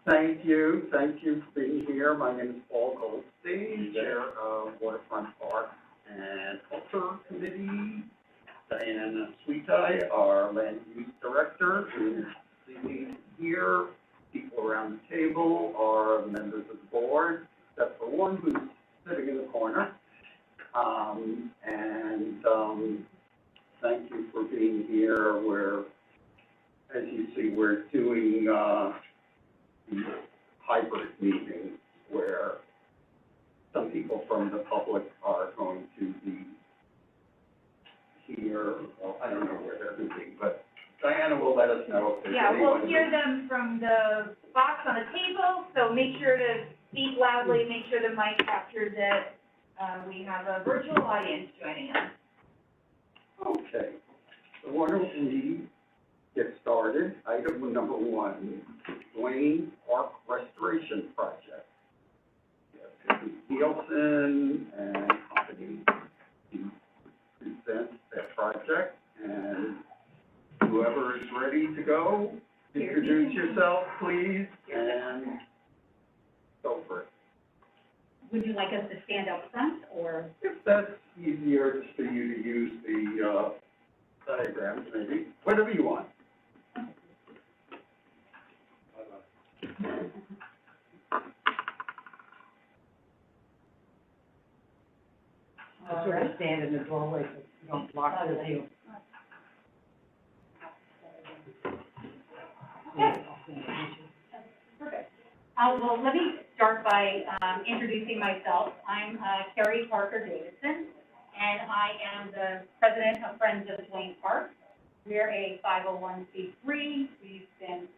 Thank you for being here. My name is Paul Goldstein, Chair of Waterfront Park and Culture Committee. Diana Sweetai, our Land Use Director, who's sitting here. People around the table are members of the board, except for one who's sitting in the corner. Thank you for being here. As you see, we're doing hybrid meetings where some people from the public are going to be here. Well, I don't know where they're going to be, but Diana will let us know if there's anyone. We'll hear them from the box on the table, so make sure to speak loudly, make sure the mic captures it. We have a virtual audience joining us. Okay, so why don't we get started? Item number 1, Dwayne Park Restoration Project. Nielsen and company to present that project, and whoever is ready to go, introduce yourself, please, and go for it. Would you like us to stand up front, or? If that's easier for you to use the diagrams, maybe, whatever you want. I sort of stand in the doorway so you don't block the view. Perfect. Well, let me start by introducing myself. I'm Carrie Parker Davidson, and I am the president of Friends of Dwayne Park. We're a 501c3. We've been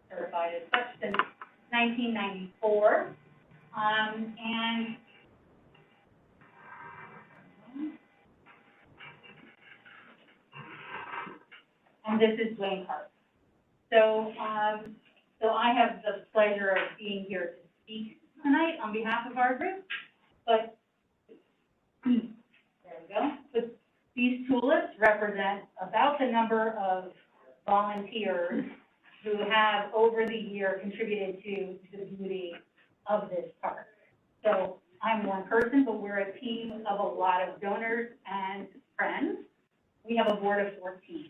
certified as such since 1994. And this is Dwayne Park. So I have the pleasure of being here to speak tonight on behalf of our group. But there we go. But these tulips represent about the number of volunteers who have over the year contributed to the beauty of this park. So I'm one person, but we're a team of a lot of donors and friends. We have a board of 14.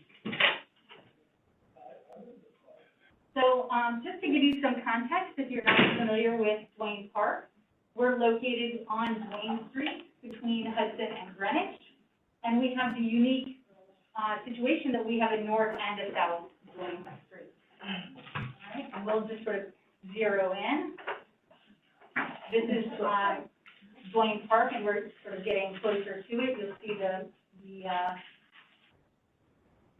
So just to give you some context, if you're not familiar with Dwayne Park, we're located on Dwayne Street between Hudson and Greenwich, and we have the unique situation that we have a north and a south Dwayne Street. All right, and we'll just sort of zero in. This is Dwayne Park, and we're sort of getting closer to it. You'll see the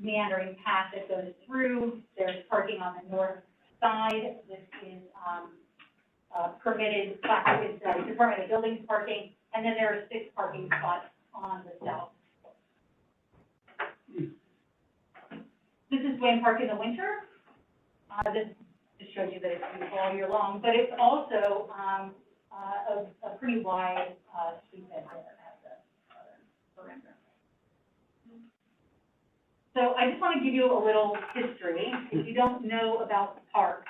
meandering path that goes through. There's parking on the north side. This is permitted, Department of Buildings parking, and then there are 6 parking spots on the south. This is Dwayne Park in the winter. This just shows you that it's beautiful all year long, but it's also a pretty wide street bed there at the perimeter. So I just want to give you a little history, if you don't know about the park.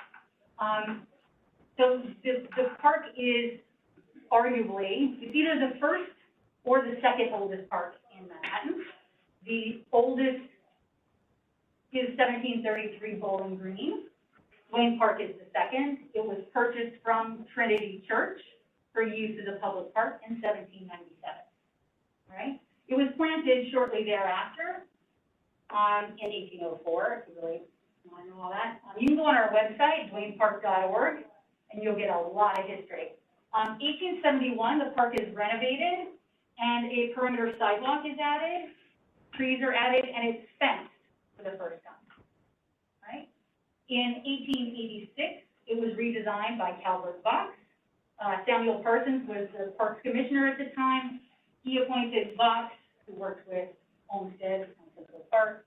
So the park is arguably, it's either the first or the second oldest park in Manhattan. The oldest is 1733 Bowling Green. Dwayne Park is the second. It was purchased from Trinity Church for use as a public park in 1797. All right? It was planted shortly thereafter. In 1804, if you really want to know all that. You can go on our website, dwaynepark.org, and you'll get a lot of history. 1871, the park is renovated, and a perimeter sidewalk is added, trees are added, and it's fenced for the first time. Right? In 1886, it was redesigned by Calvert Vaux. Samuel Parsons was the parks commissioner at the time. He appointed Vaux, who worked with Olmsted, Park,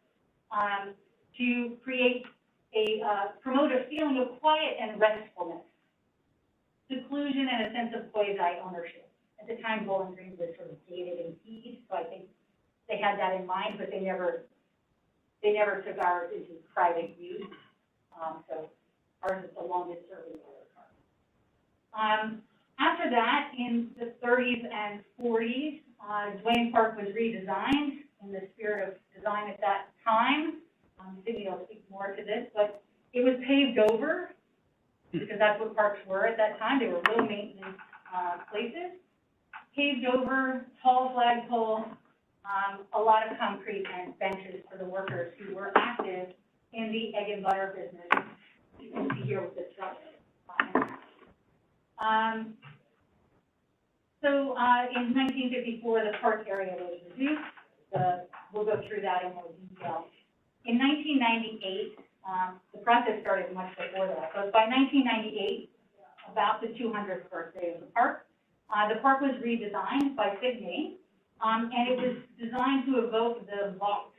to create promote a feeling of quiet and restfulness, seclusion, and a sense of quasi-ownership. At the time, Bowling Green was sort of gated and keyed, so I think they had that in mind, but they never took ours into private use. So ours is the longest serving water park. After that, in the 30s and 40s, Duane Park was redesigned in the spirit of design at that time. Cindy will speak more to this, but it was paved over because that's what parks were at that time. They were low maintenance places. Paved over, tall flagpole, a lot of concrete and benches for the workers who were active in the egg and butter business. You can see here with the truck. So in 1954, the park area was reduced. We'll go through that in more detail. In 1998, the process started much before that, but by 1998, about the 200th birthday of the park was redesigned by Sydney, and it was designed to evoke the box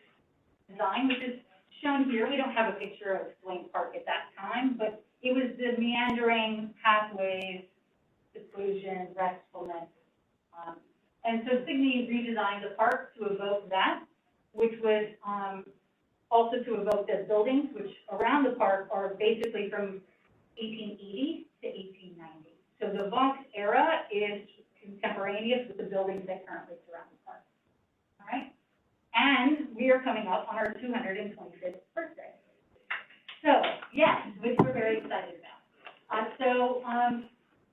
design, which is shown here. We don't have a picture of Duane Park at that time, but it was the meandering pathways, seclusion, restfulness. And so Sydney redesigned the park to evoke that, which was also to evoke the buildings, which around the park are basically from 1880 to 1890. So the Vox era is contemporaneous with the buildings that currently surround the park. All right? And we are coming up on our 225th birthday. So, yes, which we're very excited about.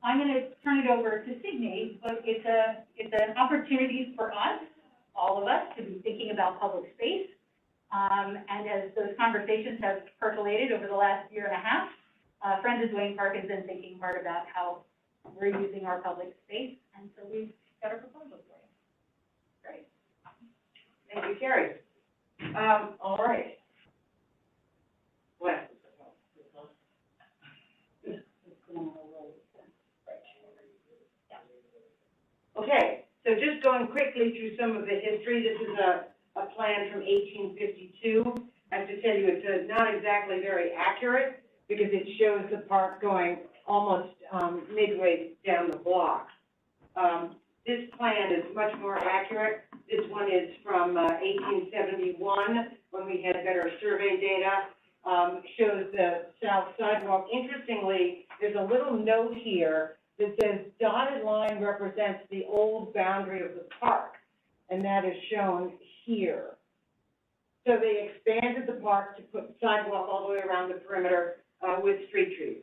I'm going to turn it over to Sydney, but it's an opportunity for us, all of us, to be thinking about public space. And as those conversations have percolated over the last year and a half, Friends of Duane Park has been thinking hard about how we're using our public space, and so we've got a proposal for you. Great. Thank you, Carrie. All right. Well. Okay, so just going quickly through some of the history, this is a plan from 1852. I have to tell you, it's not exactly very accurate because it shows the park going almost midway down the block. This plan is much more accurate. This one is from 1871, when we had better survey data. Shows the south sidewalk. Interestingly, there's a little note here that says dotted line represents the old boundary of the park, and that is shown here. So they expanded the park to put sidewalk all the way around the perimeter with street trees.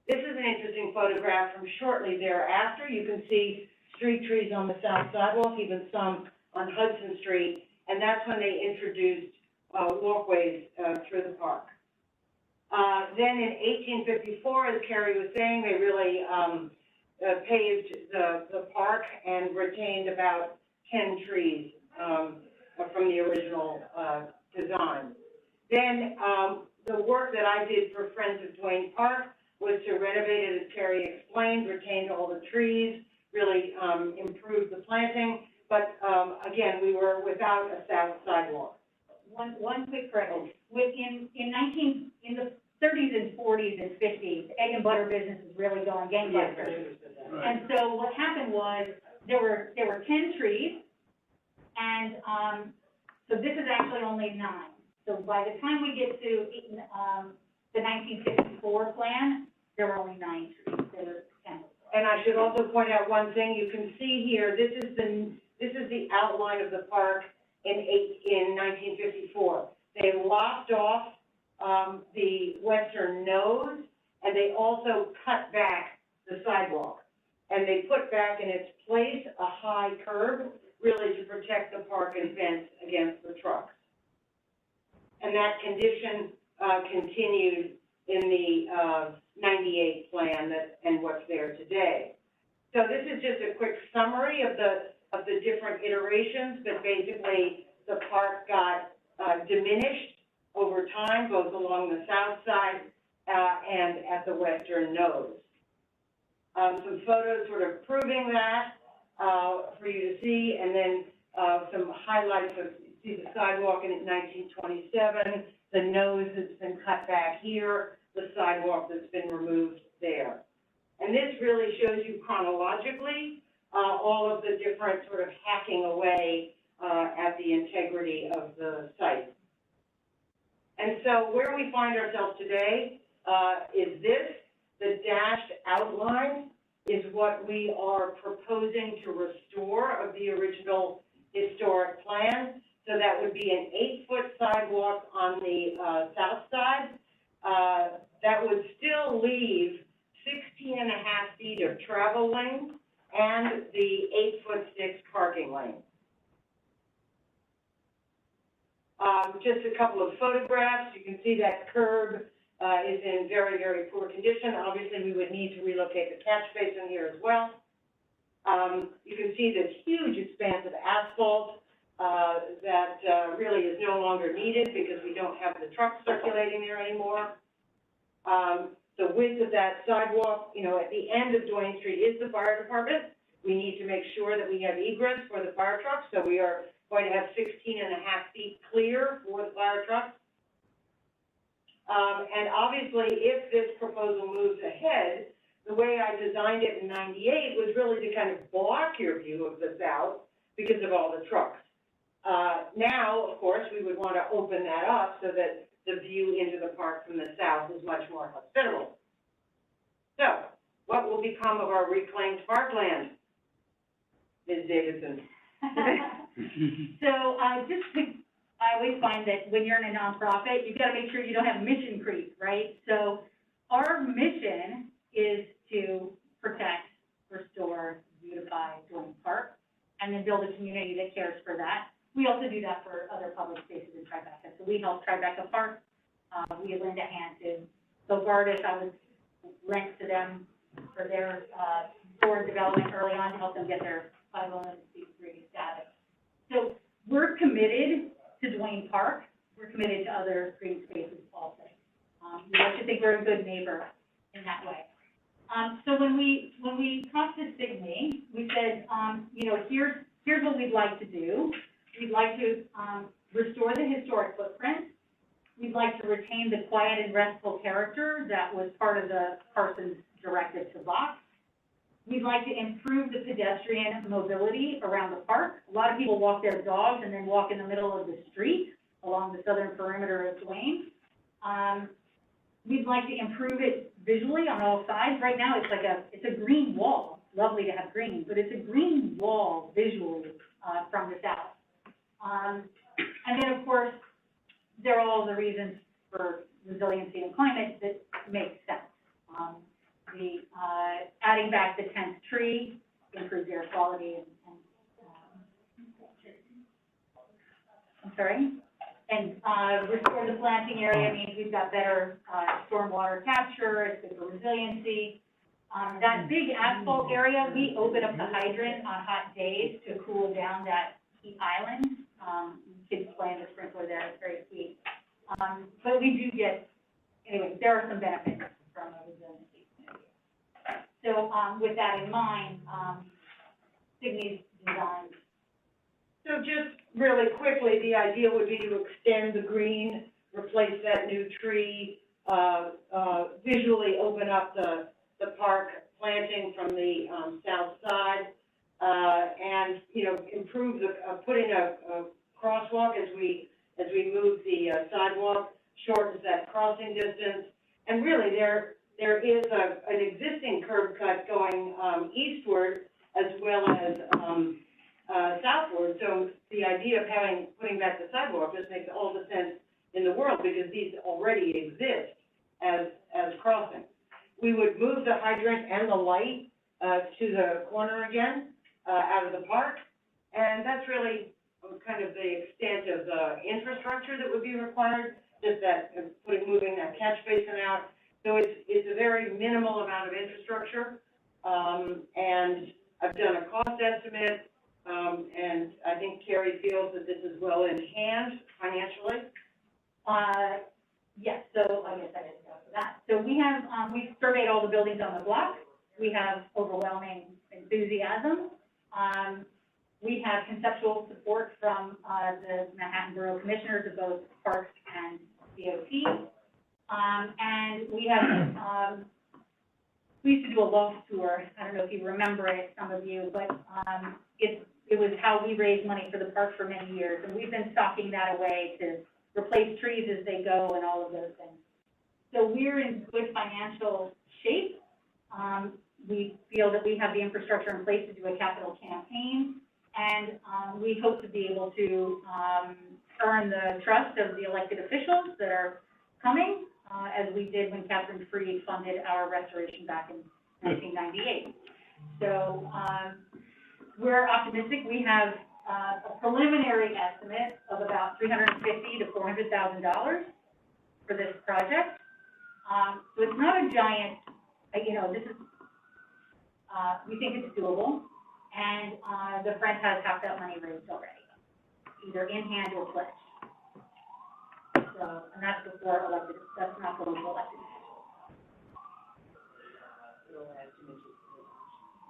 This is an interesting photograph from shortly thereafter. You can see street trees on the south sidewalk, even some on Hudson Street, and that's when they introduced walkways through the park. Then in 1854, as Carrie was saying, they really paved the park and retained about 10 trees from the original design. Then the work that I did for Friends of Duane Park was to renovate it, as Carrie explained, retained all the trees, really improved the planting, but again, we were without a south sidewalk. One quick correction. In the 30s and 40s and 50s, egg and butter business is really going gangbusters. Right. And so what happened was there were 10 trees, and so this is actually only 9. So by the time we get to the 1954 plan, there were only 9 trees. There were 10. And I should also point out one thing. You can see here, this is the outline of the park in 1954. They lopped off the western nose, and they also cut back the sidewalk. And they put back in its place a high curb, really to protect the park and fence against the trucks. And that condition continued in the 98 plan and what's there today. So this is just a quick summary of the different iterations, but basically the park got diminished over time, both along the south side and at the western nose. Some photos sort of proving that for you to see, and then some highlights of, see the sidewalk in 1927, the nose that's been cut back here, the sidewalk that's been removed there. And this really shows you chronologically all of the different sort of hacking. hacking away at the integrity of the site. And so where we find ourselves today, is this, the dashed outline is what we are proposing to restore of the original historic plan. So that would be an 8-foot sidewalk on the, south side. That would still leave 16.5 feet of travel lane and the 8'6" parking lane. Just a couple of photographs. You can see that curb is in very, very poor condition. Obviously, we would need to relocate the catch basin here as well. You can see this huge expanse of asphalt that really is no longer needed because we don't have the trucks circulating there anymore. The width of that sidewalk, you know, at the end of Duane Street is the fire department. We need to make sure that we have egress for the fire trucks, so we are going to have 16.5 feet clear for the fire trucks. And obviously, if this proposal moves ahead, the way I designed it in '98 was really to kind of block your view of the south because of all the trucks. Now, of course, we would want to open that up so that the view into the park from the south is much more hospitable. So, what will become of our reclaimed parkland, Ms. Davidson? So, I always find that when you're in a nonprofit, you've got to make sure you don't have mission creep, right? So, our mission is to protect, restore, beautify Duane Park, and then build a community that cares for that. We also do that for other public spaces in Tribeca. So we help Tribeca Park. We lend a hand to Bogardus. I was linked to them for their board development early on to help them get their 501c3 status. So we're committed to Duane Park. We're committed to other green spaces also. We like to think we're a good neighbor in that way. So when we talked to Signe, we said, you know, here's what we'd like to do. We'd like to restore the historic footprint. We'd like to retain the quiet and restful character that was part of the Parsons directive to Vox. We'd like to improve the pedestrian mobility around the park. A lot of people walk their dogs and then walk in the middle of the street along the southern perimeter of Duane. We'd like to improve it visually on all sides. Right now, it's a green wall. Lovely to have green, but it's a green wall visually from the south. And then, of course, there are all the reasons for resiliency and climate that make sense. Adding back the 10th tree improves air quality and restore the planting area means we've got better stormwater capture, it's good for resiliency. That big asphalt area, we open up the hydrant on hot days to cool down that heat island. Kids play in the sprinkler there, it's very sweet. But we do get, anyway, there are some benefits from a resiliency community. So with that in mind, Signe's design. So just really quickly, the idea would be to extend the green, replace that new tree, visually open up the park planting from the south side, and, you know, improve the, put in a crosswalk as we move the sidewalk, shortens that crossing distance. And really, there is an existing curb cut going eastward as well as southward. So the idea of putting back the sidewalk just makes all the sense in the world because these already exist as crossings. We would move the hydrant and the light to the corner again, out of the park, and that's really kind of the extent of the infrastructure that would be required, just that, moving that catch basin out. So it's a very minimal amount of infrastructure, and I've done a cost estimate, and I think Carrie feels that this is well in hand financially. Yes, so I guess I didn't go for that. So we have, we've surveyed all the buildings on the block. We have overwhelming enthusiasm. We have conceptual support from the Manhattan Borough Commissioners of both Parks and DOT. And we have, we used to do a loft tour. I don't know if you remember it, some of you, but it was how we raised money for the park for many years. And we've been stocking that away to replace trees as they go and all of those things. So we're in good financial shape. We feel that we have the infrastructure in place to do a capital campaign, and we hope to be able to earn the trust of the elected officials that are coming, as we did when Catherine Freed funded our restoration back in 1998. So we're optimistic. We have a preliminary estimate of about $350,000 to $400,000 for this project. So it's not a giant, this is, we think it's doable, and the Friend has half that money raised already, either in hand or pledged. So, and that's before elected, that's not going to elected.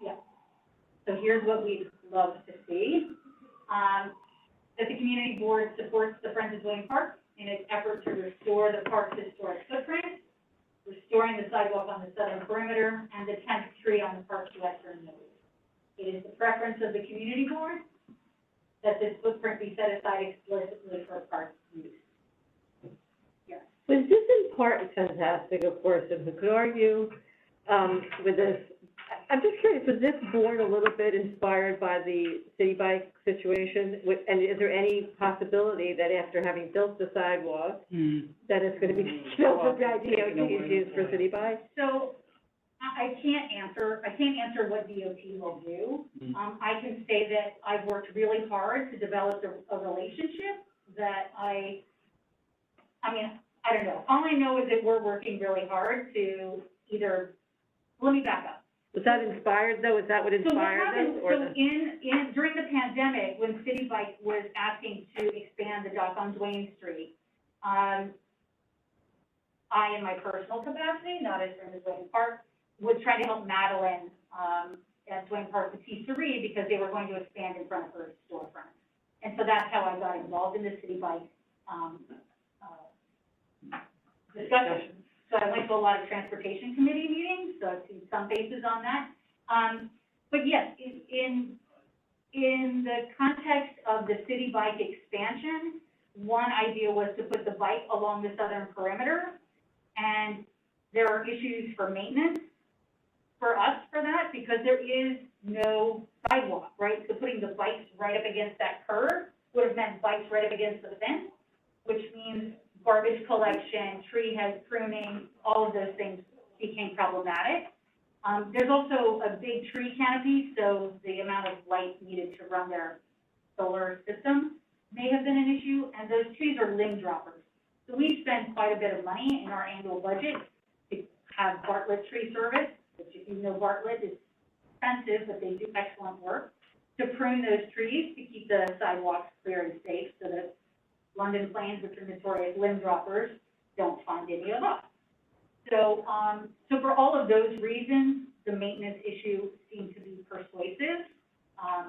Yeah. So here's what we'd love to see. That the community board supports the Friends of William Park in its effort to restore the park's historic footprint, restoring the sidewalk on the southern perimeter, and the 10th tree on the park's western node. It is the preference of the community board that this footprint be set aside explicitly for park use. Yes. Was this in part fantastic, of course, and who could argue with this? I'm just curious, was this born a little bit inspired by the city bike situation? And is there any possibility that after having built the sidewalk, that it's going to be built with the DOT issues for city bikes? So I can't answer what DOT will do. I can say that I've worked really hard to develop a relationship that I don't know. All I know is that we're working really hard to let me back up. Was that inspired, though? Is that what inspired this? During the pandemic, when City Bike was asking to expand the dock on Duane Street, I, in my personal capacity, not as Friends of Duane Park, was trying to help Madeline at Duane Park with Tisserie because they were going to expand in front of her storefront. And so that's how I got involved in the City Bike discussion. So I went to a lot of transportation committee meetings, so I've seen some faces on that. But yes, in the context of the City Bike expansion, one idea was to put the bike along the southern perimeter, and there are issues for maintenance for us for that because there is no sidewalk, right? So putting the bikes right up against that curb would have meant bikes right up against the fence, which means garbage collection, tree head pruning, all of those things became problematic. There's also a big tree canopy, so the amount of light needed to run their solar system may have been an issue, and those trees are limb droppers. So we spend quite a bit of money in our annual budget to have Bartlett tree service, which if you know Bartlett is expensive, but they do excellent work, to prune those trees to keep the sidewalks clear and safe so that London planes, which are notorious limb droppers, don't find any of us. So, so for all of those reasons, the maintenance issue seemed to be persuasive,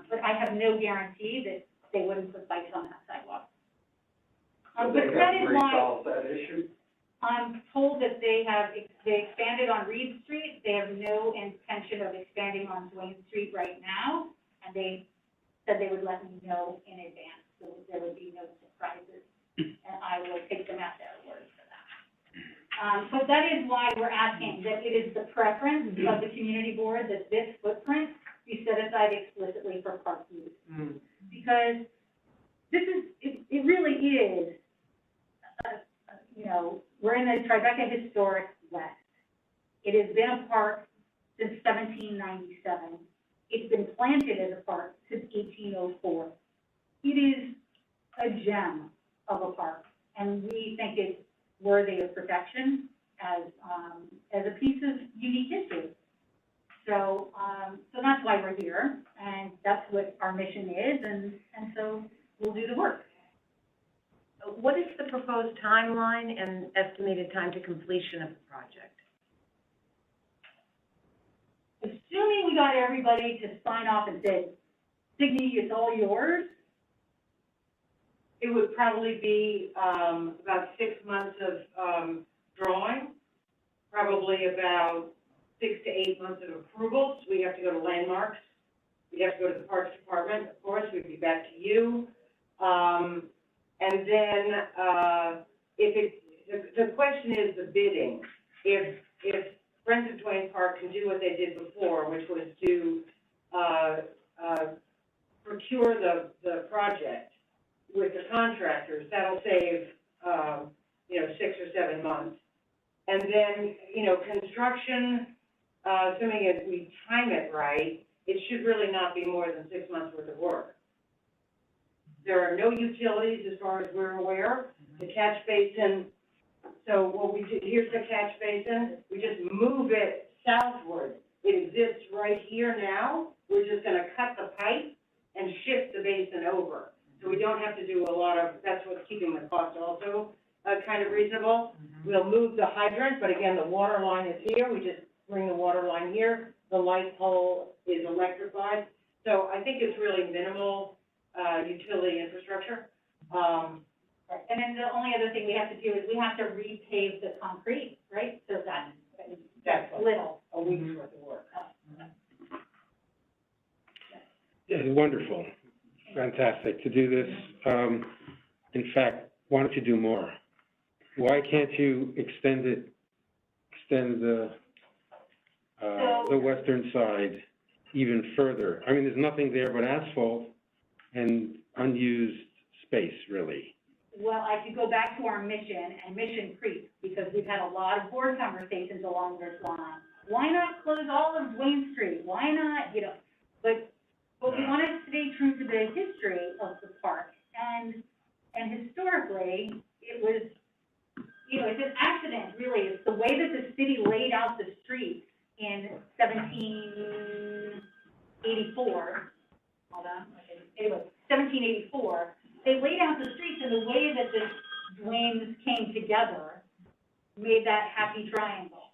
but I have no guarantee that they wouldn't put bikes on that sidewalk. But that is why resolved that issue. I'm told that they expanded on Reed Street. They have no intention of expanding on Duane Street right now, and they said they would let me know in advance, so there would be no surprises, and I will take them at their word for that. But that is why we're asking that it is the preference of the community board that this footprint be set aside explicitly for park use. Because this is, it really is, we're in the Tribeca Historic West. It has been a park since 1797. It's been planted as a park since 1804. It is a gem of a park, and we think it's worthy of protection as a piece of unique history. So, so that's why we're here, and that's what our mission is, and so we'll do the work. What is the proposed timeline and estimated time to completion of the project? Assuming we got everybody to sign off and say, Signy, it's all yours, It would probably be about 6 months of drawing, probably about 6 to 8 months of approvals. We have to go to landmarks. We have to go to the Parks Department, of course. We'd be back to you. And then, the question is the bidding. If Friends of Twain Park can do what they did before, which was to, procure the project with the contractors, that'll save, 6 or 7 months. And then, construction, assuming if we time it right, it should really not be more than 6 months worth of work. There are no utilities as far as we're aware. The catch basin, so what we do, here's the catch basin, we just move it southward. It exists right here now. We're just gonna cut the pipe and shift the basin over. So we don't have to do a lot of, that's what's keeping the cost also kind of reasonable. We'll move the hydrant, but again, the water line is here. We just bring the water line here. The light pole is electrified. So I think it's really minimal utility infrastructure. Right. And then the only other thing we have to do is we have to repave the concrete, right? So that's little. A week's worth of work. Yeah, wonderful, fantastic to do this. In fact, why don't you do more? Why can't you extend the western side even further? I mean, there's nothing there but asphalt and unused space, really. Well, I could go back to our mission and Mission Creek, because we've had a lot of board conversations along this line. Why not close all of Wayne Street? Why not, but we want to stay true to the history of the park. And historically, it was, it's an accident, really. It's the way that the city laid out the streets in 1784. Hold on, okay. Anyway, 1784. They laid out the streets in the way that the Dwaynes came together, made that happy triangle.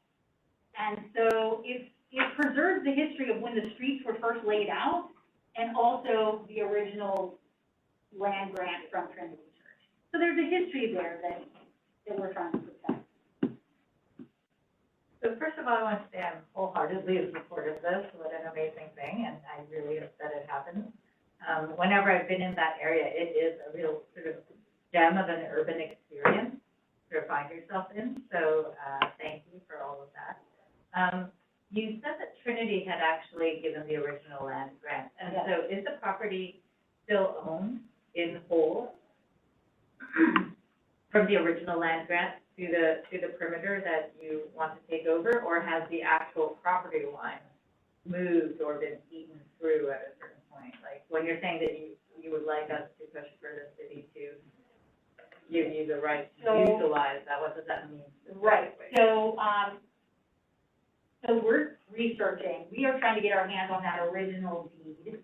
And so it preserves the history of when the streets were first laid out, and also the original land grant from Trinity Church. So there's a history there that we're trying to protect. So first of all, I want to say I'm wholeheartedly in support of this. What an amazing thing, and I really hope that it happens. Whenever I've been in that area, it is a real sort of gem of an urban experience to find yourself in. So thank you for all of that. You said that Trinity had actually given the original land grant, and Yes. so is the property still owned in whole from the original land grant to the perimeter that you want to take over, or has the actual property line moved or been eaten through at a certain point? Like when you're saying that you would like us to push for the city to give you the right to utilize that, what does that mean? Right, so we're researching, we are trying to get our hands on that original deed.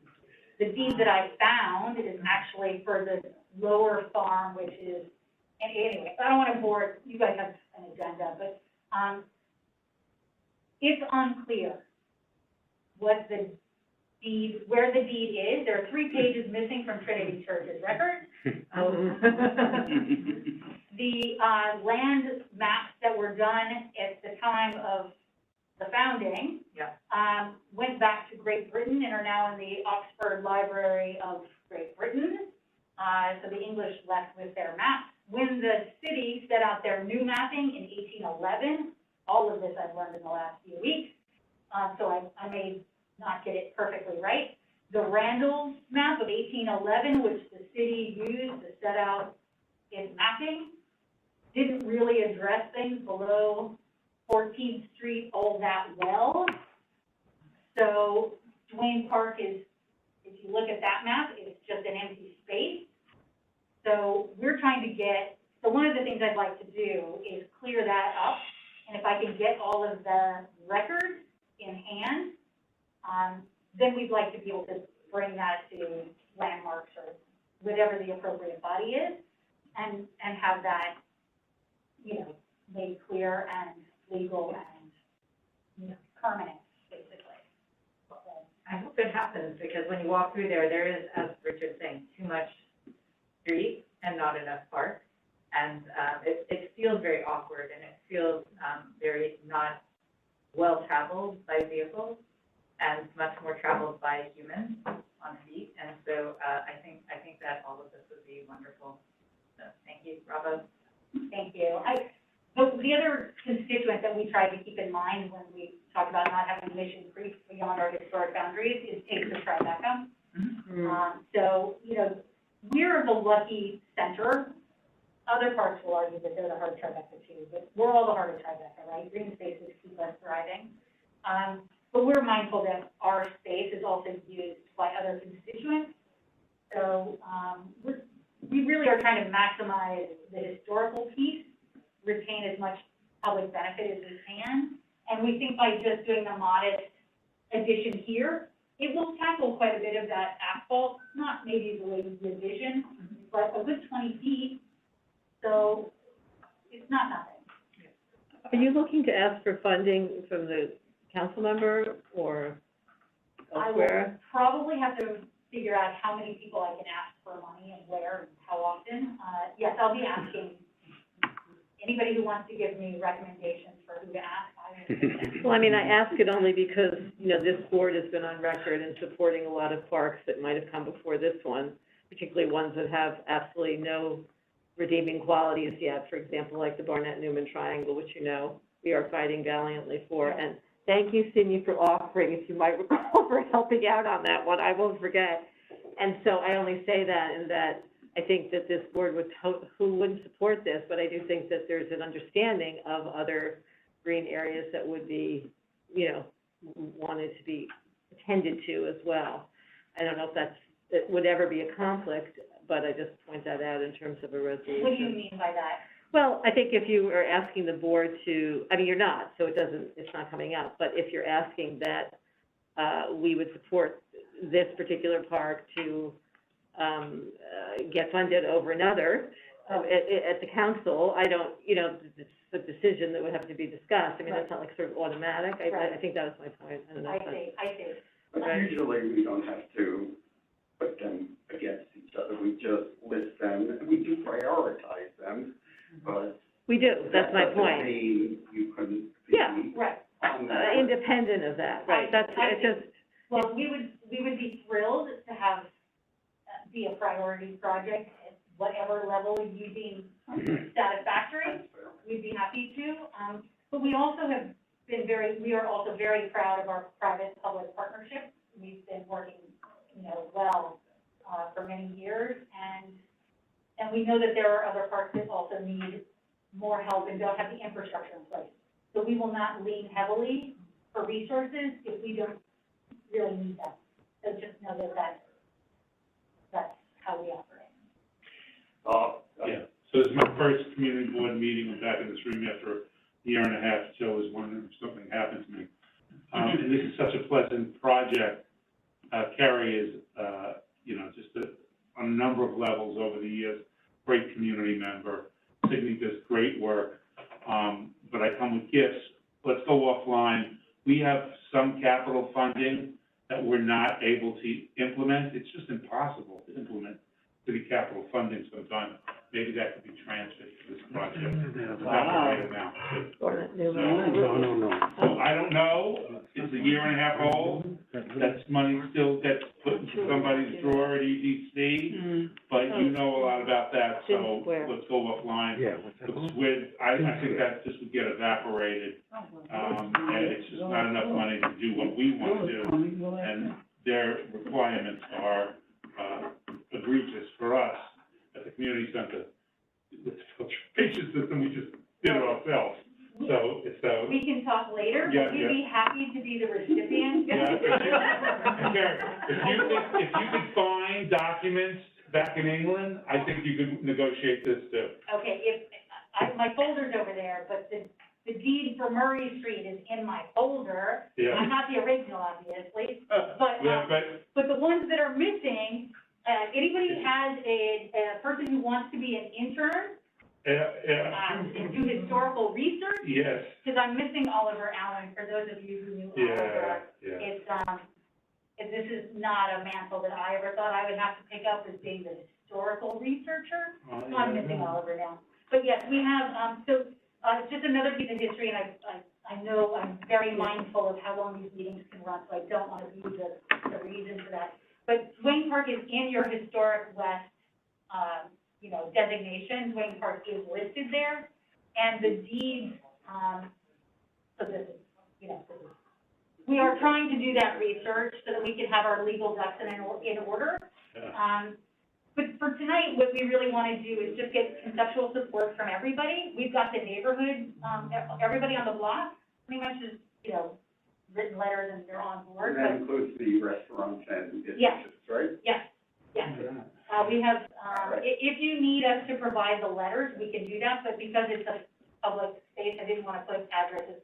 The deed that I found is actually for the lower farm, which is, and anyway, I don't want to bore, you guys have an agenda, but, it's unclear what the deed, where the deed is. There are 3 pages missing from Trinity Church's record. The, land maps that were done at the time of the founding, went back to Great Britain and are now in the Oxford Library of Great Britain. So the English left with their maps. When the city set out their new mapping in 1811, all of this I've learned in the last few weeks, so I may not get it perfectly right. The Randall's map of 1811, which the city used to set out its mapping, didn't really address things below 14th Street all that well. So Dwayne Park is, if you look at that map, it's just an empty space. So we're trying to so one of the things I'd like to do is clear that up. And if I can get all of the records in hand, then we'd like to be able to bring that to landmarks or whatever the appropriate body is, and have that, made clear and legal and, permanent, basically. I hope it happens, because when you walk through there is, as Richard's saying, too much street and not enough park. And it feels very awkward, and it feels very not well-traveled by vehicles, and much more traveled by humans on feet. And so I think that all of this would be wonderful. other constituent that we try to keep in mind when we talk about not having mission creep beyond our historic boundaries is take the Tribeca. So, you know, we're the lucky center. Other parks will argue that they're the heart of Tribeca too, but we're all the heart of Tribeca, right? Green spaces keep us thriving. But we're mindful that our space is also used by other constituents. So, we really are trying to maximize the historical piece, retain as much public benefit as we can. And we think by just doing a modest addition here, it will tackle quite a bit of that asphalt, not maybe the way you envision, but a good 20 feet. So it's not nothing. Are you looking to ask for funding from the council member or elsewhere? I will probably have to figure out how many people I can ask for money and where and how often. Yes, I'll be asking anybody who wants to give me recommendations for who to ask. Well, I mean, I ask it only because, you know, this board has been on record in supporting a lot of parks that might have come before this one, particularly ones that have absolutely no redeeming qualities yet. For example, like the Barnett-Newman Triangle, which, you know, we are fighting valiantly for. And thank you, Cindy, for offering, if you might recall, for helping out on that one. I won't forget. And so I only say that in that I think that this board would, who wouldn't support this, but I do think that there's an understanding of other green areas that would be, you know, wanted to be attended to as well. I don't know if it would ever be a conflict, but I just point that out in terms of a resolution. What do you mean by that? Well, I think if you are asking the board to, I mean, you're not, so it's not coming up, but if you're asking that we would support this particular park to get funded over another at the council, I don't, you know, it's a decision that would have to be discussed. I mean, that's not like sort of automatic. I think that was my point. I don't know. I see. But usually we don't have to put them against each other. We just list them, and we do prioritize them, but. We do, that's my that doesn't point. mean you couldn't Yeah, be Right. on that. Independent of that, right, that's, it's just, Well, we would be thrilled to have, be a priority project at whatever level you deem satisfactory. We'd be happy to, but we also have been we are also very proud of our private-public partnership. We've been working, you know, well, for many years, and we know that there are other parks that also need more help and don't have the infrastructure in place. So we will not lean heavily for resources if we don't really need them. So just know that that's how we operate. Yeah, so this is my first community board meeting. I'm back in this room after a year and a half. Joe was wondering if something happened to me. And this is such a pleasant project. Carrie is, you know, just on a number of levels over the years, great community member. Sydney does great work, but I come with gifts. Let's go offline. We have some capital funding that we're not able to implement. It's just impossible to implement city capital funding sometimes. Maybe that could be transferred to this project. Without the right amount. No. So I don't know. It's a year and a half old. That money still gets put into somebody's drawer at EDC, but you know a lot about that, so let's go offline. Yeah. Because I think that just would get evaporated, and it's just not enough money to do what we want to do, and their requirements are egregious for us at the community center. With the filtration system, we just did it ourselves. So it's We can talk later, Yeah, but we'd be happy to be the recipient. yeah. If you could find documents back in England, I think you could negotiate this too. Okay, my folder's over there, but the deed for Murray Street is in my folder. Yeah. I'm not the original, obviously, but, Yeah, but the ones that are missing, anybody has a person who wants to be an intern, and do historical research, yes, because I'm missing Oliver Allen, for those of you who knew Oliver. This is not a mantle that I ever thought I would have to pick up as being the historical researcher, so I'm missing Oliver now. But yes, we have, just another piece of history, and I know I'm very mindful of how long these meetings can run, so I don't want to be the reason for that. But Duane Park is in your historic west, designation. Duane Park is listed there, and the deeds So this is, you know, we are trying to do that research so that we can have our legal ducks in order. But for tonight, what we really want to do is just get conceptual support from everybody. We've got the neighborhood, everybody on the block, pretty much is, you know, written letters and they're on board. And that includes the restaurants and businesses, Yes. right? Yes, yes. We have, if you need us to provide the letters, we can do that, but because it's a public space, I didn't want to put addresses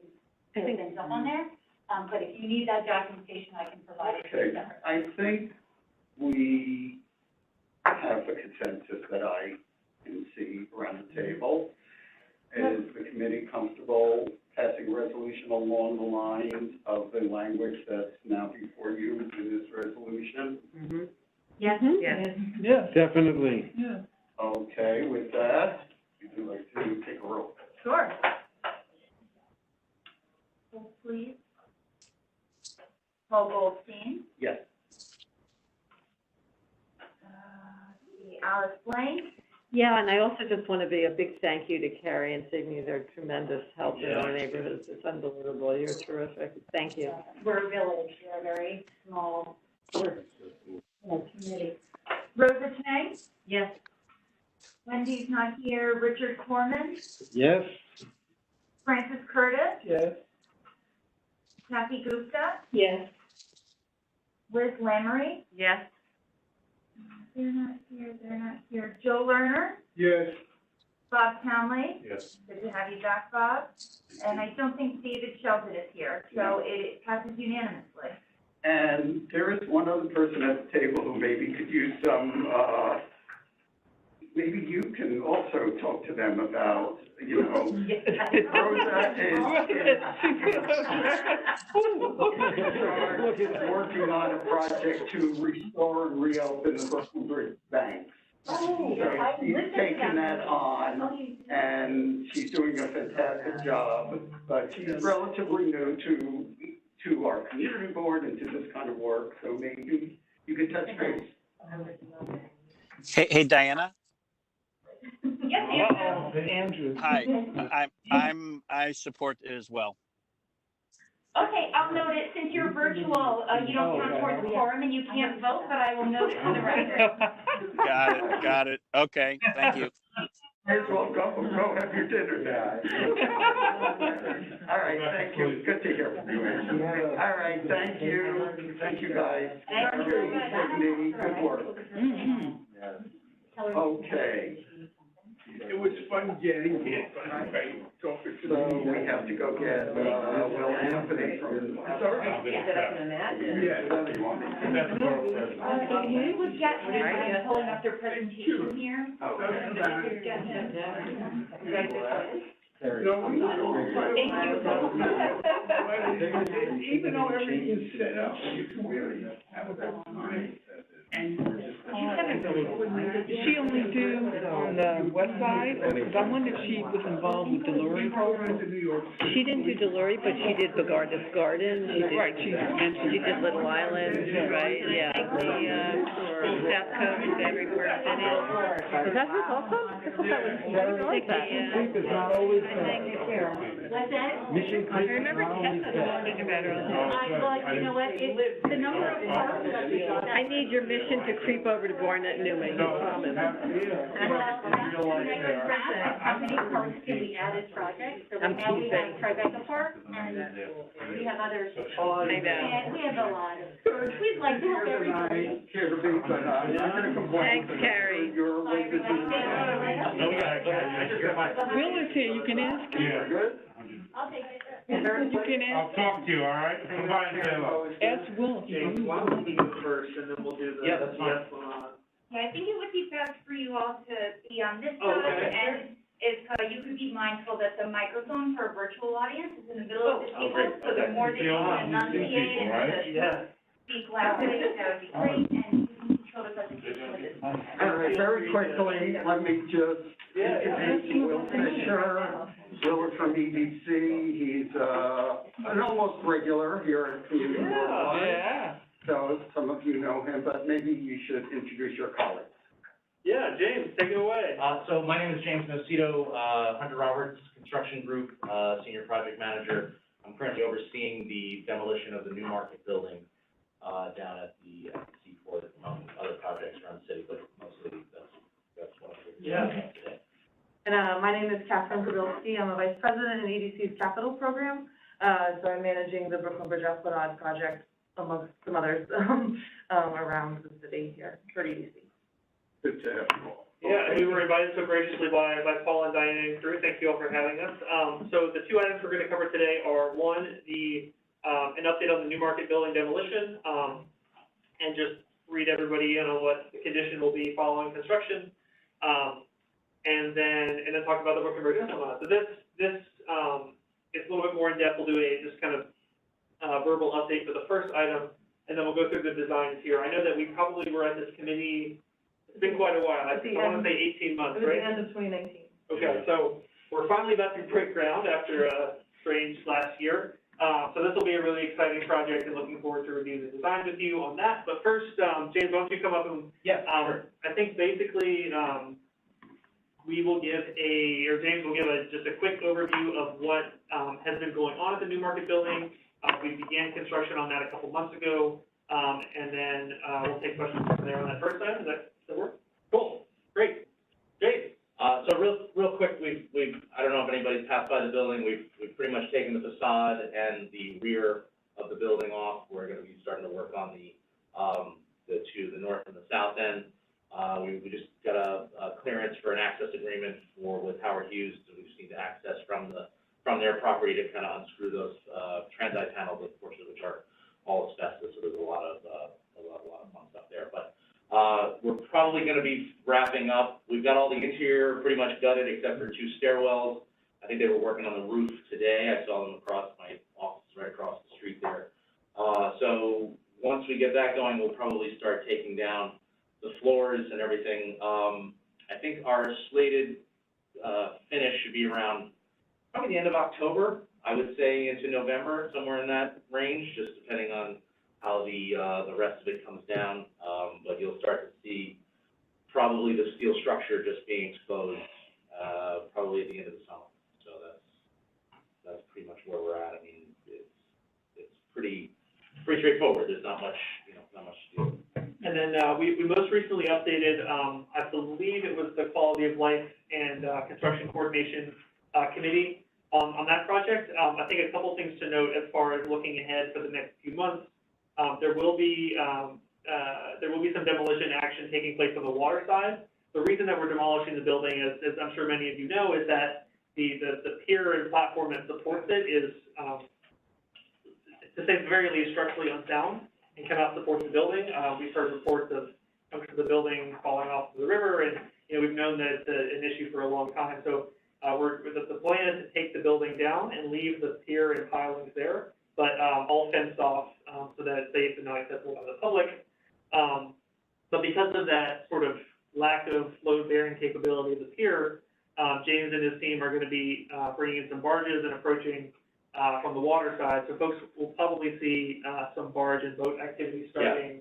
and things up on there. But if you need that documentation, I can provide it to you. Okay, I think we have a consensus that I can see around the table. Is the committee comfortable passing a resolution along the lines of the language that's now before you in this resolution? Mm-hmm. Yes? Yes. Yeah. Definitely. Okay, with that, would you like to take a roll? Sure. So please. Paul Goldstein. Yes. Alice Blaine. Yeah, and I also just want to be a big thank you to Carrie and Sydney. They're tremendous help in our neighborhoods. It's unbelievable. You're terrific. Thank you. We're a village, we're a very small, community. Rosa Tenay? Yes. Wendy's not here. Richard Corman? Yes? Francis Curtis? Yes. Kathy Gupta? Yes. Liz Lamery? Yes. They're not here. Joe Lerner? Yes. Bob Townley? Yes. Good to have you back, Bob. And I don't think David Shelton is here, so it passes unanimously. And there is one other person at the table who maybe could use some, maybe you can also talk to them about, you know, Rosa is working on a project to restore and reopen the Brooklyn Bridge banks. Oh, So I she's listened to taken that Oh, on, you- and she's doing a fantastic job, but she's relatively new to our community board and to this kind of work, so maybe you could touch base. Hey, Diana. Yes, Andrew. Hi. I support it as well. Okay, I'll note it, since you're virtual, you don't count towards the quorum and you can't vote, but I will note it for the record. Got it. Okay, thank you. May as well go have your dinner now. All right, thank you, good to hear from you, Angie. All right, thank you guys. Thank you very much. Sydney, good work. Okay. It was fun getting here, but I'm talking to So we have to go get, Will Anthony from. Yeah. Can you look at, I'm pulling up their presentation here. Even though everything's set up, you can really have a good time. Did she only do on the west side, or I wondered if she was involved with Delory program? She didn't do Delory, but she did Bogardus Garden. She did, Right, she mentioned. she did Little Island, right, yeah. The, South Coast, everywhere in it. Was that hers also? I thought that was, I didn't like that. Is not always, What's that? Mission I remember Tessa talking about her. Well, you know what, it's the number of parks. I need your mission to creep over to Barnett Newman, you promise. Well, that's the next draft of how many parks can we add as projects? So right now we have Tribeca Park, and we have others. I know. And we have a lot of, we'd like to have everybody. Here to be, but I'm not gonna complain. Thanks, Carrie. Your way to do Will is here, you can ask him. Yeah. Good? I'll take it. You can I'll ask, talk to you, all right? Come by and say hello. ask Will. James, why don't we go first, and then we'll do the, Yeah, that's fine. Yeah, I think it would be best for you all to be on this Oh, side, okay. and if, you could be mindful that the microphone for a virtual audience is in the middle of the Oh, table, great. so the more that you can They all have to see enunciate people, right? and Yeah. speak loudly, that would be great, and you can control the presentation with this. All right, very quickly, let me just introduce Will Fisher. Will is from EDC, he's, an almost regular here at Community Board. Yeah. So some of you know him, but maybe you should introduce your colleagues. Yeah, James, take it away. So my name is James Nocito, Hunter Roberts Construction Group, Senior Project Manager. I'm I'm currently overseeing the demolition of the New Market building, down at the seaport, among other projects around the city, but mostly that's what I'm doing today. And, my name is Catherine Kabilski. I'm a vice president in EDC's capital program. So I'm managing the Brooklyn Bridge Esplanade project amongst some others, around the city here for EDC. Good to have you all. Yeah, and we were invited so graciously by Paul and Diane and Drew. Thank you all for having us. So the two items we're going to cover today are, one, an update on the New Market building demolition, and just read everybody in on what the condition will be following construction, and then talk about the Brooklyn Bridge Esplanade. So this is a little bit more in depth. We'll do a just kind of verbal update for the first item, and then we'll go through the designs here. I know that we probably were at this committee. It's been quite a while. I want to say 18 months, right? It was the end of 2019. Okay, so we're finally about to break ground after a strange last year. So this will be a really exciting project, and looking forward to reviewing the design with you on that. But first, James, why don't you come up and, Sure. I think basically, James will give just a quick overview of what has been going on at the New Market building. We began construction on that a couple months ago, and then we'll take questions from there on that first item. Does that work? Cool, great. James? So real quick, I don't know if anybody's passed by the building, we've pretty much taken the facade and the rear of the building off. We're gonna be starting to work on the north and the south end. We just got a clearance for an access agreement with Howard Hughes, so we just need to access from their property to kind of unscrew those, transite panels, unfortunately, which are all asbestos, so there's a lot of fun stuff there. But we're probably going to be wrapping up. We've got all the interior pretty much gutted except for 2 stairwells. I think they were working on the roof today. I saw them across my office, right across the street there. So once we get that going, we'll probably start taking down the floors and everything. I think our slated finish should be around probably the end of October, I would say into November, somewhere in that range, just depending on how the rest of it comes down. But you'll start to see probably the steel structure just being exposed probably at the end of the summer. So that's pretty much where we're at. I mean, it's pretty straightforward. There's not much, not much to do. And then we most recently updated, I believe it was the Quality of Life and Construction Coordination Committee on that project. I think a couple things to note as far as looking ahead for the next few months. There will be some demolition action taking place on the water side. The reason that we're demolishing the building, as I'm sure many of you know, is that the pier and platform that supports it is, to say the very least, structurally unsound and cannot support the building. We've heard reports of chunks of the building falling off the river, and we've known that it's an issue for a long time. So the plan is to take the building down and leave the pier and pilings there, but all fenced off so that it's safe and not accessible by the public. But because of that sort of lack of load-bearing capability of the pier, James and his team are going to be bringing in some barges and approaching from the water side. So folks will probably see some barge and boat activity starting.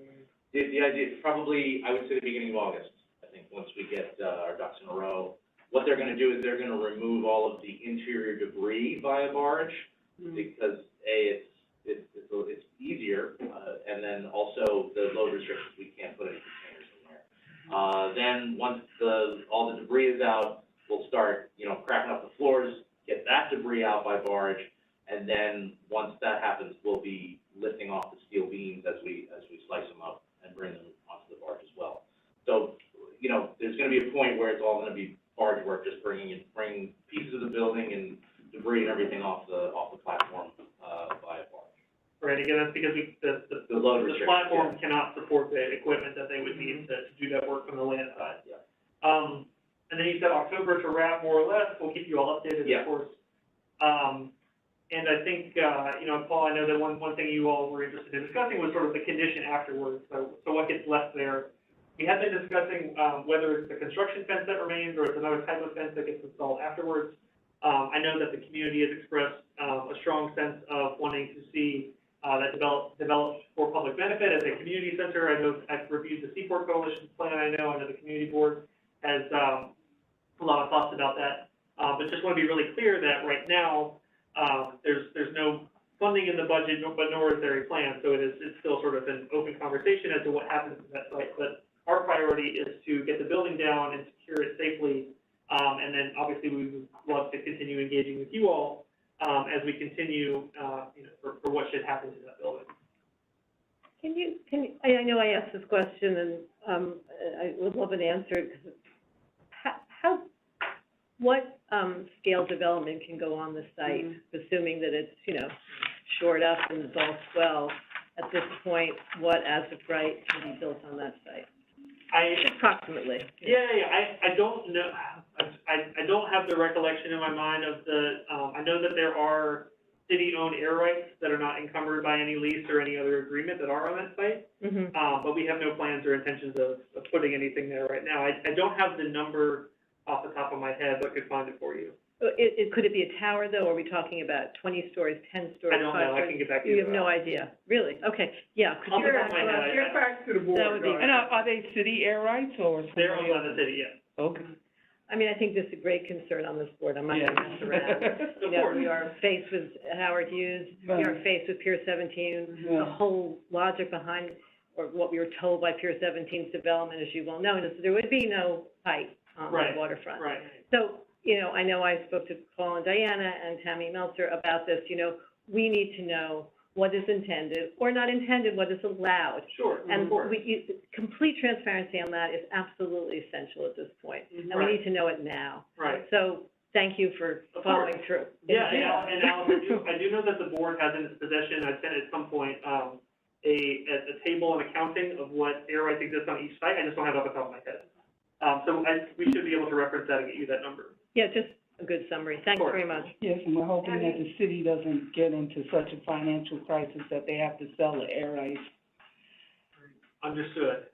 Yeah. The idea is probably, I would say, the beginning of August. I think once we get our ducks in a row, what they're going to do is they're going to remove all of the interior debris via barge, because it's easier, and then also the load restrictions, we can't put any containers in there. Then once all the debris is out, we'll start cracking up the floors, get that debris out by barge, and then once that happens, we'll be lifting off the steel beams as we slice them up and bring them onto the barge as well. So there's going to be a point where it's all going to be barge work, just bringing pieces of the building and debris and everything off the platform via barge. Right. Again, that's because the platform cannot support the equipment that they would need to do that work from the land side. Yeah. And then you said October to wrap, more or less. We'll keep you all updated, of course. And I think, Paul, I know that one thing you all were interested in discussing was sort of the condition afterwards. So what gets left there. We have been discussing whether it's the construction fence that remains or it's another type of fence that gets installed afterwards. I know that the community has expressed a strong sense of wanting to see that developed for public benefit as a community center. I know I've reviewed the Seaport Coalition's plan. I know the community board has a lot of thoughts about that. But just want to be really clear that right now there's no funding in the budget, but nor is there a plan, so it's still sort of an open conversation as to what happens to that site. But our priority is to get the building down and secure it safely, and then obviously we would love to continue engaging with you all, as we continue, for what should happen to that building. I know I asked this question, and, I would love an answer, because what scale development can go on the site, assuming that it's, shored up and it's all swell, at this point, what as of right can be built on that site? Approximately. I don't know, I don't have the recollection in my mind of the, I know that there are city-owned air rights that are not encumbered by any lease or any other agreement that are on that site. But we have no plans or intentions of putting anything there right now. I don't have the number off the top of my head, but could find it for you. Could it be a tower, though, or are we talking about 20 stories, 10 stories, I don't 5 know, I stories? can get back to you. You have no idea? Really? Okay, yeah. Could Off you the top of my head, Get back to the board, That would be- guys. And are they city air rights or they're somebody owned by else? the city, yes. Okay. I mean, I think this is a great concern on this board. I'm not going to mess around. Of We are faced with Howard Hughes. We are faced with Pier 17. The whole logic behind, or what we were told by Pier 17's development, as you well know, is there would be no pipe on the waterfront. Right. So, I know I spoke to Paul and Diana and Tammy Meltzer about this. We need to know what is intended or not intended, what is allowed. Sure. And complete transparency on that is absolutely essential at this point. And we need to know it now. Right. So thank you for following through. Yeah, and Alice, I do know that the board has in its possession, I sent at some point, a table and accounting of what air rights exist on each site. I just don't have it off the top of my head. So we should be able to reference that and get you that number. Yeah, just a good summary. Thanks very much. Yes, and we're hoping that the city doesn't get into such a financial crisis that they have to sell the air rights. Understood.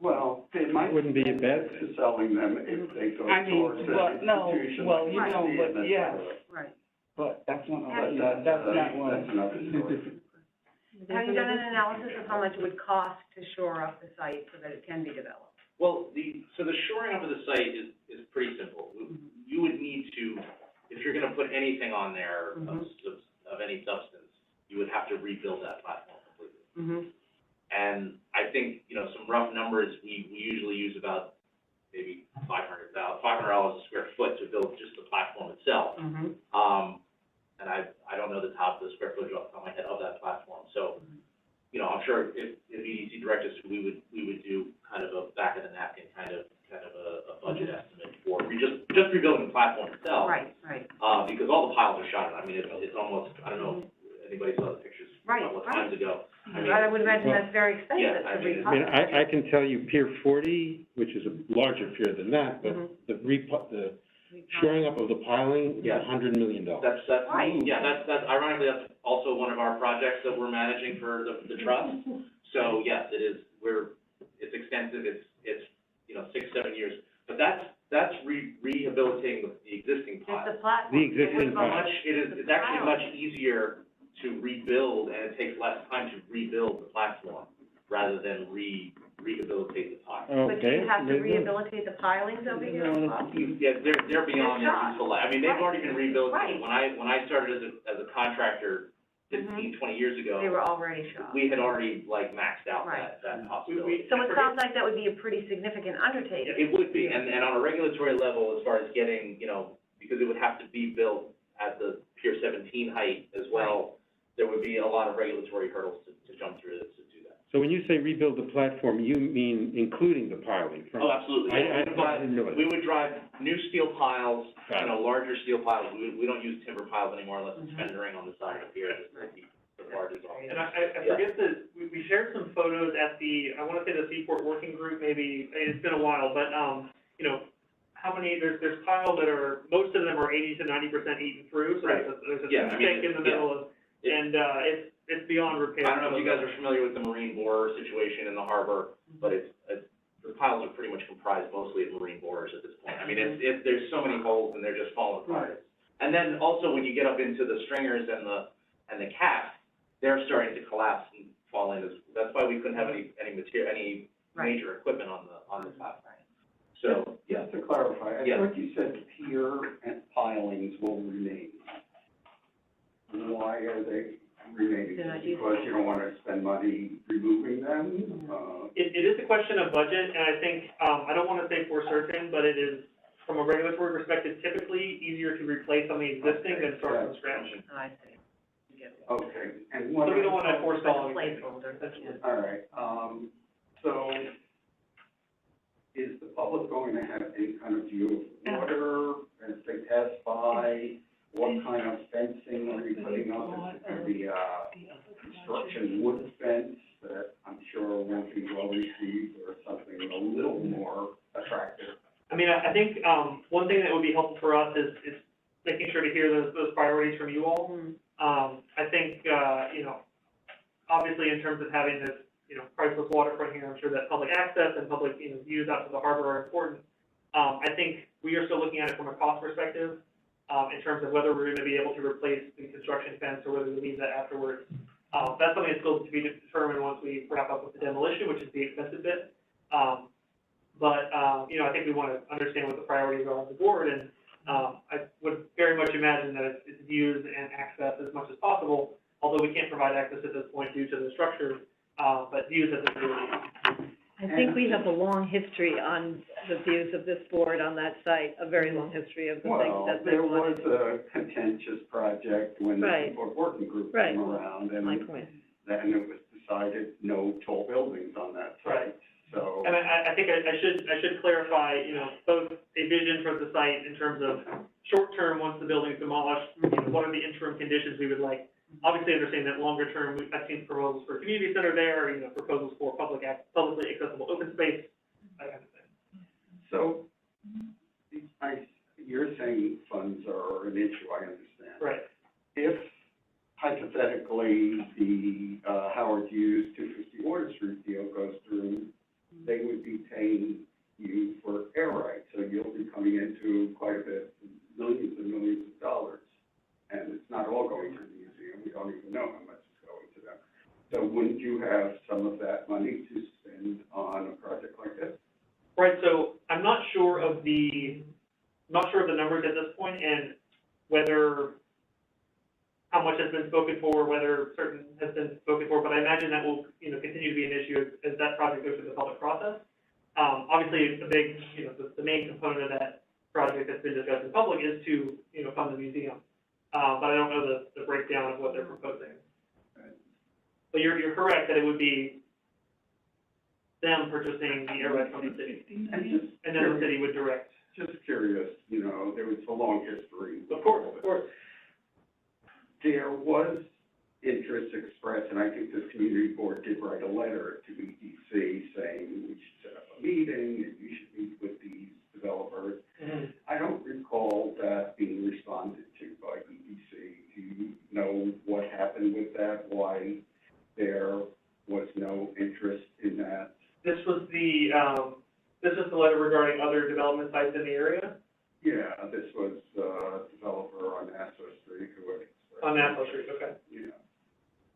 Well, they might Wouldn't be a be bad to selling them if they go I mean, towards an well, no, institution well, like you know, the but city, yes. Right. But that's not, But that's not one. That's another story. Have you done an analysis of how much it would cost to shore up the site so that it can be developed? Well, so the shoring up of the site is pretty simple. You would need to, if you're gonna put anything on there of any substance, you would have to rebuild that platform completely. And I think, some rough numbers, we usually use about maybe $500 a square foot to build just the platform itself. And I don't know the top of the square footage off the top of my head of that platform. So, I'm sure if EDC directed us, we would do kind of a back of the napkin kind of a budget estimate for just rebuilding the platform itself. Right. Because all the piles are shot. I mean, it's almost, I don't know if anybody saw the pictures a couple of times ago. I would imagine that's very expensive yeah, to I mean, repopulate. I can tell you Pier 40, which is a larger pier than that, but the shoring up of the piling is $100 million. That's ironically, that's also one of our projects that we're managing for the trust. So yes, it is, it's extensive, it's 6-7 years, but that's rehabilitating the existing pile. Just the platform. The existing pile. It's actually much easier to rebuild, and it takes less time to rebuild the platform rather than rehabilitate the pile. But do you have to rehabilitate the pilings over here as well? Yeah, they're beyond their useful life. I mean, they've already been rehabilitated. Right. When I started as a contractor 15, 20 years ago, They were already shot. we had already maxed out Right. that possibility. So it sounds like that would be a pretty significant undertaking. It would be, and on a regulatory level, as far as getting, because it would have to be built at the Pier 17 height as well, there would be a lot of regulatory hurdles to jump through to do that. So when you say rebuild the platform, you mean including the piling? Oh, absolutely. I didn't know We that. would drive new steel piles, Got it. larger steel piles. We don't use timber piles anymore unless it's fendering on the side of the pier, just to keep the barges off. And I forget that, we shared some photos at I want to say the Seaport Working Group, maybe, it's been a while, but, how many, there's piles that are, most of them are 80 to 90% eaten through, so there's a stick in the middle and it's beyond repair. I don't know if you guys are familiar with the marine borer situation in the harbor, but the piles are pretty much comprised mostly of marine borers at this point. I mean, there's so many holes and they're just falling apart. And then also when you get up into the stringers and the caps, they're starting to collapse and fall in. That's why we couldn't have any major equipment on the platform. So, yeah. Just to clarify, I thought you said pier and pilings will remain. Why? why are they remaining? They're not Just because you don't wanna spend money removing them? It is a question of budget, and I think, I don't wanna say for certain, but it is, from a regulatory perspective, typically easier to replace something existing than start from scratch. Oh, I see. Okay, and So one. we don't wanna forestall Like a anything. placeholder. Essentially. All right, so is the public going to have any kind of view of water as they pass by? What kind of fencing are you putting up? Is it gonna be a construction wood fence that I'm sure won't be well received, or something a little more attractive? I mean, I think, one thing that would be helpful for us is making sure to hear those priorities from you all. I think, you know, obviously in terms of having this, you know, priceless waterfront here, I'm sure that public access and public, you know, views out to the harbor are important. I think we are still looking at it from a cost perspective, in terms of whether we're gonna be able to replace the construction fence or whether we leave that afterwards. That's something that's still to be determined once we wrap up with the demolition, which is the expensive bit. But you know, I think we wanna understand what the priorities are on the board, and I would very much imagine that it's views and access as much as possible, although we can't provide access at this point due to the structure, but views at the very least. I think we have a long history on the views of this board on that site, a very long history of the things that they wanted. Well, there was a contentious project when the Right. Seaport Working Group Right. came around, and My point. then it was decided no tall buildings on that site, so. And I think I should clarify, you know, both a vision for the site in terms of short term, once the building's demolished, you know, what are the interim conditions we would like? Obviously, understanding that longer term, I've seen proposals for a community center there, you know, proposals for publicly accessible open space, that kind of thing. So, you're saying funds are an issue, I understand. Right. If hypothetically, the, Howard Hughes 250 Water Street deal goes through, they would be paying you for air rights, so you'll be coming into quite a bit, millions and millions of dollars. And it's not all going to the museum, we don't even know how much is going to them. So wouldn't you have some of that money to spend on a project like this? Right, so I'm not sure of the numbers at this point and whether, how much has been spoken for, whether certain has been spoken for, but I imagine that will, you know, continue to be an issue as that project goes through the public process. Obviously, the big, you know, the main component of that project that's been discussed in public is to, you know, fund the museum. But I don't know the breakdown of what they're proposing. But you're correct that it would be them purchasing the air rights from the city, and then the city would direct. Just curious, you know, there was a long history. Of course, of course. There was interest expressed, and I think this community board did write a letter to EDC saying we should set up a meeting and you should meet with these developers. Mm-hmm. I don't recall that being responded to by EDC. Do you know what happened with that? Why there was no interest in that? This was the letter regarding other development sites in the area? Yeah, this was a developer on Nassau Street who had expressed. On Nassau Street, okay. Yeah.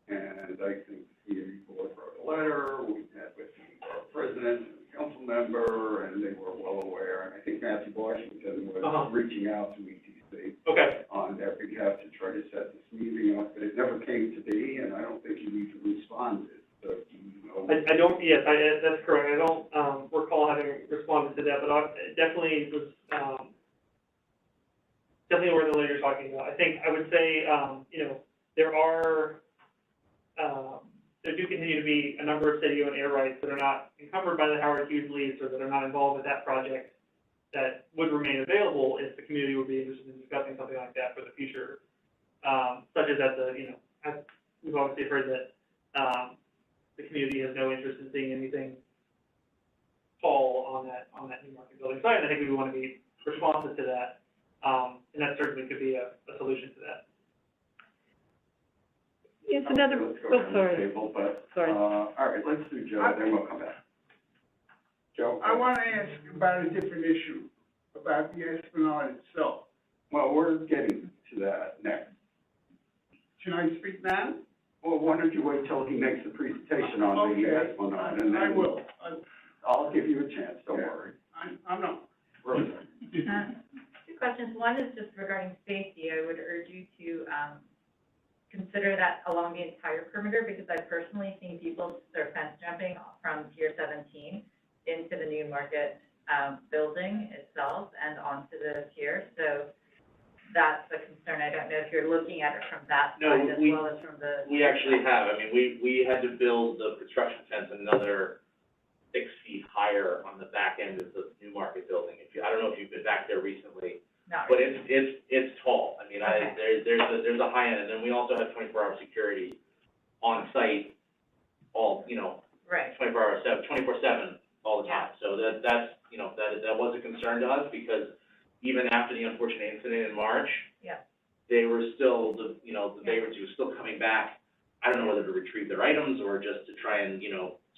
And I think the community board wrote a letter, we met with the president and the council member, and they were well aware. And I think Matthew Washington was reaching out to ETC on their behalf to try to set this meeting up, but it never came to be, and I don't think you even responded. So, you know. I don't, yes, that's correct. I don't, recall having responded to that, but it definitely was, definitely aware of the letter you're talking about. I think I would say, you know, there do continue to be a number of city-owned air rights that are not encumbered by the Howard Hughes lease or that are not involved with that project that would remain available if the community would be interested in discussing something like that for the future. Such as at the, you know, we've obviously heard that, the community has no interest in seeing anything fall on that new market building site, and I think we want to be responsive to that, and that certainly could be a solution to that. Yes, another, Let's go around the sorry. table, but, Sorry. all right, let's do Joe, then we'll come back. Joe? I want to ask about a different issue, about the Esplanade itself. Well, we're getting to that next. Can I speak now? Well, why don't you wait till he makes the presentation on the Esplanade, and then. I will. I'll give you a chance, don't worry. I'm not. Rosa. Two questions. One is just regarding safety. I would urge you to, consider that along the entire perimeter, because I've personally seen people start fence jumping from Pier 17 into the New Market, building itself and onto the pier, so that's a concern. I don't know if you're looking at it from that No, side as well as from the. We actually have, I mean, we had to build the construction fence another 6 feet higher on the back end of the New Market building. I don't know if you've been back there recently, Not but really. it's tall. I mean, Okay. there's a high end, and then we also have 24-hour security on site, all, Right. 24/7 all the time. So that's, that was a concern to us, because even after the unfortunate incident in March, Yeah. they were still, the vagrancy was still coming back. I don't know whether to retrieve their items or just to try and,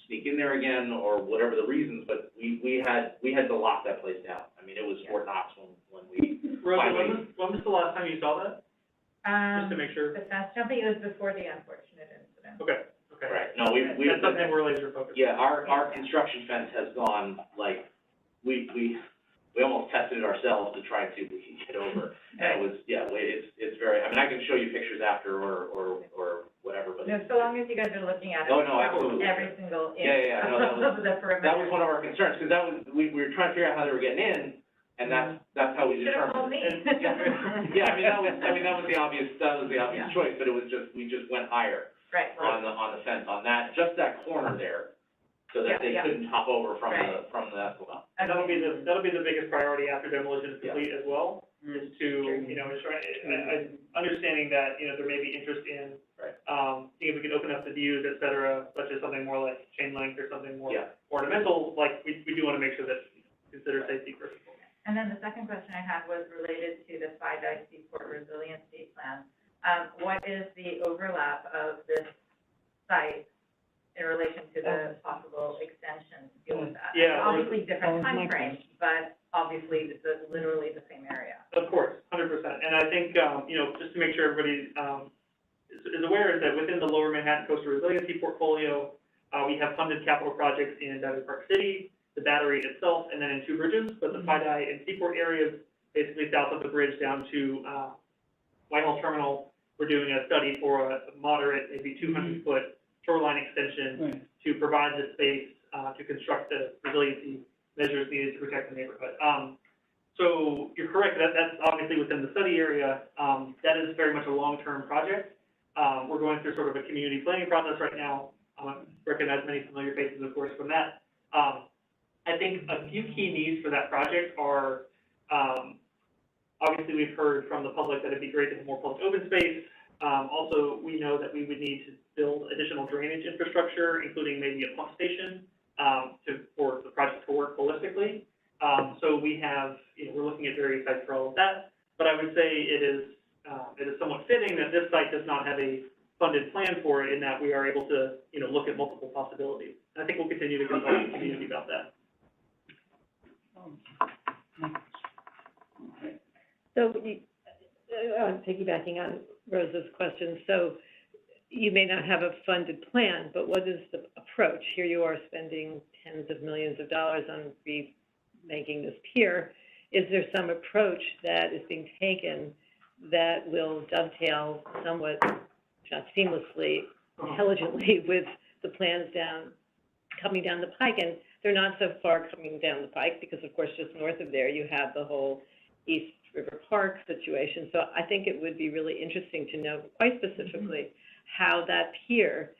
sneak in there again, or whatever the reasons, but we had to lock that place down. I mean, it was Fort Knox when we Rosa, finally. when was the last time you saw that? Just to make sure. The fence jumping, it was before the unfortunate incident. Okay, okay. Right, no, we. That's something we're laser focused on. Yeah, our construction fence has gone, like, we almost tested it ourselves to try and see if we can get over. And it was, it's very, I mean, I can show you pictures after or whatever, but. No, so long as you guys are looking at it. Oh, no, absolutely. Every single inch. Yeah, no, of the perimeter. that was one of our concerns, because we were trying to figure out how they were getting in, and that's how we Should've determined. told me. Yeah, that was the obvious choice, but we just went higher Right. on the fence, on that, just that corner there, so that they couldn't hop over from the Esplanade. And that'll be the biggest priority after demolition is complete as well, is to, understanding that, there may be interest in, seeing if we can open up the views, et cetera, such as something more like chain link or something more ornamental, like, we do want to make sure that consider safety first. And then the second question I had was related to the FIDI Seaport Resiliency Plan. What is the overlap of this site in relation to the possible extension to deal with that? Yeah. Obviously, different my timeframes, but obviously, it's literally the same area. Of course, 100%. And I think, just to make sure everybody, is aware, is that within the Lower Manhattan Coastal Resiliency portfolio, we have funded capital projects in Diamond Park City, the Battery itself, and then in Two Bridges, but the FIDI and Seaport areas, basically south of the bridge down to, Whitehall Terminal, we're doing a study for a moderate, maybe 200-foot shoreline extension to provide the space, to construct the resiliency measures needed to protect the neighborhood. So you're correct, that's obviously within the study area. That is very much a long-term project. We're going through sort of a community planning process right now. Recognize many familiar faces, of course, from that. I think a few key needs for that project are, obviously we've heard from the public that it'd be great to have more public open space. Also, we know that we would need to build additional drainage infrastructure, including maybe a pump station, for the project to work holistically. So we have, we're looking at various sites for all of that, but I would say it is somewhat fitting that this site does not have a funded plan for it, in that we are able to, look at multiple possibilities. And I think we'll continue to consult with the community about that. So, piggybacking on Rosa's question, so you may not have a funded plan, but what is the approach? Here you are spending tens of millions of dollars on remaking this pier. Is there some approach that is being taken that will dovetail somewhat, not seamlessly, intelligently with the plans coming down the pike? And they're not so far coming down the pike, because of course just north of there you have the whole East River Park situation. So I think it would be really interesting to know quite specifically how that pier,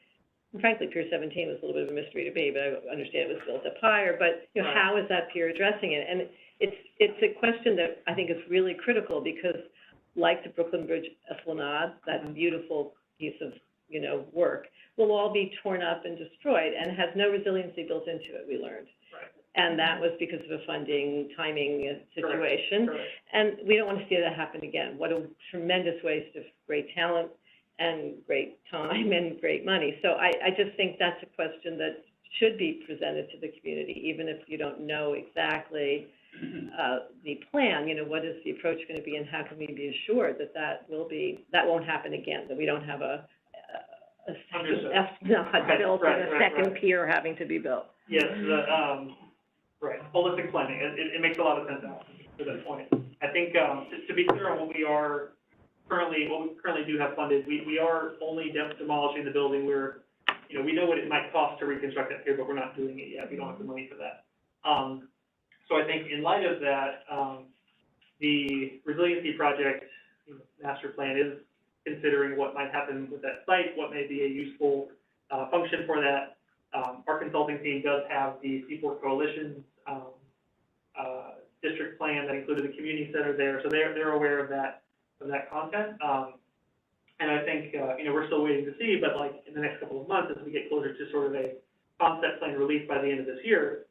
and frankly Pier 17 was a little bit of a mystery to me, but I understand it was built up higher, but how is that pier addressing it? And it's a question that I think is really critical, because like the Brooklyn Bridge Esplanade, that beautiful piece of work, will all be torn up and destroyed and has no resiliency built into it, we learned. Right. And that was because of a funding, timing situation. Correct. And we don't want to see that happen again. What a tremendous waste of great talent and great time and great money. So I just think that's a question that should be presented to the community, even if you don't know exactly the plan. What is the approach going to be, and how can we be assured that won't happen again, that we don't have a Esplanade built and a second pier having to be built? Yes, holistic planning, it makes a lot of sense now, to that point. I think, to be clear on what we are what we currently do have funded, we are only demolishing the building. We know what it might cost to reconstruct it here, but we're not doing it yet. We don't have the money for that. So I think in light of that, the resiliency project master plan is considering what might happen with that site, what may be a useful function for that. Our consulting team does have the Seaport Coalition's district plan that included the community center there, so they're aware of that content. And I think we're still waiting to see, but like in the next couple of months, as we get closer to sort of a concept plan released by the end of this year,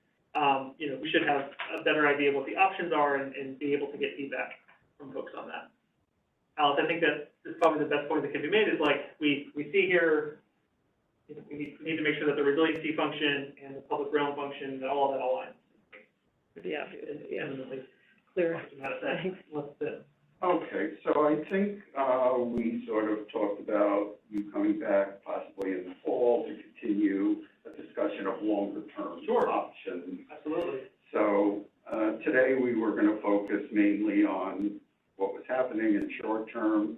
we should have a better idea of what the options are and be able to get feedback from folks on that. Alice, I think that is probably the best point that can be made is like we see here, we need to make sure that the resiliency function and the public realm function, that all of that aligns. Yeah, Eminently clear. Thanks. Okay, so I think, we sort of talked about you coming back possibly in the fall to continue a discussion of longer-term options. Absolutely. So, today we were gonna focus mainly on what was happening in short term.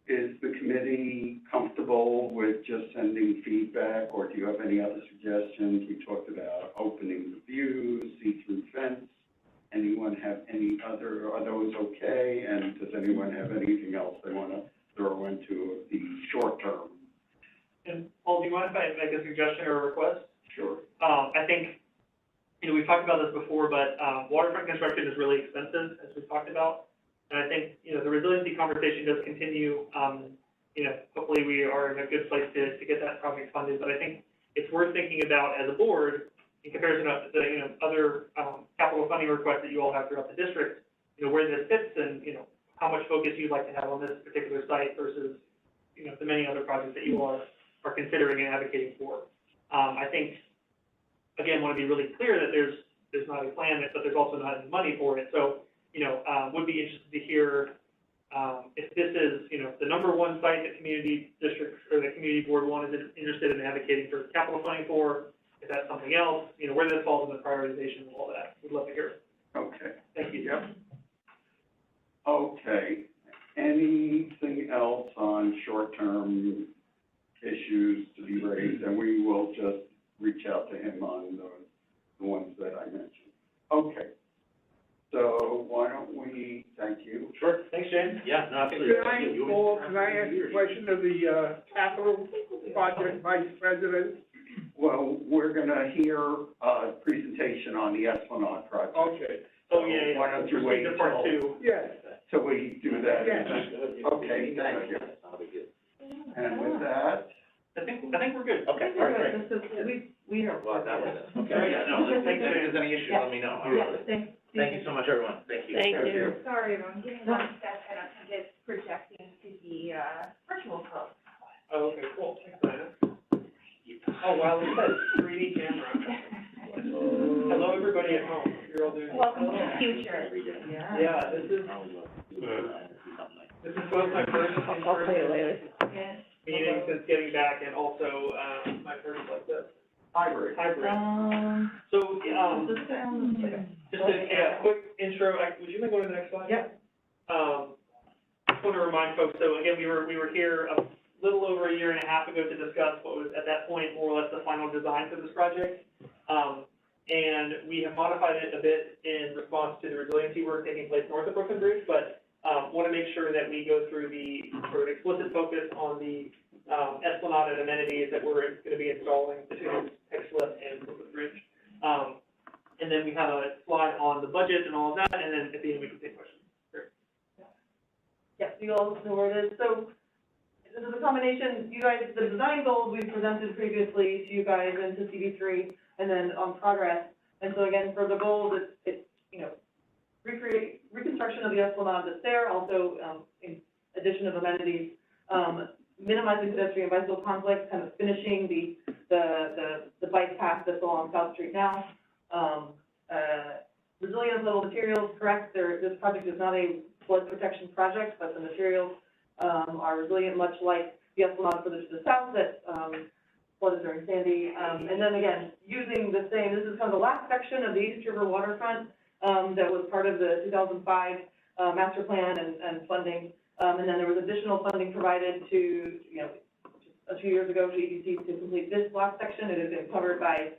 Is the committee comfortable with just sending feedback, or do you have any other suggestions? We talked about opening the views, see-through fence. Anyone have any other, are those okay? And does anyone have anything else they want to throw into the short term? And Paul, do you mind if I make a suggestion or a request? Sure. I think, we've talked about this before, but waterfront construction is really expensive, as we've talked about. And I think, the resiliency conversation does continue. Hopefully we are in a good place to get that project funded. But I think it's worth thinking about as a board in comparison to the, other capital funding requests that you all have throughout the district, where this fits and, how much focus you'd like to have on this particular site versus, the many other projects that you all are considering and advocating for. I think, again, want to be really clear that there's not a plan, but there's also not any money for it. So, would be interested to hear if this is, the number one site that community district or the community board one is interested in advocating for capital funding for, if that's something else, where this falls in the prioritization of all that. We'd love to hear it. Okay. Thank you. Yep. Okay. Anything else on short-term issues to be raised? And we will just reach out to him on the ones that I mentioned. Okay. So why don't we, thank you. Sure. Thanks, James. Yeah, no, absolutely. Can I ask a question of the, capital project vice president? Well, we're gonna hear a presentation on the Esplanade project. Okay. Oh, yeah. Why don't you wait Proceed to part two. Yes. till we do that? Yes. Okay, thank you. And with that, I think we're good. Okay, all right, great. We are. Well, that was it. Okay, yeah, no, if there's any issues, let me know. Thank you so much, everyone. Thank you. Thank you. Sorry, I'm getting one step and I think it's projecting to the, virtual code. Oh, okay, cool. Thanks, Diana. Oh, wow, look at that 3D camera. Hello, everybody at home. You're all doing. Welcome to the future. Yeah, this is both my first I'll play it later. meeting since getting back and also, my first like this. hybrid. So, just a quick intro, would you mind going to the next slide? Yep. Just want to remind folks, so again, we were here a little over a year and a half ago to discuss what was at that point more or less the final design for this project. And we have modified it a bit in response to the resiliency work taking place north of Brooklyn Bridge, but want to make sure that we go through the sort of explicit focus on the Esplanade and amenities that we're going to be installing between Exlip and Brooklyn Bridge. And then we have a slide on the budget and all of that, and then at the end we can take questions. Great. Yes, you all know where it is. So this is a combination, you guys, the design goals we presented previously to you guys and to CB3, and then on progress. And so again, for the goals, it's reconstruction of the Esplanade that's there, also in addition of amenities, minimizing pedestrian bicycle conflict, kind of finishing the bike path that's along South Street now. Resilience level materials, correct, this project is not a flood protection project, but the materials are resilient, much like the Esplanade further to the south that flooded during Sandy. And then again, using the same, this is kind of the last section of the East River Waterfront that was part of the 2005 master plan and funding. And then there was additional funding provided to, you know, a few years ago to EDC to complete this block section. It has been covered by,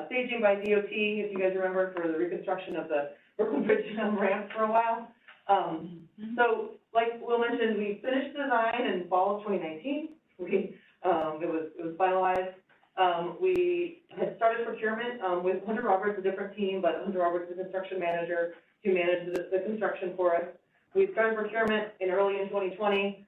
staging by DOT, if you guys remember, for the reconstruction of the Brooklyn Bridge ramp for a while. So, like Will mentioned, we finished design in fall of 2019. It was finalized. We had started procurement, with Hunter Roberts, a different team, but Hunter Roberts is the construction manager to manage the construction for us. We started procurement early in 2020.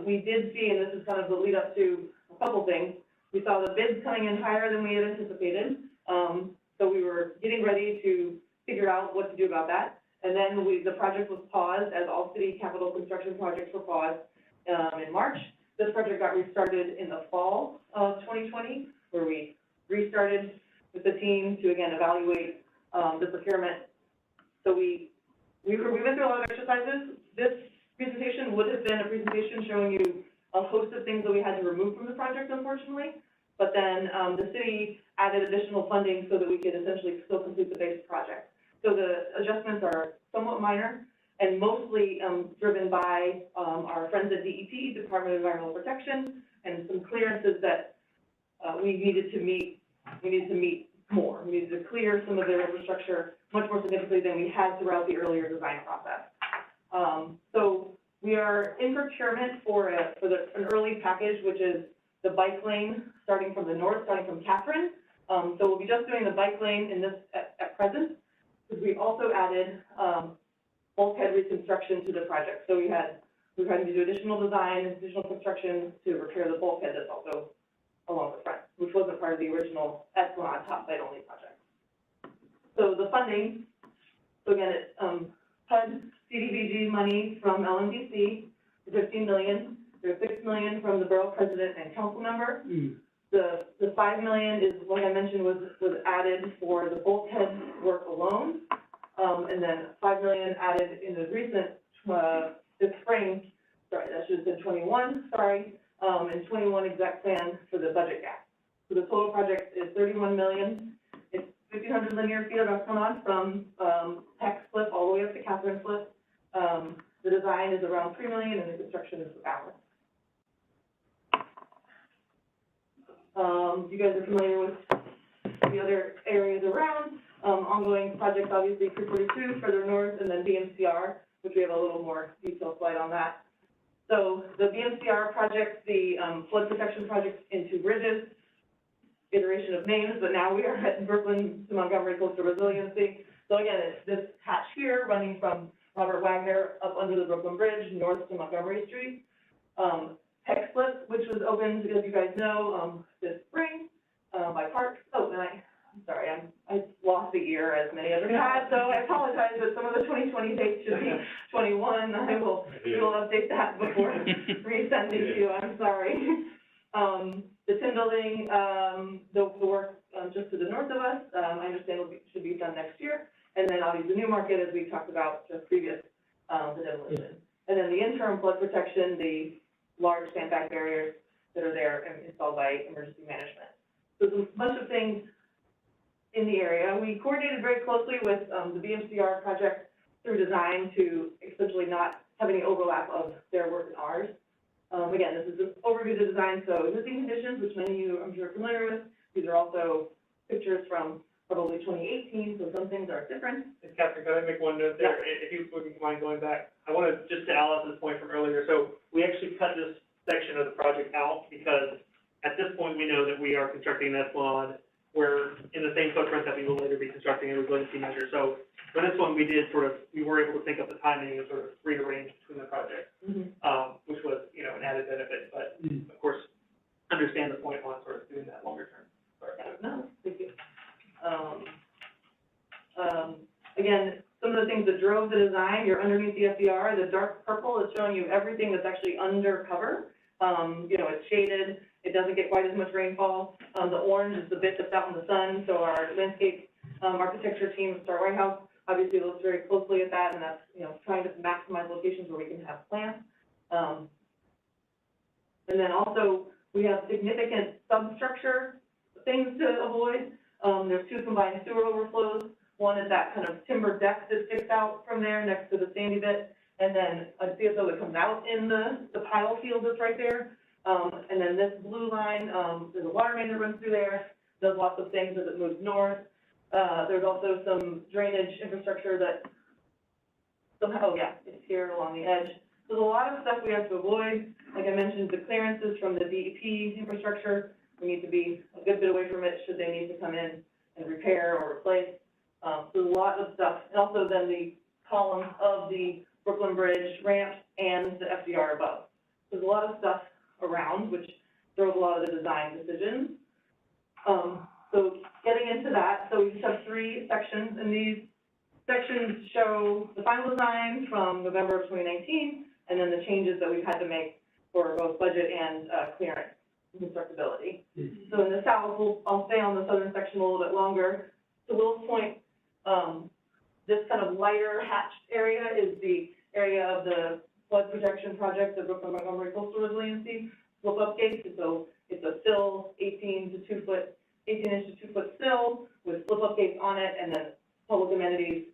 We did see, and this is kind of the lead up to a couple things, we saw the bids coming in higher than we had anticipated. So we were getting ready to figure out what to do about that. And then the project was paused, as all city capital construction projects were paused, in March. This project got restarted in the fall of 2020, where we restarted with the team to, again, evaluate, the procurement. So we went through a lot of exercises. This presentation would have been a presentation showing you a host of things that we had to remove from the project, unfortunately. But then, the city added additional funding so that we could essentially still complete the base project. So the adjustments are somewhat minor and mostly, driven by, our friends at DEP, Department of Environmental Protection, and some clearances that, we needed to meet more. We needed to clear some of their infrastructure much more significantly than we had throughout the earlier design process. So we are in procurement for an early package, which is the bike lane starting from the north, starting from Catherine. So we'll be just doing the bike lane in this at present, because we also added bulkhead reconstruction to the project. So we're having to do additional design, additional construction to repair the bulkhead that's also along the front, which wasn't part of the original Esplanade topside only project. So the funding, so again, it's HUD CDBG money from LMDC, $15 million. There's $6 million from the borough president and council member. The $5 million is, like I mentioned, was added for the bulkhead work alone. And then $5 million added in the recent, this spring, sorry, that should have been 21, sorry, and 21 exact plan for the budget gap. So the total project is $31 million. It's 1,500 linear feet of Esplanade from Peck Slip all the way up to Catherine Slip. The design is around $3 million and the construction is the balance. You guys are familiar with the other areas around. Ongoing projects, obviously, 342 further north, and then BMCR, which we have a little more detailed slide on that. So the BMCR project, the flood protection project in 2 bridges, iteration of names, but now we are at Brooklyn to Montgomery Coastal Resiliency. So again, it's this hatch here running from Robert Wagner up under the Brooklyn Bridge, north to Montgomery Street. Peck Slip, which was opened, as you guys know, this spring by Parks. Oh, and I'm sorry, I lost the year as many others had, so I apologize, but some of the 2020 dates should be 21. We will update that before resending to you. I'm sorry. The tin building, the work just to the north of us, I understand should be done next year. And then obviously the new market, as we talked about just previous, the demolition. And then the interim flood protection, the large sandbag barriers that are there and installed by emergency management. So there's a bunch of things in the area. We coordinated very closely with the BMCR project through design to essentially not have any overlap of their work and ours. Again, this is an overview of the design, so existing conditions, which many of you I'm sure are familiar with. These are also pictures from probably 2018, so some things are different. And Catherine, can I make one note there? Yeah. If you wouldn't mind going back, I want to just to Alice's point from earlier. So we actually cut this section of the project out because at this point we know that we are constructing an Esplanade. We're in the same footprint that we will later be constructing a resiliency measure. So for this one, we were able to think of the timing and sort of rearrange between the projects, which was, an added benefit. But of course, understand the point on sort of doing that longer term. Sorry. No, thank you. Again, some of the things that drove the design, you're underneath the FDR. The dark purple is showing you everything that's actually under cover. It's shaded. It doesn't get quite as much rainfall. The orange is the bit that's out in the sun. So our landscape architecture team, Star White House, obviously looks very closely at that, and that's trying to maximize locations where we can have plants. And then also we have significant substructure things to avoid. There's 2 combined sewer overflows. One is that kind of timber deck that sticks out from there next to the sandy bit, and then a CSO that comes out in the pile field that's right there. And then this blue line, there's a water main that runs through there, does lots of things as it moves north. There's also some drainage infrastructure that somehow, oh yeah, it's here along the edge. There's a lot of stuff we have to avoid. Like I mentioned, the clearances from the DEP infrastructure, we need to be a good bit away from it should they need to come in and repair or replace. So a lot of stuff, and also then the columns of the Brooklyn Bridge ramp and the FDR above. There's a lot of stuff around, which drove a lot of the design decisions. So getting into that, so we just have 3 sections, and these sections show the final design from November of 2019, and then the changes that we've had to make for both budget and clearance and constructability. So in the south, I'll stay on the southern section a little bit longer. To Will's point, this kind of lighter hatched area is the area of the flood protection project, the Brooklyn Montgomery Coastal Resiliency slip-up gates. So it's a sill, 18 inch to 2 foot sill with slip-up gates on it, and then public amenities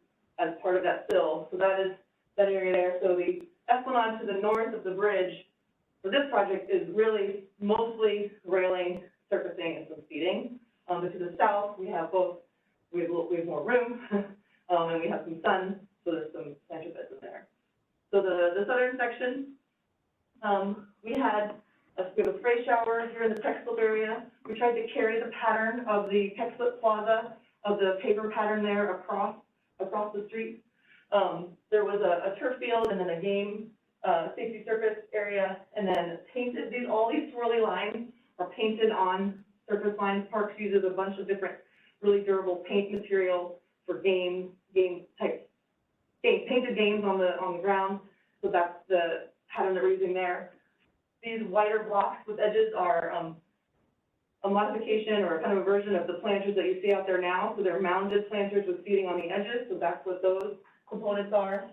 as part of that sill. So that is that area there. So the esplanade to the north of the bridge for this project is really mostly railing, surfacing, and some seating. But to the south, we have both. We have more room, and we have some sun, so there's some planter beds in there. So the southern section, we have a spray shower here in the tech slip area. We tried to carry the pattern of the tech slip plaza, of the paver pattern there across the street. There was a turf field and then a game safety surface area, and then painted all these swirly lines are painted on surface lines. Parks uses a bunch of different really durable paint material for painted games on the ground. So that's the pattern that we're using there. These wider blocks with edges are a modification or kind of a version of the planters that you see out there now. So they're mounded planters with seating on the edges. So that's what those components are.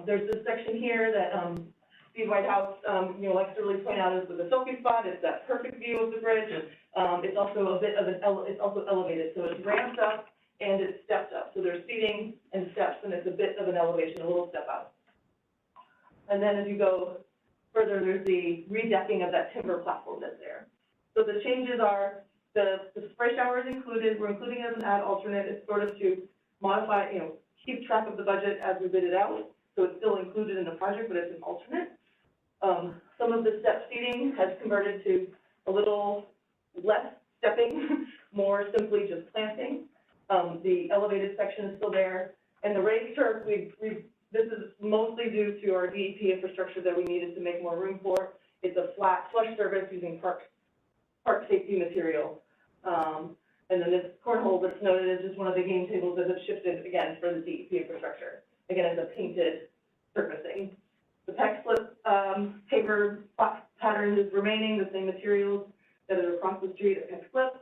There's this section here that Steve Whitehouse likes to really point out as the selfie spot. It's that perfect view of the bridge. It's also a bit of it's also elevated, so it's ramped up and it's stepped up. So there's seating and steps, and it's a bit of an elevation, a little step up. And then as you go further, there's the redecking of that timber platform that's there. So the changes are the spray shower is included. We're including it as an add alternate. It's sort of to modify, keep track of the budget as we bid it out. So it's still included in the project, but it's an alternate. Some of the step seating has converted to a little less stepping, more simply just planting. The elevated section is still there. And the raised turf, this is mostly due to our DEP infrastructure that we needed to make more room for. It's a flat flush surface using park safety material. And then this cornhole that's noted is just one of the game tables that have shifted again for the DEP infrastructure. Again, it's a painted surfacing. The tech slip paver pattern is remaining, the same materials that are across the street at tech slip.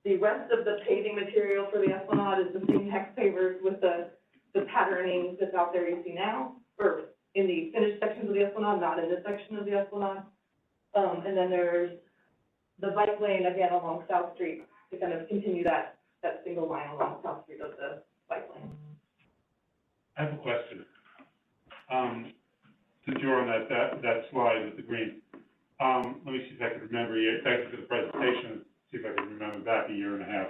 The rest of the paving material for the esplanade is the same hex pavers with the patterning that's out there you see now, or in the finished sections of the esplanade, not in this section of the esplanade. And then there's the bike lane again along South Street to kind of continue that single line along South Street of the bike lane. I have a question. Since you're on that slide with the green, let me see if I can remember. Thank you for the presentation. See if I can remember back a year and a half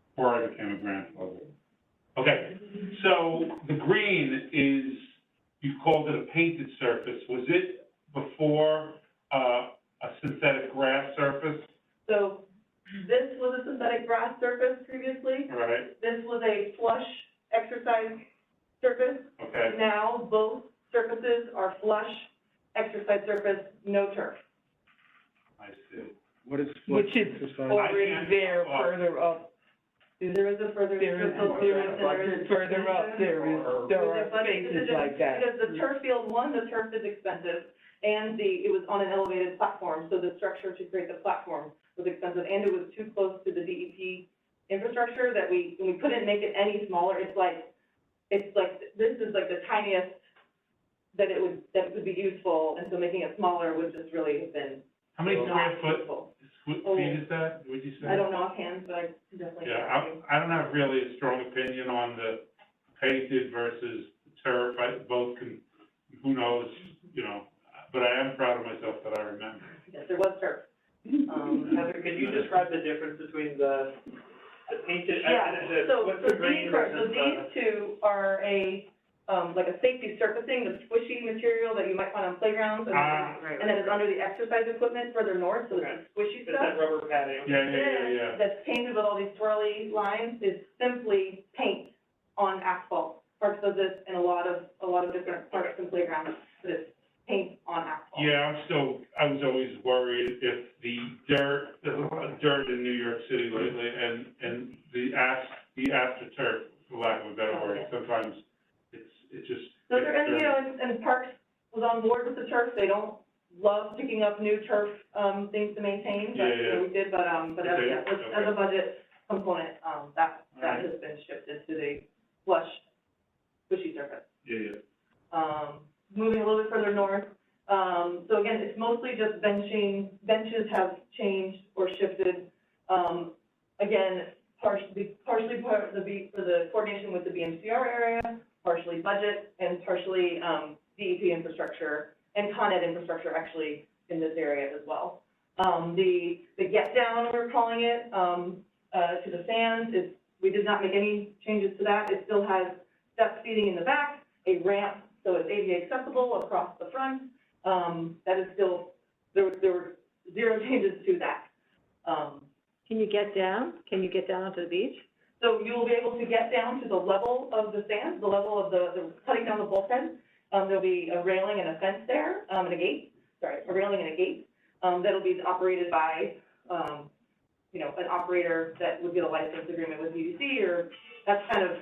before I became a grandfather. Okay, so the green is, you called it a painted surface. Was it before a synthetic grass surface? So this was a synthetic grass surface previously. Right. This was a flush exercise surface. Okay. Now both surfaces are flush exercise surface, no turf. I see. What is Which is already there further up. There is a further, There is further up, there are spaces like that. Because the turf field, the turf is expensive, and it was on an elevated platform, so the structure to create the platform was expensive, and it was too close to the DEP infrastructure that we couldn't make it any smaller. It's like, this is like the tiniest that it would be useful, and so making it smaller would just really have been. How many square feet is that, would you say? I don't know offhand, but I can definitely. Yeah, I don't have really a strong opinion on the painted versus turf. Both can who knows, you know, but I am proud of myself that I remember. Yes, there was turf. Heather, could you describe the difference between the painted, what's the green So versus these two are like a safety surfacing, the squishy material that you might find on playgrounds, and then it's under the exercise equipment further north, so it's the squishy It's stuff. that rubber padding? Yeah. That's painted with all these swirly lines, is simply paint on asphalt. Parks does this in a lot of different parks and playgrounds, but it's paint on asphalt. Yeah, I was always worried if there's a lot of dirt in New York City lately, and the AstroTurf, for lack of a better word, sometimes it's just. So there, and Parks was on board with the turf, they don't love picking up new turf, things to maintain, but, we did, but as a budget component, that has been shifted to the flush, squishy surface. Moving a little bit further north, so again, it's mostly just benching, benches have changed or shifted. Again, partially for the coordination with the BMCR area, partially budget, and partially, DEP infrastructure, and Con Ed infrastructure actually in this area as well. The get down, we're calling it, to the sands, we did not make any changes to that. It still has step seating in the back, a ramp, so it's ADA accessible across the front. That is still, there were zero changes to that. Can you get down? Can you get down onto the beach? So you will be able to get down to the level of the sand, the level of the cutting down the bulkhead. There'll be a railing and a fence there, and a gate, a railing and a gate. That'll be operated by, an operator that would get a license agreement with UDC, or that's kind of,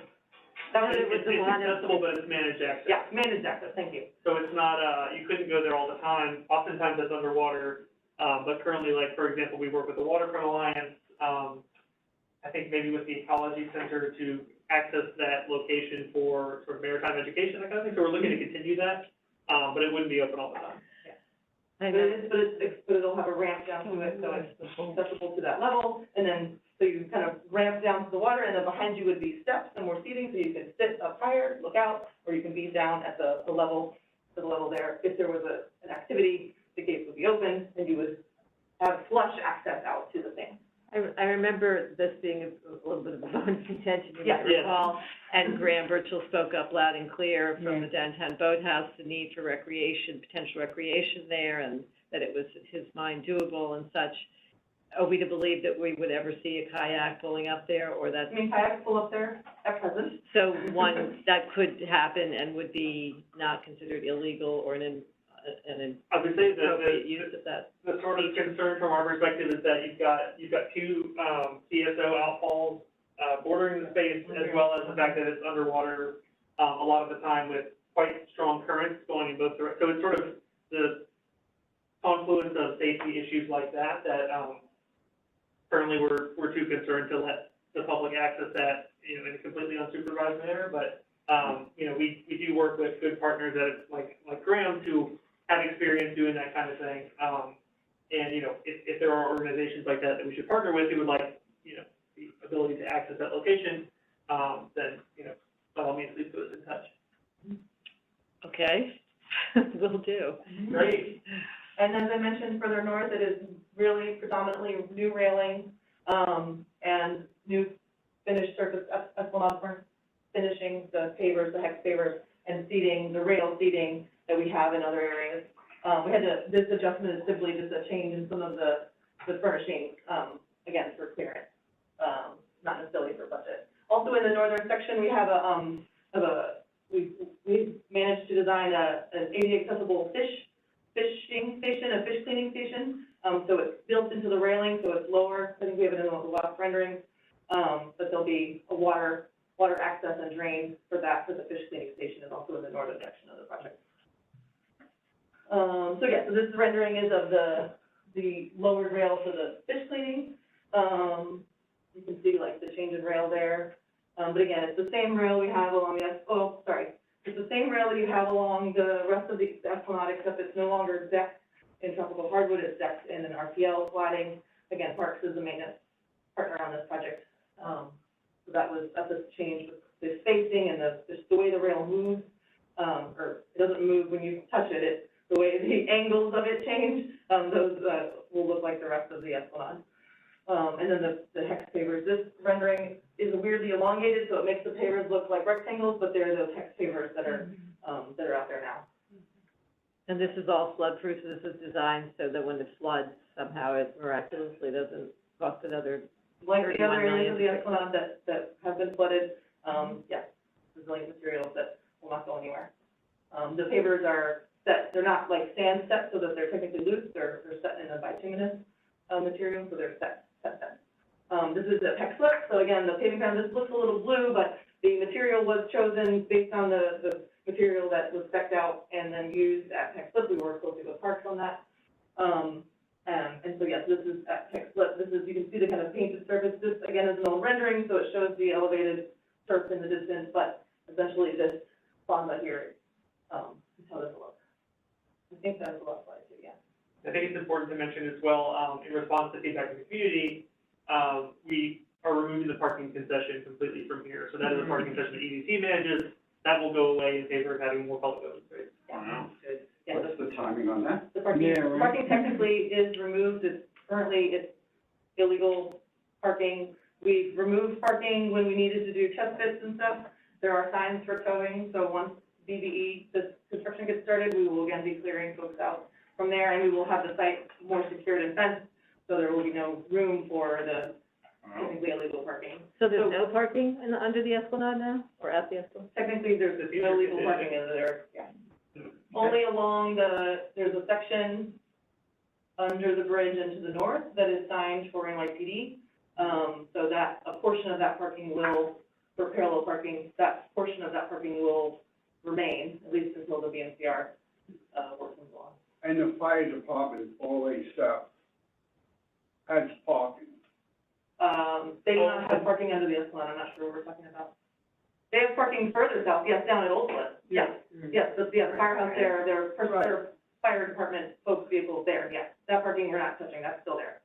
It's accessible, but it's managed access. Yeah, managed access, thank you. So it's not, you couldn't go there all the time. Oftentimes it's underwater, but currently, like, for example, we work with the Waterfront Alliance, I think maybe with the Ecology Center to access that location for sort of maritime education, that kind of thing. So we're looking to continue that, but it wouldn't be open all the time. But it'll have a ramp down to it, so it's accessible to that level, and then, so you kind of ramp down to the water, and then behind you would be steps and more seating, so you can sit up higher, look out, or you can be down at the level there. If there was an activity, the gates would be open, and you would have flush access out to the thing. I remember this being a little bit of a bone of contention, you might recall, and Graham Birchall spoke up loud and clear from the downtown boathouse, the need for recreation, potential recreation there, and that it was, his mind, doable and such. Are we to believe that we would ever see a kayak pulling up there, or that? I mean, kayaks pull up there at present. So one, that could happen and would be not considered illegal or an I would say appropriate use of that. The sort of concern from our perspective is that you've got two, CSO outfalls, bordering the space, as well as the fact that it's underwater, a lot of the time with quite strong currents going in both directions. So it's sort of the confluence of safety issues like that, currently we're too concerned to let the public access that, in a completely unsupervised manner, but, we do work with good partners like Graham to have experience doing that kind of thing. And, if there are organizations like that we should partner with who would like, the ability to access that location, then, by all means, please put us in touch. Okay, will do. Great. And as I mentioned, further north, it is really predominantly new railing, and new finished surface esplanade, finishing the pavers, the hex pavers, and seating, the rail seating that we have in other areas. This adjustment is simply just a change in some of the furnishings, again, for clearance, not necessarily for budget. Also in the northern section, we have we've managed to design an ADA accessible fishing station, a fish cleaning station. So it's built into the railing, so it's lower. I think we have it in the last renderings. But there'll be a water access and drain for the fish cleaning station, and also in the northern section of the project. So this rendering is of the lowered rail for the fish cleaning. You can see like the change in rail there. But again, it's the same rail we have along it's the same rail that you have along the rest of the esplanade, except it's no longer decked in tropical hardwood, it's decked in an RPL cladding. Again, Parks is the maintenance partner on this project. So that's a change with the spacing and the way the rail moves. or it doesn't move when you touch it, the way the angles of it change, those, will look like the rest of the Esplanade. And then the hex pavers, this rendering is weirdly elongated, so it makes the pavers look like rectangles, but they're those hex pavers that are out there now. And this is all flood-proof, so this is designed so that when it floods, somehow it miraculously doesn't cost another Like the other 31 areas of the million. Esplanade that have been flooded, yes, resilient materials that will not go anywhere. The pavers are set, they're not like sand set so that they're technically loose, they're set in a bituminous, material, so they're set. This is a hex slip, so again, the paving ground, this looks a little blue, but the material was chosen based on the material that was spec'd out and then used at hex slip. We worked closely with Parks on that. And so yes, this is at hex slip. This is, you can see the kind of painted surface. This again is an old rendering, so it shows the elevated surf in the distance, but essentially this plaza here, is how this looks. I think that's a lot of slides too, yeah. I think it's important to mention as well, in response to feedback from the community, we are removing the parking concession completely from here. So that is a parking concession that EDC manages. That will go away in favor of having more public open space. Wow. Good. Yeah, What's the timing on that? the parking, Yeah, right. parking technically is removed. It's illegal parking. We've removed parking when we needed to do test fits and stuff. There are signs for towing, so once BBE, this construction gets started, we will again be clearing folks out from there, and we will have the site more secured and fenced, so there will be no room for the technically illegal parking. So there's no parking under the Esplanade now, or at the Esplanade? Technically, there's no legal parking in there, yeah. Only along there's a section under the bridge and to the north that is signed for NYPD. So that, a portion of that parking will, for parallel parking, that portion of that parking will remain, at least until the BNCR, work comes along. And the fire department always, has parking. They do not have parking under the Esplanade, I'm not sure what we're talking about. They have parking further south, yes, down at Old Cliff, yes, yes, the firehouse there, their fire department folks' vehicles there, yes. That parking we're not touching, that's still there.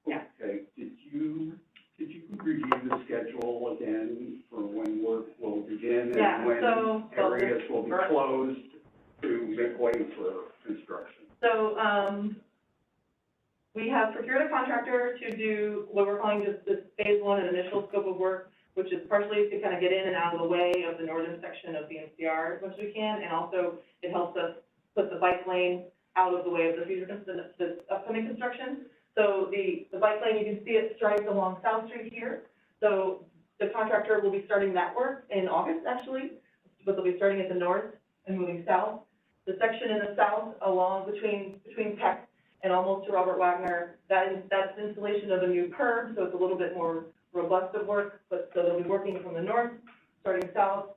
Yeah. Okay, did you review the schedule again for when work will begin? Yeah, and when so- areas will be closed to make way for construction? So, we have procured a contractor to do what we're calling just this phase one, an initial scope of work, which is partially to kind of get in and out of the way of the northern section of the NCR as much as we can, and also it helps us put the bike lane out of the way of the future, the upcoming construction. So the bike lane, you can see it striped along South Street here. So the contractor will be starting that work in August, actually, but they'll be starting at the north and moving south. The section in the south along between Peck and almost to Robert Wagner, that's installation of a new curb, so it's a little bit more robust of work, but so they'll be working from the north, starting south.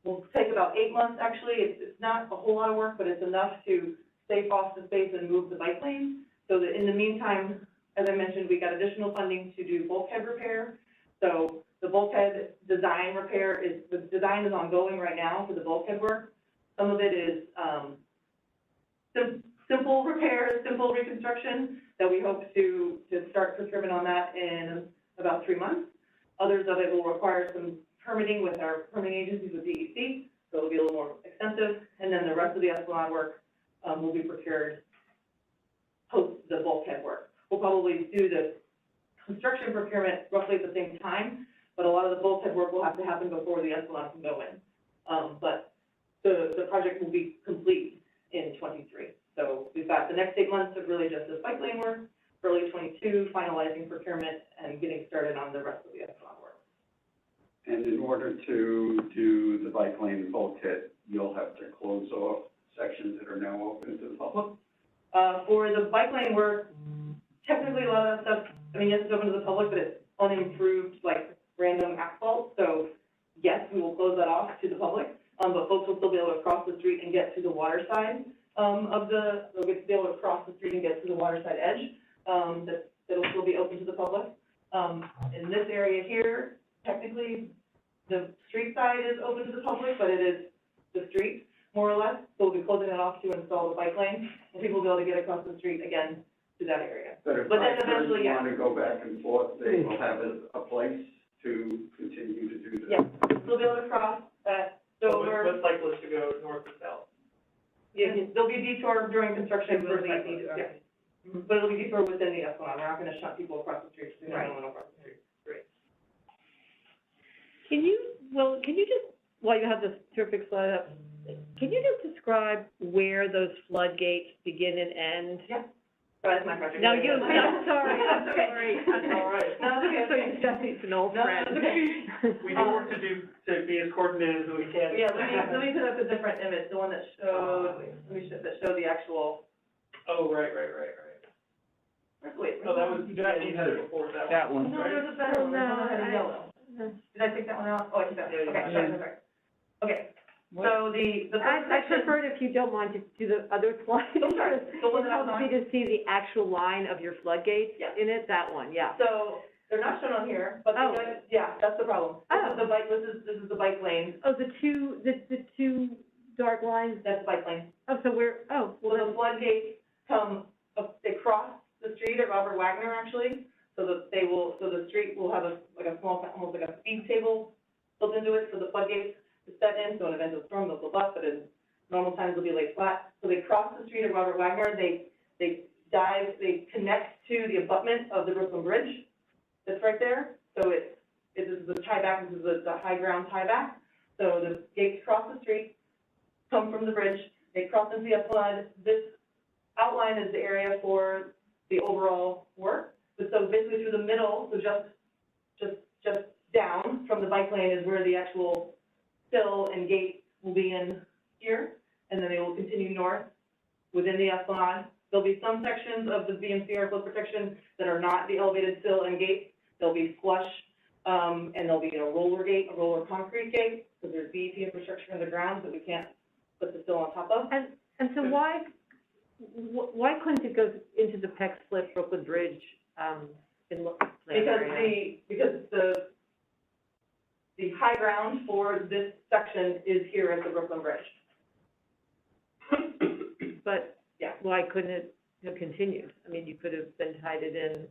Will take about 8 months, actually. It's not a whole lot of work, but it's enough to stay off the space and move the bike lane. So that in the meantime, as I mentioned, we got additional funding to do bulkhead repair. So the bulkhead design repair the design is ongoing right now for the bulkhead work. Some of it is, simple repairs, simple reconstruction that we hope to start procurement on that in about 3 months. Others of it will require some permitting with our permitting agencies with DEC, so it'll be a little more extensive. And then the rest of the Esplanade work will be procured post the bulkhead work. We'll probably do the construction procurement roughly at the same time, but a lot of the bulkhead work will have to happen before the Esplanade can go in. But the project will be complete in 23. So we've got the next 8 months of really just this bike lane work, early 22, finalizing procurement and getting started on the rest of the Esplanade work. And in order to do the bike lane and bulkhead, you'll have to close off sections that are now open to the public? For the bike lane work, technically a lot of that stuff, I mean, yes, it's open to the public, but it's unimproved, like random asphalt. So yes, we will close that off to the public, but folks will still be able to cross the street and get to the water side they'll be able to cross the street and get to the water side edge. That'll still be open to the public. In this area here, technically, the street side is open to the public, but it is the street, more or less. So we'll be closing it off to install the bike lane, and people will be able to get across the street again to that area. But if then bikers eventually, yeah. want to go back and forth, they will have a place to continue to do that? Yes, they'll be able to cross at So with we're, cyclists to go north and south. yeah, there'll be a detour during construction, There will for be a cyclists, detour. yeah. But it'll be detour within the Esplanade, we're not gonna shut people across the street, so Right. no one across the street. Can you just, while you have this terrific slide up, can you just describe where those floodgates begin and end? Yeah. That's my project. No, you, I'm sorry, I'm Okay. sorry. All right. No, it's okay, So okay. you just need an old No, friend. it's okay. We do work to be as coordinated as we can. Yeah, let me put up a different image, the one that showed, that showed the actual, Oh, right. wait. Oh, that was, you had it before, that one. No, right? there's a better one, No, there's one that had a I- yellow. Did I take that one out? Oh, I took that one, okay, Yeah. sorry. Okay, so the first I section. prefer it if you don't mind to do the other slide. Oh, sorry, the one It that I'm helps me on? to see the actual line of your floodgates Yeah. in it, that one, yeah. So, they're not shown on here, but Oh. yeah, that's the problem. Oh. This is the bike lane, Oh, the two dark lines, that's the bike lane. oh, so we're, oh, So well, the then, floodgates come, they cross the street at Robert Wagner, actually, so that so the street will have like a small, almost like a speed table built into it, so the floodgates is set in, so in event of a storm, they'll go up, but in normal times, they'll be laid flat. So they cross the street at Robert Wagner, they connect to the abutment of the Brooklyn Bridge that's right there. So this is the tieback, this is the high ground tieback. So the gates cross the street, come from the bridge, they cross into the Esplanade. This outline is the area for the overall work. But so basically through the middle, so just down from the bike lane is where the actual sill and gate will be in here, and then they will continue north within the Esplanade. There'll be some sections of the BMCR flood protection that are not the elevated sill and gate. They'll be flush, and there'll be a roller concrete gate, because there's DEP infrastructure in the ground that we can't put the sill on top of. and so why couldn't it go into the Peck Slip Brooklyn Bridge, in the plan area? Because the high ground for this section is here at the Brooklyn Bridge. But Yeah. why couldn't it have continued? I mean, you could have then tied it in.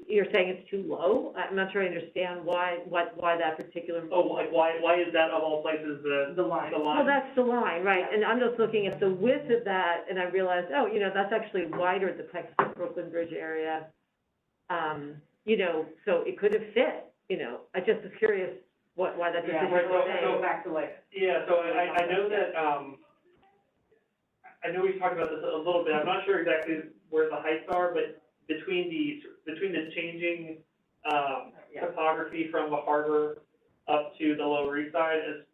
You're saying it's too low? I'm not sure I understand why that particular. Oh, like, why is that of all places The line. Well, that's the line, right, and I'm just looking at the width of that, and I realized, oh, that's actually wider at the Peck Slip Brooklyn Bridge area. So it could have fit, I just was curious why that Yeah, decision we're was going made. back to like. Yeah, so I know that, I know we've talked about this a little bit, I'm not sure exactly where the heights are, but between the changing, topography from the harbor up to the Lower East Side is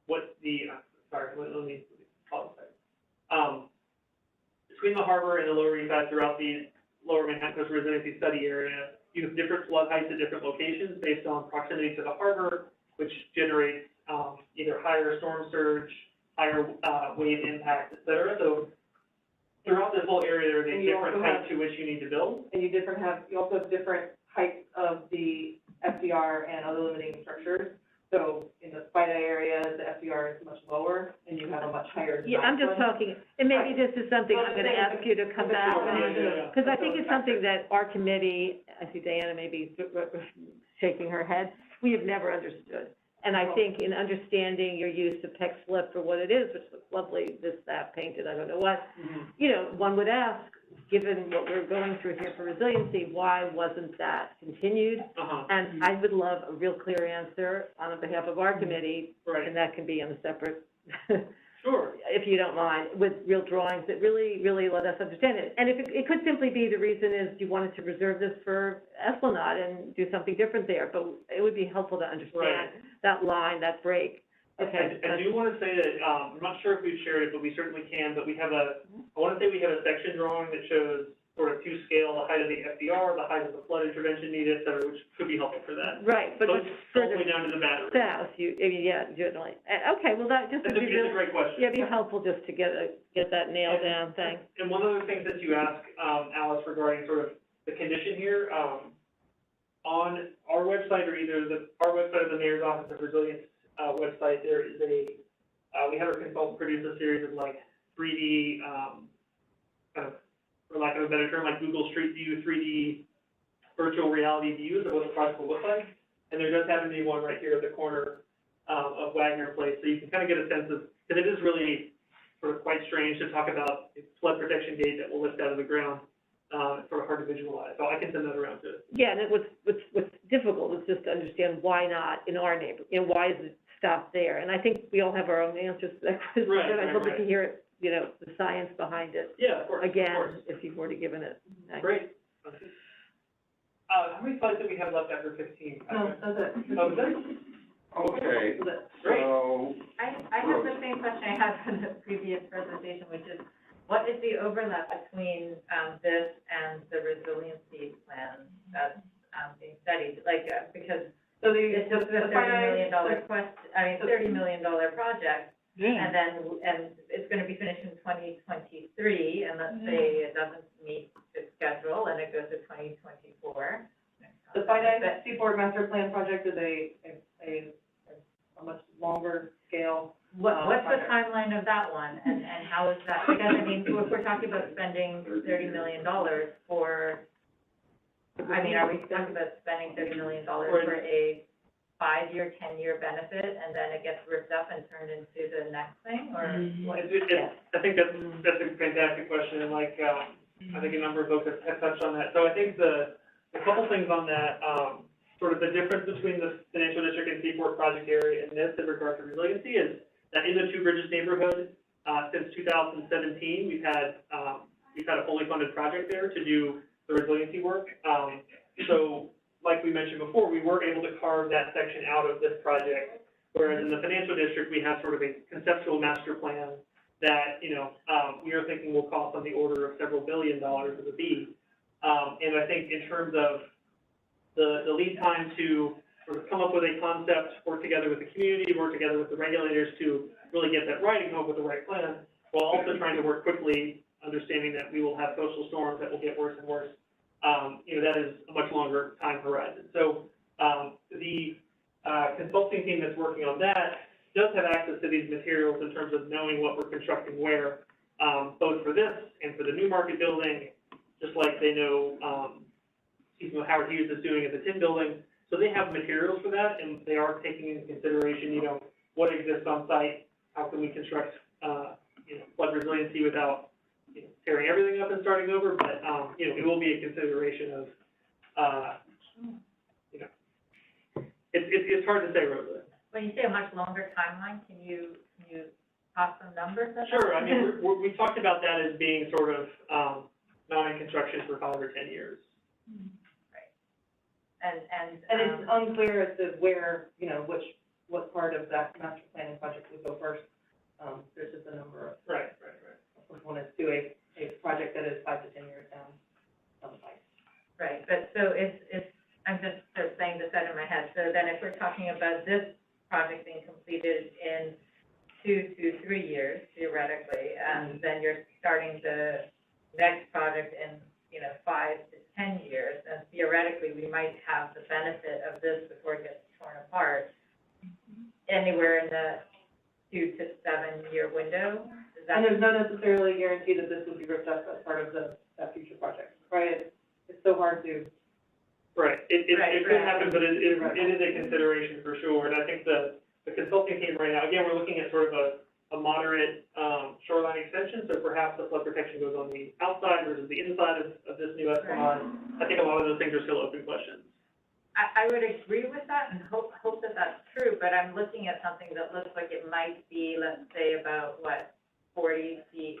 what the, let me pause a second. Between the harbor and the Lower East Side throughout the Lower Manhattan Coastal Resiliency Study area, you have different flood heights at different locations based on proximity to the harbor, which generates, either higher storm surge, higher, wave impact, et cetera. So throughout this whole area, there's a And you different also height have- to which you need to build. And you also have different heights of the FDR and other limiting structures. So in the Spida area, the FDR is much lower, and you have a much higher design. Yeah, I'm just flood. talking, and maybe this is something I'm gonna ask you to come back Sure, on. yeah. Because I think it's something that our committee, I see Diana maybe shaking her head, we have never understood. And I think in understanding your use of Peck Slip for what it is, which looks lovely, that painted, I don't know what, one would ask, given what we're going through here for resiliency, why wasn't that continued? Uh-huh. And I would love a real clear answer on behalf of our committee, Right. and that can be on a separate, Sure. if you don't mind, with real drawings that really, really let us understand it. And if it could simply be the reason is you wanted to reserve this for Esplanade and do something different there, but it would be helpful to understand that line, that break. Okay. I do want to say that, I'm not sure if we've shared it, but we certainly can, but we have I want to say we have a section drawing that shows sort of to scale the height of the FDR, the height of the flood intervention needed, et cetera, which could be helpful for that. Right, but So just it's all the further way down to the battery. south, generally. Okay, well, that just It's would be a great question. yeah, it'd be helpful just to get that nailed down, thanks. And one of the things that you asked, Alice, regarding sort of the condition here, on our website or either our website or the Mayor's Office of Resilience, website, there is we have our consultant produce a series of like 3D, kind of, for lack of a better term, like Google Street View, 3D virtual reality views of what the project will look like. And there does happen to be one right here at the corner, of Wagner Place. So you can kind of get a sense of, because it is really sort of quite strange to talk about a flood protection gate that will lift out of the ground. It's sort of hard to visualize, so I can send that around too. Yeah, and what's difficult is just to understand why not in our neighborhood, why is it stopped there? And I think we all have our own answers to that question, Right, and I'd love right. to hear it, the science behind it. Yeah, of course. Again, if you've already given it. Thanks. Great. How many slides do we have left after 15? No, that's it. Oh, is that? Okay, Great. so, I have the same question I had for the previous presentation, which is, what is the overlap between, this and the resiliency plan that's, being studied? Like, because So it's a $30 million $30 million project, Yeah. and then, and it's gonna be finished in 2023, and let's say it doesn't meet its schedule, and it goes to 2024. The finite Seaport Master Plan project is a much longer scale. What's the project. timeline of that one, and how is that, because, I mean, if we're talking about spending $30 million for, I mean, are we talking about spending $30 million for a 5-year, 10-year benefit, and then it gets ripped up and turned into the next thing, or what? I think that's a fantastic question, and like, I think a number of folks have touched on that. So I think the couple things on that, sort of the difference between the financial district and Seaport project area and this in regard to resiliency is that in the Two Bridges neighborhood, since 2017, we've had a fully funded project there to do the resiliency work. So like we mentioned before, we were able to carve that section out of this project, whereas in the financial district, we have sort of a conceptual master plan that, we are thinking will cost on the order of several $1 billion as a B. And I think in terms of the lead time to sort of come up with a concept, work together with the community, work together with the regulators to really get that right and come up with the right plan, while also trying to work quickly, understanding that we will have coastal storms that will get worse and worse. That is a much longer time horizon. So the consulting team that's working on that does have access to these materials in terms of knowing what we're constructing where, both for this and for the new market building, just like they know, Howard Hughes is doing at the Tin building. So they have materials for that, and they are taking into consideration, what exists on site, how can we construct, flood resiliency without, tearing everything up and starting over, but, it will be a consideration of, it's hard to say, Rosa. When you say a much longer timeline, can you toss some numbers at that? Sure, I mean, we talked about that as being sort of, not in construction for 5 or 10 years. Right. And it's unclear as to where, what part of that master planning project would go first. There's just a number of Right. components to a project that is 5 to 10 years down the pipe. Right, but so it's, I'm just sort of saying this out of my head, so then if we're talking about this project being completed in 2 to 3 years, theoretically, and then you're starting the next project in, 5 to 10 years, and theoretically, we might have the benefit of this before it gets torn apart, anywhere in the 2 to 7 year window. Is that? And there's no necessarily guarantee that this would be ripped up as part of that future project, right? It's so hard to. Right, it could happen, but it is a consideration for sure, and I think the consulting team right now, again, we're looking at sort of a moderate, shoreline extension, so perhaps the flood protection goes on the outside versus the inside of this new Esplanade. I think a lot of those things are still open questions. I would agree with that and hope that that's true, but I'm looking at something that looks like it might be, let's say, about, 40 feet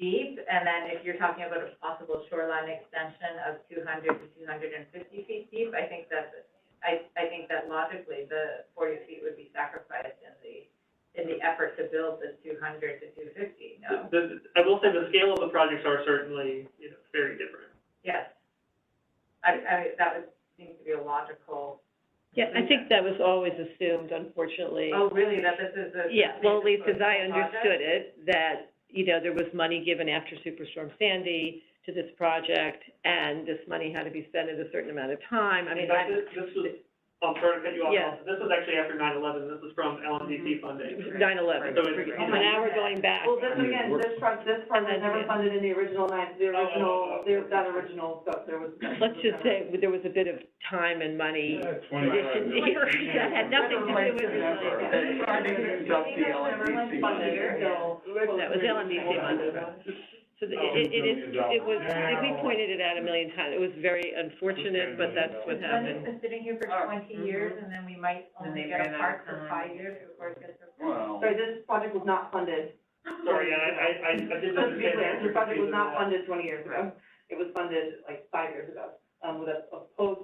deep, and then if you're talking about a possible shoreline extension of 200 to 250 feet deep, I think that logically the 40 feet would be sacrificed in the effort to build the 200 to 250, no? I will say the scale of the projects are certainly, very different. Yes. That would seem to be a logical. Yeah, I think that was always assumed, unfortunately. Oh, really, that this is a. Yeah, well, at least as I understood it, that, there was money given after Superstorm Sandy to this project, and this money had to be spent in a certain amount of time. I mean, This was sorry to cut you off. Yeah. This was actually after 9/11. This is from LMDC funding. 9/11. So it's- So now we're going back. Well, this part was never funded in the original that original stuff, there was. Let's just say there was a bit of time and money Yeah, addition here that had nothing to do with They're trying to use up the LNDC money. That was LMDC money. So it was, we pointed it out a million times, it was very unfortunate, but that's what When it's happened. been sitting here for 20 years, and then we might only get a part for 5 years before it gets approved. Well, Sorry, this project was not funded. Sorry, yeah, I didn't Let's be understand. clear, this project was not funded 20 years ago. It was funded like 5 years ago, with a post,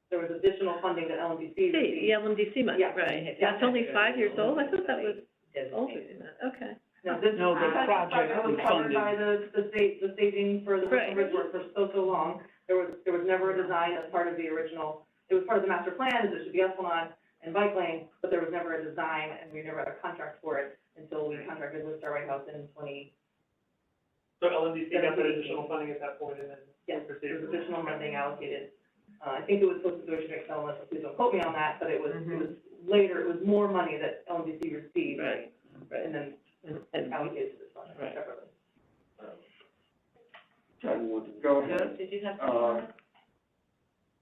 there was additional funding that LMDC The received. LMDC money, Yeah. right, that's only 5 years old, I thought that was older than that, okay. No, this No, the because project was covered funded. by the staging for the Right. bridge work for so long. There was never a design as part of the original, it was part of the master plan, that there should be Esplanade and bike lane, but there was never a design, and we never had a contract for it until we contracted with Star White House in So LMDC got that additional funding at that point, and then yes, there proceeded. was additional funding allocated. I think it was supposed to go to next element, please don't quote me on that, but it was later, it was more money that LMDC received. Right. And then And allocated to this fund Right. separately. Go ahead. Did you have Uh,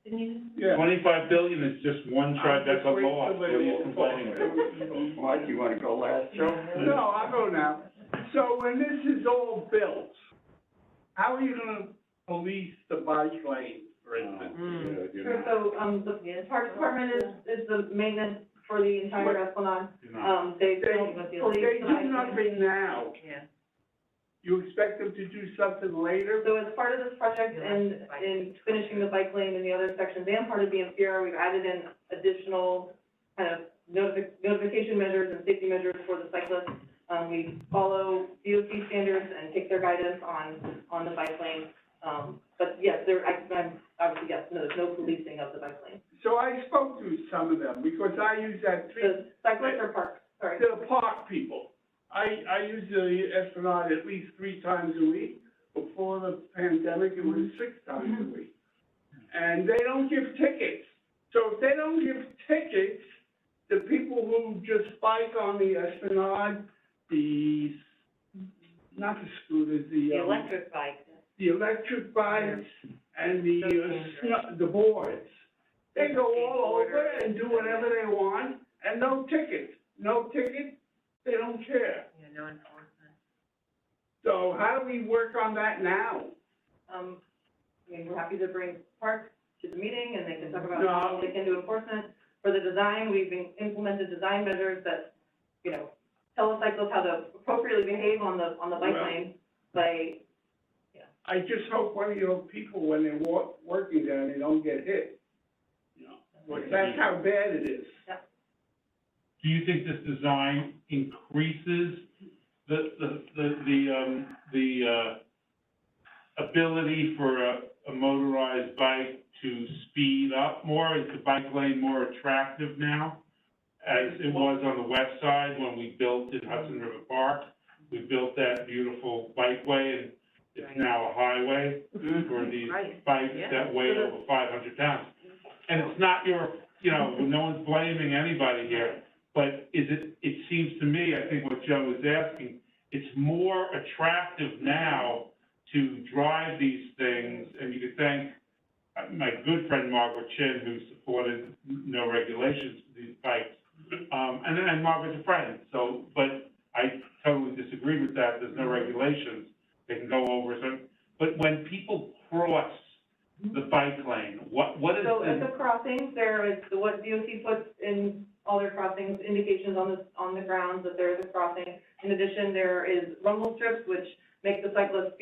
Didn't you? Yeah. 25 billion is just one truck, that's a loss, what are you complaining about? Mike, you wanna go last, Joe? No, I'll go now. So when this is all built, how are you gonna police the bike lane, for instance? Sure, so, the Parks Department is the maintenance for the entire Esplanade. They don't police. They do nothing now. Yeah. You expect them to do something later? So as part of this project and in finishing the bike lane and the other sections and part of the MCR, we've added in additional kind of notification measures and safety measures for the cyclists. We follow DOT standards and take their guidance on the bike lane. But yes, I'm obviously, yes, no, there's no policing of the bike lane. So I spoke to some of them, because I use that The cyclists or parks, sorry. the park people. I use the Esplanade at least 3 times a week. Before the pandemic, it was 6 times a week. And they don't give tickets. So if they don't give tickets, the people who just bike on the Esplanade, not the scooters, The electric bike. the electric bikes and the boards, they go all over and do whatever they want, and no tickets. No tickets, they don't care. Yeah, no enforcement. So how do we work on that now? I mean, we're happy to bring parks to the meeting, and they can talk about No. how they can do enforcement. For the design, we've implemented design measures that, tell the cyclists how to appropriately behave on the bike Well- lane. I just hope one of your people, when they're working there, they don't get hit. That's how bad it is. Do you think this design increases the ability for a motorized bike to speed up more? Is the bike lane more attractive now, as it was on the west side when we built in Hudson River Park? We built that beautiful bikeway, and it's now a highway for these bikes that weigh over 500 pounds. And it's not no one's blaming anybody here, but it seems to me, I think what Joe is asking, it's more attractive now to drive these things, and you could thank my good friend Margaret Chin, who supported no regulations for these bikes, and Margaret's a friend, but I totally disagree with that. There's no regulations, they can go over, but when people cross the bike lane, what is So at the crossings, there is, what DOT puts in all their crossings, indications on the ground that there is a crossing. In addition, there is rumble strips, which make the cyclists,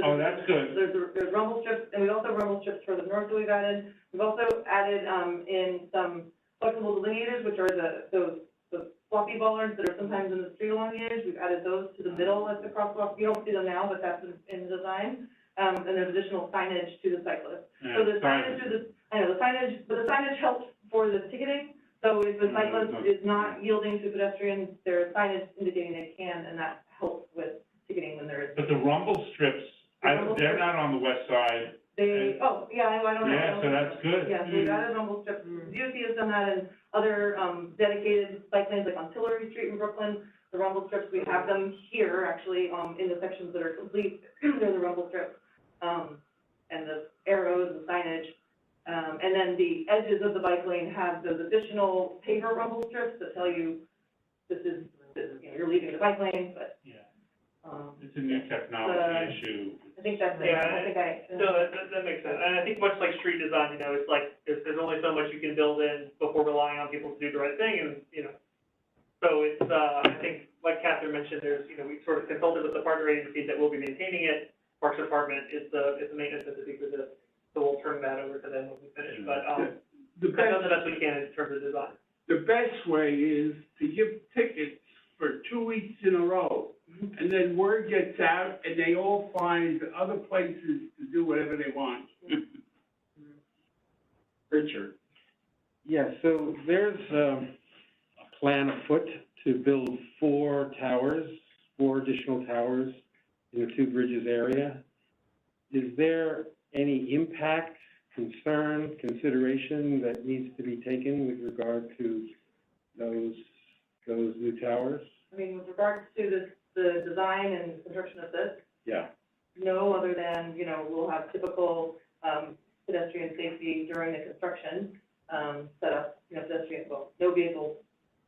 Oh, that's good. There's rumble strips, and we also have rumble strips for the north that we've added. We've also added, in some flexible delineators, which are those floppy bollards that are sometimes in the street along the edge. We've added those to the middle at the crosswalk. You don't see them now, but that's in the design. And there's additional signage to the cyclists. So the signage but the signage helps for the ticketing. So if the cyclist is not yielding to pedestrians, there is signage indicating they can, and that helps with ticketing when there is. But the rumble strips They're not on the west side. They, oh, yeah, I don't know. Yeah, so that's good. Yeah, so we've added rumble strips, DOT has done that, and other, dedicated bike lanes like on Tillery Street in Brooklyn, the rumble strips, we have them here, actually, in the sections that are complete, there's the rumble strips, and the arrows and signage. And then the edges of the bike lane have those additional paper rumble strips that tell you this is, you know, you're leaving the bike lane, but, Yeah. It's a new technology issue. I think that's it. Yeah, no, that makes sense, and I think much like street design, you know, it's like, there's only so much you can build in before relying on people to do the right thing, and, you know, so it's, I think, like Catherine mentioned, there's, you know, we sort of consulted with the partner agency that will be maintaining it, Parks Department is the maintenance entity for this, so we'll turn that over to them when we finish, but, The I know best, the best we can in terms of design. the best way is to give tickets for 2 weeks in a row. And then word gets out and they all find other places to do whatever they want. Richard? Yeah, so there's a plan afoot to build 4 additional towers in the Two Bridges area. Is there any impact, concern, consideration that needs to be taken with regard to those new towers? I mean, with regards to the design and construction of this, Yeah. no, other than, you know, we'll have typical, pedestrian safety during the construction, set up, you know, no vehicles.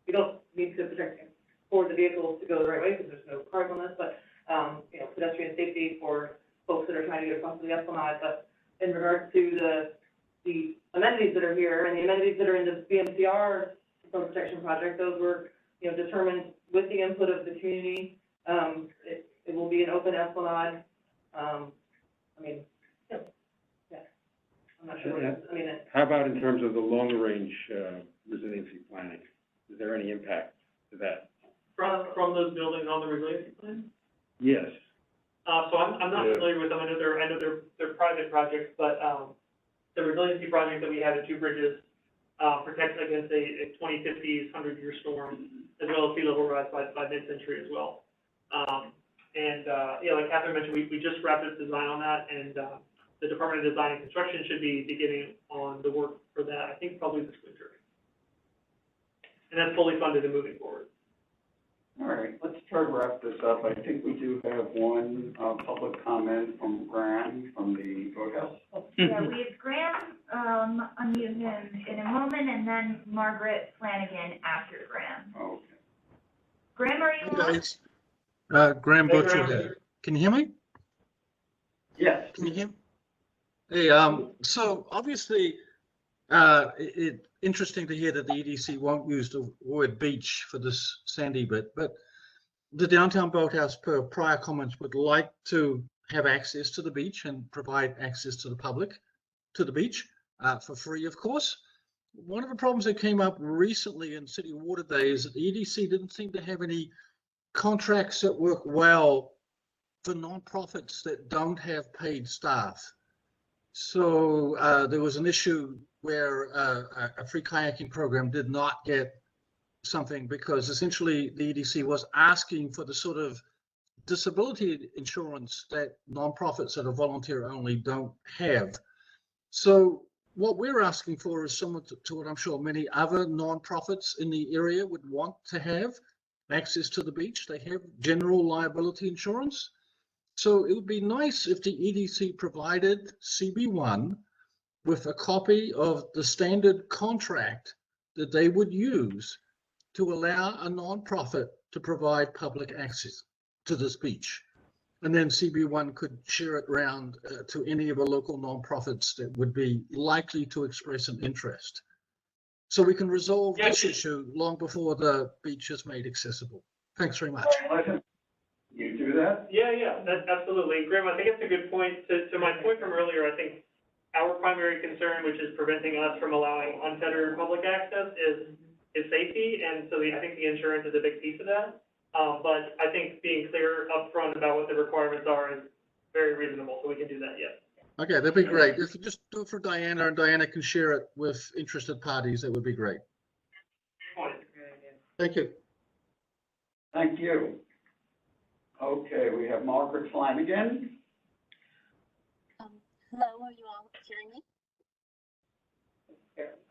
We don't need to protect for the vehicles to go the right way because there's no cars on this, but, you know, pedestrian safety for folks that are trying to get across the Esplanade. But in regards to the amenities that are here and the amenities that are in the BMCR Storm Protection Project, those were, you know, determined with the input of the community. It will be an open Esplanade. I mean, yeah, I'm not sure what else, I mean. How about in terms of the long-range resiliency planning? Is there any impact to that? From those buildings on the resiliency plan? Yes. So I'm not familiar with them, I know they're private projects, but, the resiliency project that we have at Two Bridges, protects against a 2050s 100-year storm, as well as sea level rise by mid-century as well. Yeah, like Catherine mentioned, we just wrapped up design on that, and, the Department of Design and Construction should be beginning on the work for that, I think probably this winter. And that's fully funded and moving forward. All right, let's try to wrap this up. I think we do have one, public comment from Graham from the boathouse. Yeah, we have Graham, unmute him in a moment, and then Margaret Flanagan after Graham. Okay. Graham, are you on? Guys, Graham Hey, Butcher Graham. here. Can you hear me? Yes. Can you hear me? Hey, so obviously, interesting to hear that the EDC won't use the word beach for this sandy bit, but the Downtown Boathouse, per prior comments, would like to have access to the beach and provide access to the public to the beach for free, of course. One of the problems that came up recently in City Water Day is that the EDC didn't seem to have any contracts that work well for nonprofits that don't have paid staff. So there was an issue where a free kayaking program did not get something because essentially the EDC was asking for the sort of disability insurance that nonprofits that are volunteer only don't have. So what we're asking for is similar to what I'm sure many other nonprofits in the area would want to have, access to the beach. They have general liability insurance. So it would be nice if the EDC provided CB1 with a copy of the standard contract that they would use to allow a nonprofit to provide public access to this beach. And then CB1 could share it around to any of the local nonprofits that would be likely to express an interest. So we can resolve this issue long before the beach is made accessible. Thanks very much. You do that? Yeah, that's absolutely. Graham, I think it's a good point. To my point from earlier, I think our primary concern, which is preventing us from allowing unfettered public access, is safety, and so I think the insurance is a big piece of that. But I think being clear upfront about what the requirements are is very reasonable, so we can do that, yes. Okay, that'd be great. If you just do it for Diana and Diana can share it with interested parties, that would be great. Thank you. Thank you. Okay, we have Margaret Flanagan. Hello, are you all hearing me?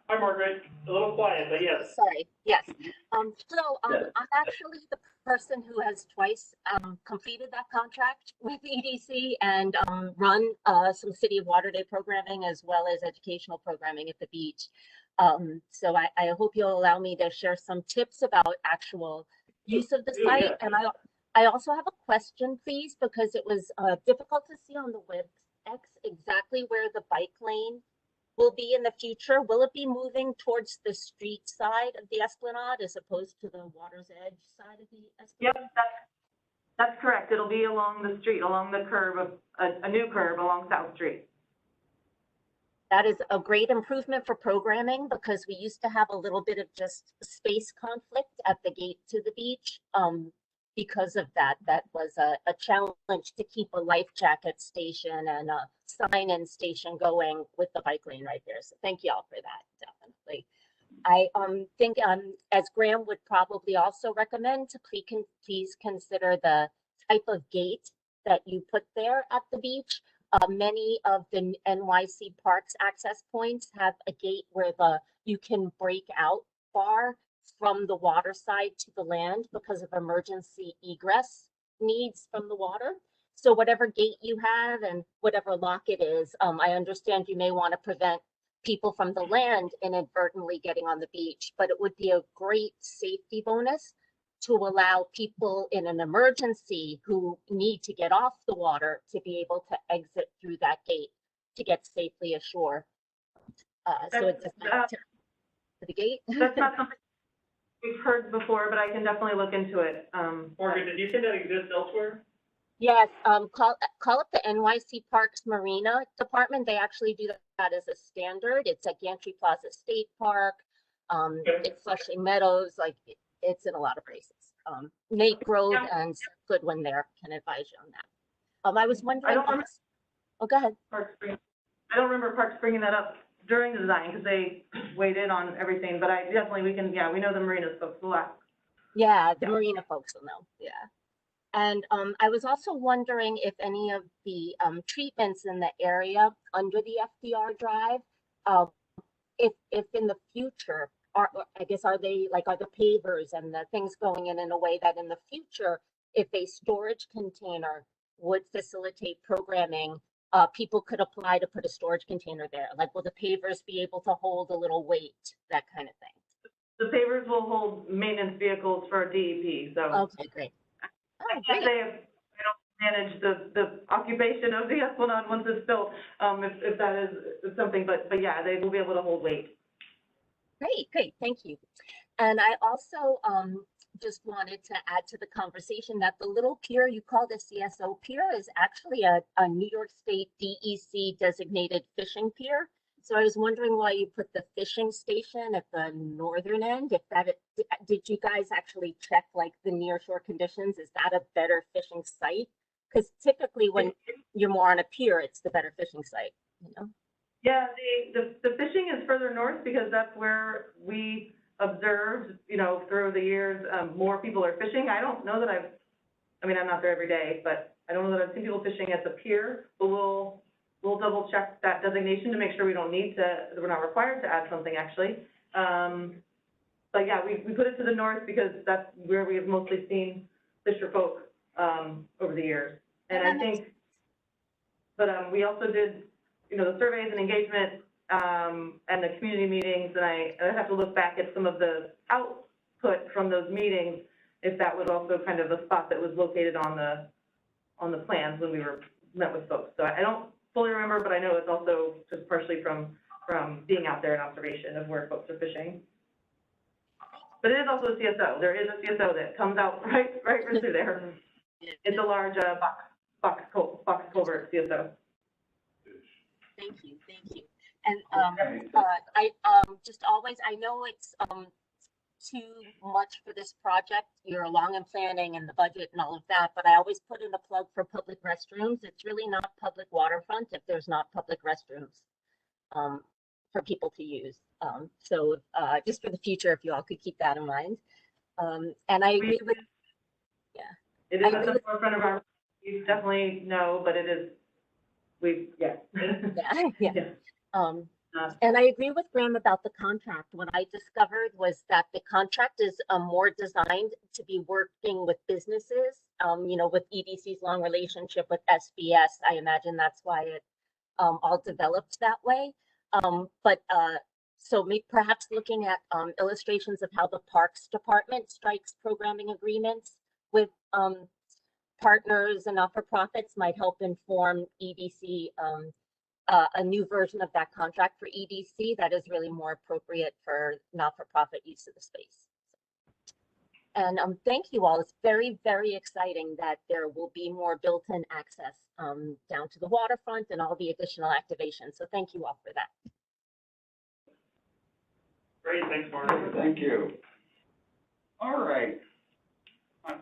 Hi, Margaret. A little quiet, but yes. Sorry, yes. I'm actually the person who has twice completed that contract with EDC and run some City of Lauderdale programming as well as educational programming at the beach. So I hope you'll allow me to share some tips about actual use of the site. And I also have a question, please, because it was difficult to see on the WebEx exactly where the bike lane will be in the future. Will it be moving towards the street side of the Esplanade as opposed to the water's edge side of the Esplanade? Yep, that's correct. It'll be along the street, along the curve of, a new curve along South Street. That is a great improvement for programming because we used to have a little bit of just space conflict at the gate to the beach. Because of that, that was a challenge to keep a life jacket station and a sign-in station going with the bike lane right there. So thank you all for that, definitely. I think as Graham would probably also recommend, to please consider the type of gate that you put there at the beach. Many of the NYC Parks access points have a gate where you can break out far from the water side to the land because of emergency egress needs from the water. So whatever gate you have and whatever lock it is, I understand you may want to prevent people from the land inadvertently getting on the beach, but it would be a great safety bonus to allow people in an emergency who need to get off the water to be able to exit through that gate to get safely ashore. So it's just to the gate. That's not something we've heard before, but I can definitely look into it. Margaret, did you say that exists elsewhere? Yes, call up the NYC Parks Marina Department. They actually do that as a standard. It's at Gantry Plaza State Park. It's Flushing Meadows, like it's in a lot of places. Nate Grove and Goodwin there can advise you on that. I was wondering. Oh, go ahead. I don't remember Parks bringing that up during the design because they weighed in on everything, but we know the marinas folks will ask. Yeah, the marina folks will know, yeah. And I was also wondering if any of the treatments in the area under the FDR Drive, if in the future, are the pavers and the things going in a way that in the future, if a storage container would facilitate programming, people could apply to put a storage container there. Like, will the pavers be able to hold a little weight, that kind of thing? The pavers will hold maintenance vehicles for DEP, so. Okay, great. I can't say if I don't manage the occupation of the Esplanade once it's built, if that is something, but yeah, they will be able to hold weight. Great, thank you. And I also just wanted to add to the conversation that the little pier you call the CSO pier is actually a New York State DEC designated fishing pier. So I was wondering why you put the fishing station at the northern end. Did you guys actually check like the near shore conditions? Is that a better fishing site? Because typically when you're more on a pier, it's the better fishing site, you know? Yeah, the fishing is further north because that's where we observed, through the years, more people are fishing. I don't know that I'm not there every day, but I don't know that I've seen people fishing at the pier, but we'll double check that designation to make sure we're not required to add something actually. But yeah, we put it to the north because that's where we have mostly seen fisher folk, over the years. And I think, but we also did, the surveys and engagement, and the community meetings, and I have to look back at some of the output from those meetings, if that was also kind of the spot that was located on the plans when we met with folks. So I don't fully remember, but I know it's also just partially from being out there in observation of where folks are fishing. But it is also a CSO. There is a CSO that comes out right through there. It's a large box culvert CSO. Thank you. And I know it's too much for this project. You're long in planning and the budget and all of that, but I always put in a plug for public restrooms. It's really not public waterfront if there's not public restrooms for people to use. So just for the future, if you all could keep that in mind. And I agree with, It is at the forefront of our, you definitely know, but it is Yeah. Yeah. And I agree with Graham about the contract. What I discovered was that the contract is more designed to be working with businesses. With EDC's long relationship with SBS, I imagine that's why it all developed that way. So maybe perhaps looking at illustrations of how the Parks Department strikes programming agreements with partners and not-for-profits might help inform EDC a new version of that contract for EDC that is really more appropriate for not-for-profit use of the space. And thank you all. It's very, very exciting that there will be more built-in access down to the waterfront and all the additional activations. So thank you all for that. Great, thanks, Margaret. Thank you. All right.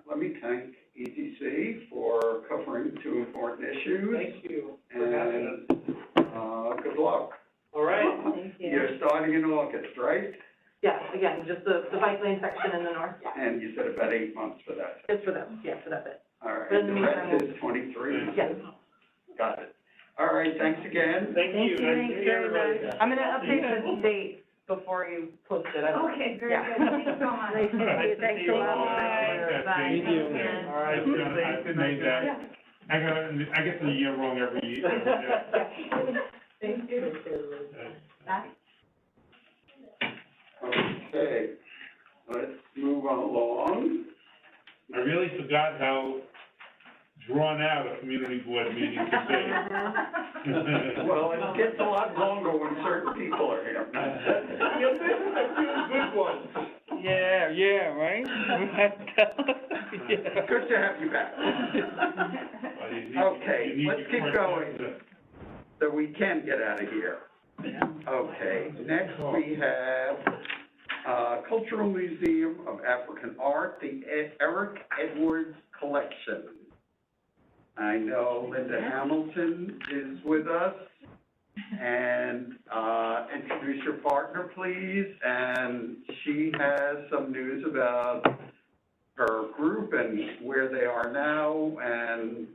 Let me thank EDC for covering two important issues. Thank you for having us. And good luck. All right. Thank you. You're starting in August, right? Yes, again, just the bike lane section in the north, And you said about 8 months for that. just for them, yeah, for that bit. All right. But in the The rest meantime, is 23. Yes. Got it. All right, thanks again. Thank you. Thanks very everybody. much. I'm gonna update the date before you post it. Okay, very Yeah. good, thanks so much. Nice to see you. Thanks a lot. Bye. Thank you. All right, I've made that. I get the year wrong every year. Thank you. Bye. Okay, let's move along. I really forgot how drawn out a community board meeting can be. Well, it gets a lot longer when certain people are here. You'll miss a few good ones. Yeah, right? Yeah. Good to have you back. Okay, let's keep going so we can get out of here. Okay, next we have Cultural Museum of African Art, the Eric Edwards Collection. I know Linda Hamilton is with us, and introduce your partner, please, and she has some news about her group and where they are now, and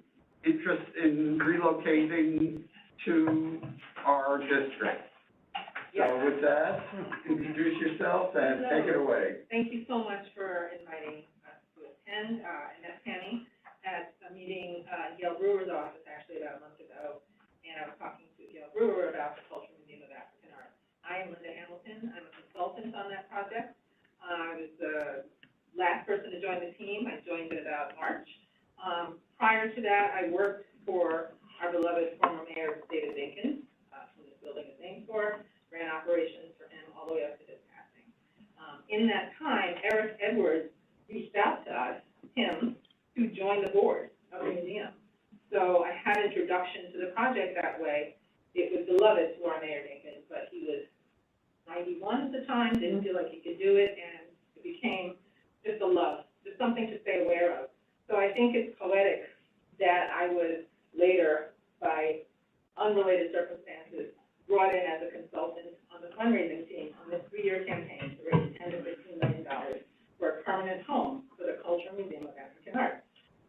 interest in relocating to our district. So with that, introduce yourself and take it away. Thank you so much for inviting us to attend. I met Tammy at a meeting at Gail Brewer's office actually about a month ago, and I was talking to Gail Brewer about the Cultural Museum of African Art. I am Linda Hamilton. I'm a consultant on that project. I was the last person to join the team. I joined in about March. Prior to that, I worked for our beloved former mayor, David Dinkins, who this building is named for. Ran operations for him all the way up to his passing. In that time, Eric Edwards reached out to us, him, to join the board of the museum. So I had introduction to the project that way. It was beloved to our Mayor Dinkins, but he was 91 at the time, didn't feel like he could do it, and it became just a love, just something to stay aware of. So I think it's poetic that I was later, by unrelated circumstances, brought in as a consultant on the fundraising team on this 3-year campaign to raise $10 to $15 million for a permanent home for the Cultural Museum of African Art.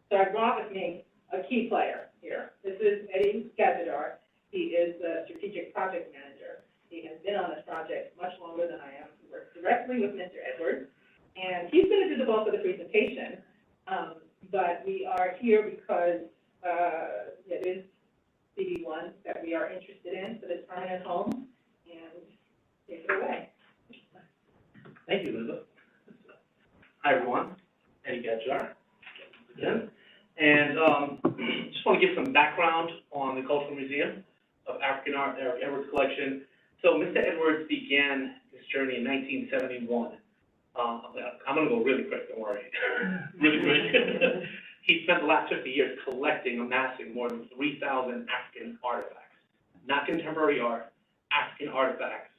So I brought with me a key player here. This is Eddie Gazidar. He is the strategic project manager. He has been on this project much longer than I am. He works directly with Mr. Edwards, and he's going to do the bulk of the presentation. But we are here because it is CD1 that we are interested in for this permanent home, and take it away. Thank you, Linda. Hi, everyone. Eddie Gazidar again. And just want to give some background on the Cultural Museum of African Art, Eric Edwards Collection. So Mr. Edwards began this journey in 1971. I'm going to go really quick, don't worry. Really quick. He spent the last 50 years collecting, amassing more than 3,000 African artifacts, not contemporary art, African artifacts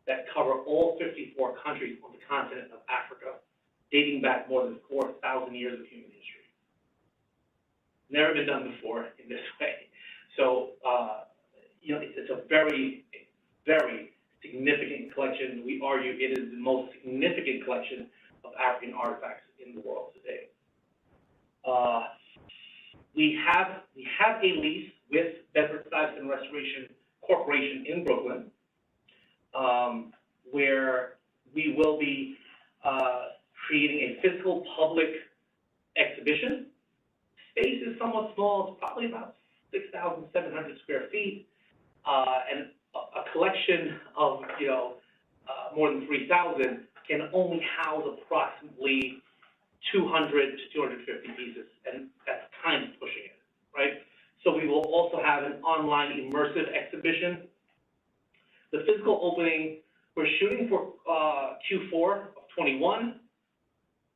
that cover all 54 countries on the continent of Africa, dating back more than 4,000 years of human history. Never been done before in this way. So, it's a very, very significant collection. We argue it is the most significant collection of African artifacts in the world today. We have a lease with Bedford-Stuyvesant Restoration Corporation in Brooklyn, where we will be creating a physical public exhibition. Space is somewhat small, it's probably about 6,700 square feet, and a collection of, more than 3,000 can only house approximately 200 to 250 pieces, and that's kind of pushing it, right? So we will also have an online immersive exhibition. The physical opening, we're shooting for Q4 of 21,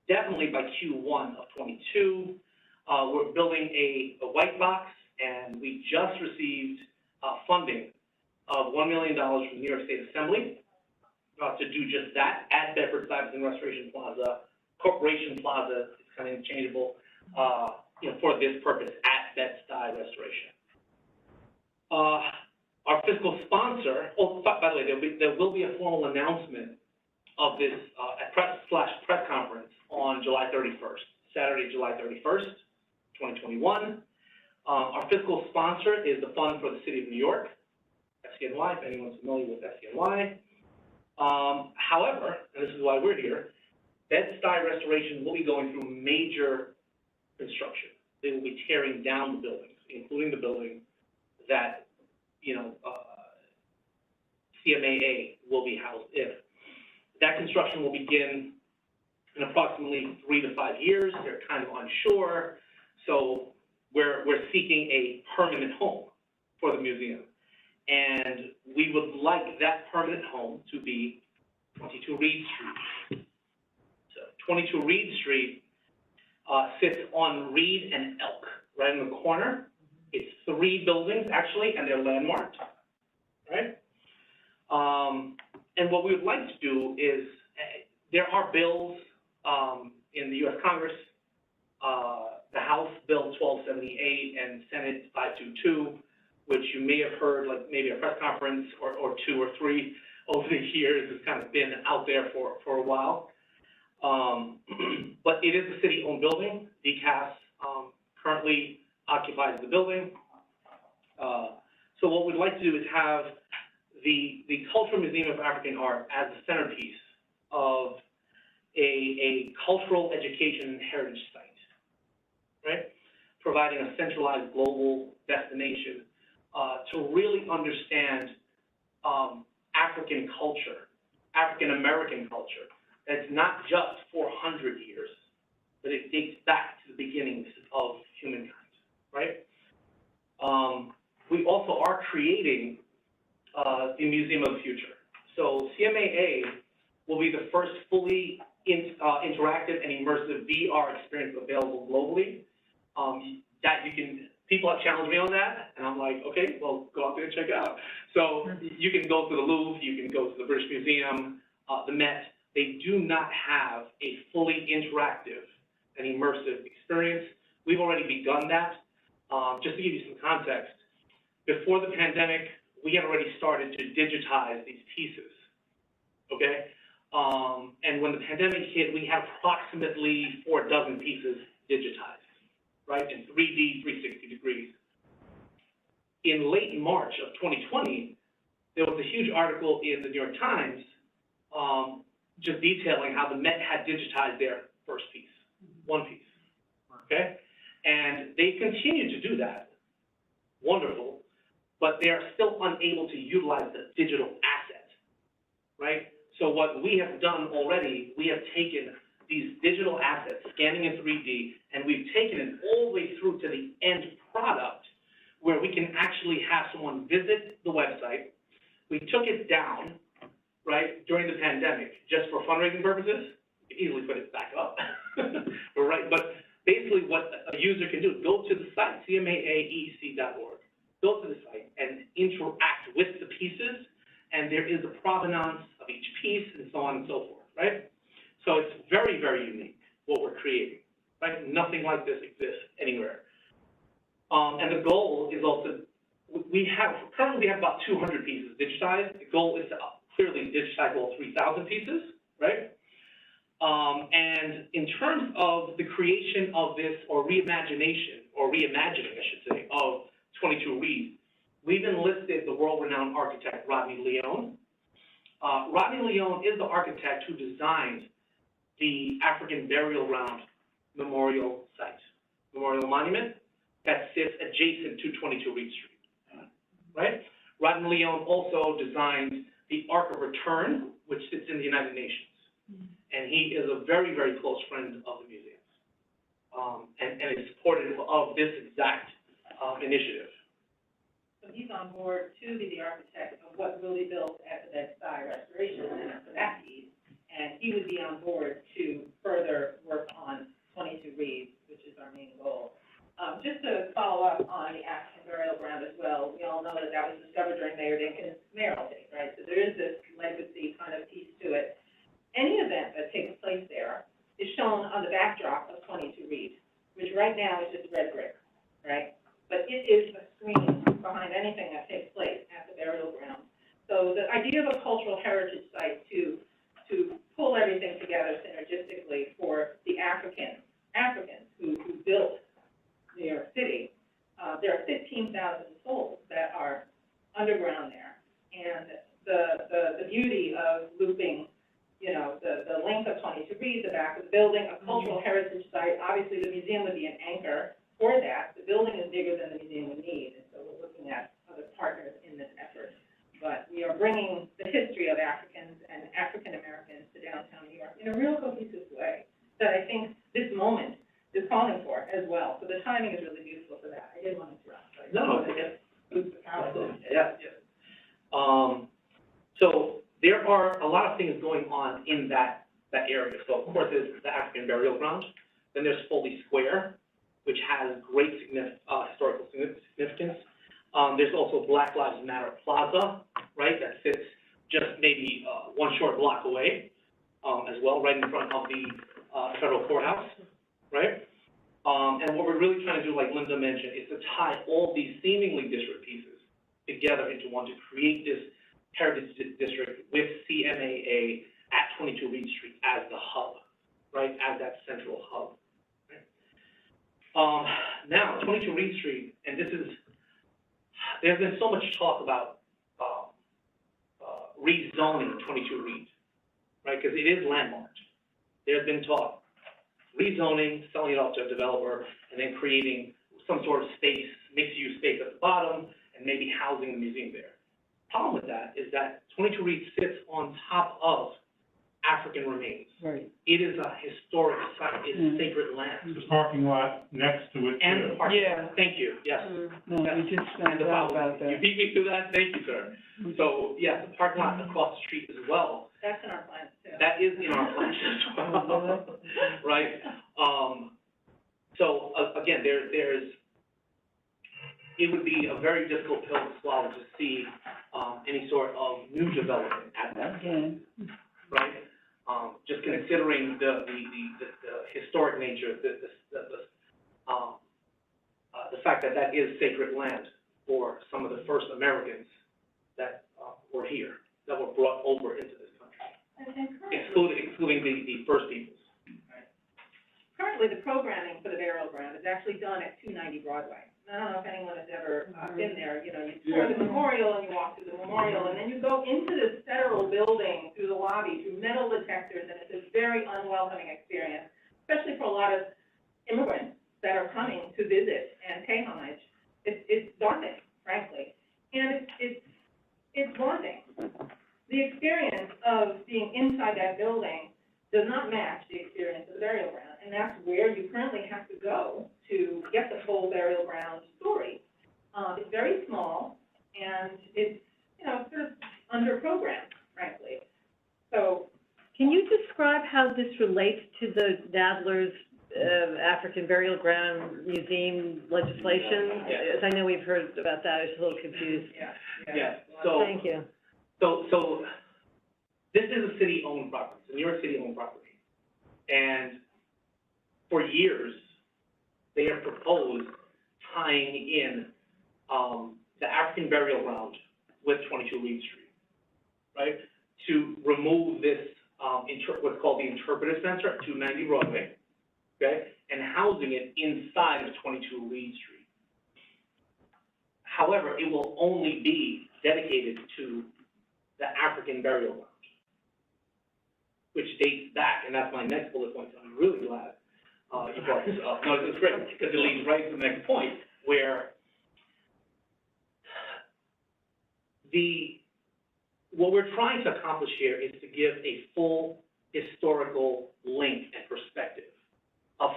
definitely by Q1 of 22. We're building a white box, and we just received funding of $1 million from the New York State Assembly to do just that at Bedford-Stuyvesant Restoration Plaza. Corporation Plaza is kind of interchangeable, for this purpose at Bed-Stuy Restoration. Our fiscal sponsor, by the way, there will be a formal announcement of this at press conference on July 31st, Saturday, July 31st, 2021. Our fiscal sponsor is the Fund for the City of New York, FCNY, if anyone's familiar with FCNY. However, and this is why we're here, Bed-Stuy Restoration will be going through major construction. They will be tearing down the buildings, including the building that, CMAA will be housed in. That construction will begin in approximately 3 to 5 years. They're kind of unsure, so we're seeking a permanent home for the museum. And we would like that permanent home to be 22 Reed Street. So 22 Reed Street sits on Reed and Elk, right in the corner. It's 3 buildings, actually, and they're landmarked, right? And what we would like to do is, there are bills in the U.S. Congress, the House Bill 1278 and Senate 522, which you may have heard, like maybe a press conference or 2 or 3 over the years. It's kind of been out there for a while. But it is a city-owned building. DCAS currently occupies the building. So what we'd like to do is have the Cultural Museum of African Art as the centerpiece of a cultural education and heritage site, right? Providing a centralized global destination to really understand African culture, African American culture. It's not just 400 years, but it dates back to the beginnings of humankind, right? We also are creating the Museum of the Future. So CMAA will be the first fully interactive and immersive VR experience available globally. That you can, people have challenged me on that, and I'm like, okay, well, go out there and check it out. So you can go to the Louvre, you can go to the British Museum, the Met. They do not have a fully interactive and immersive experience. We've already begun that. Just to give you some context, before the pandemic, we had already started to digitize these pieces, okay? And when the pandemic hit, we had approximately 4 dozen pieces digitized, right, in 3D, 360 degrees. In late March of 2020, there was a huge article in the New York Times just detailing how the Met had digitized their first piece, 1 piece, okay? And they continue to do that, wonderful, but they are still unable to utilize the digital asset, right? So what we have done already, we have taken these digital assets, scanning in 3D, and we've taken it all the way through to the end product, where we can actually have someone visit the website. We took it down, right, during the pandemic, just for fundraising purposes. You can easily put it back up, right? But basically what a user can do, go to the site, cmaaec.org, go to the site and interact with the pieces, and there is a provenance of each piece and so on and so forth, right? So it's very, very unique what we're creating, right? Nothing like this exists anywhere. And the goal is also, currently we have about 200 pieces digitized. The goal is to clearly digitize all 3,000 pieces, right? And in terms of the creation of this, or reimagining, I should say, of 22 Reed, we've enlisted the world-renowned architect Rodney Leone. Rodney Leone is the architect who designed the African Burial Ground Memorial Site, Memorial Monument that sits adjacent to 22 Reed Street, right? Rodney Leone also designed the Ark of Return, which sits in the United Nations. And he is a very, very close friend of the museums, and is supportive of this exact initiative. So he's on board to be the architect of what will be built at the Bed-Stuy Restoration Center for that piece, and he would be on board to further work on 22 Reed, which is our main goal. Just to follow up on the African burial ground as well, we all know that that was discovered during Mayor Dinkins' mayoralty, right? So there is this legacy kind of piece to it. Any event that takes place there is shown on the backdrop of 22 Reed, which right now is just red brick, right? But it is a screen behind anything that takes place at the burial ground. So the idea of a cultural heritage site to pull everything together synergistically for the Africans who built New York City, there are 15,000 souls that are underground there. And the beauty of looping, you know, the length of 22 Reed, the back of the building, a cultural heritage site, obviously the museum would be an anchor for that. The building is bigger than the museum would need, and so we're looking at other partners in this effort. But we are bringing the history of Africans and African Americans to downtown New York in a real cohesive way that I think this moment is calling for as well. So the timing is really beautiful for that. I didn't want to interrupt. But No, absolutely, yeah. So there are a lot of things going on in that area. So of course there's the African burial ground. Then there's Foley Square, which has great historical significance. There's also Black Lives Matter Plaza, right, that sits just maybe one short block away as well, right in front of the federal courthouse, right? And what we're really trying to do, like Linda mentioned, is to tie all these seemingly disparate pieces together into one to create this heritage district with CMAA at 22 Reed Street as the hub, right, as that central hub. Right? Now, 22 Reed Street, and there's been so much talk about rezoning 22 Reed, right, because it is landmarked. There's been talk. Rezoning, selling it off to a developer, and then creating some sort of space, mixed-use space at the bottom, and maybe housing the museum there. Problem with that is that 22 Reed sits on top of African remains. Right. It is a historic site. It's sacred land. The parking lot next to it, And the too. parking Yeah. lot. Thank you, yes. No, Yes. we just And found the out following. about that. You beat me to that, thank you, sir. So, yes, the parking lot across the street as well. That's in our plans too. That is in our plans as well, right? So, again, it would be a very difficult pill to swallow to see, any sort of new development at that point, right? Just considering the historic nature, the fact that that is sacred land for some of the first Americans that, were here, that were brought over into this country, And currently, excluding the first peoples. currently the programming for the burial ground is actually done at 290 Broadway. I don't know if anyone has ever been there, you know, you tour the memorial and you walk through the memorial, and then you go into this federal building through the lobby, through metal detectors, and it's a very unwelcoming experience, especially for a lot of immigrants that are coming to visit and pay homage. It's daunting, frankly, and it's daunting. The experience of being inside that building does not match the experience of the burial ground, and that's where you currently have to go to get the full burial ground story. It's very small, and it's, you know, sort of under-programmed, frankly. So, Can you describe how this relates to the Nadler's African Burial Ground Museum legislation? Yeah. As I know we've heard about that, I was a little confused. Yeah, so. Thank you. So this is a city-owned property, it's a New York City-owned property. And for years, they have proposed tying in the African burial ground with 22 Reed Street, right? To remove this, what's called the Interpretive Center at 290 Broadway, okay? And housing it inside of 22 Reed Street. However, it will only be dedicated to the African burial ground, which dates back, and that's my next bullet point, so I'm really glad you brought this up. No, it's great, because it leads right to the next point, where what we're trying to accomplish here is to give a full historical link and perspective, a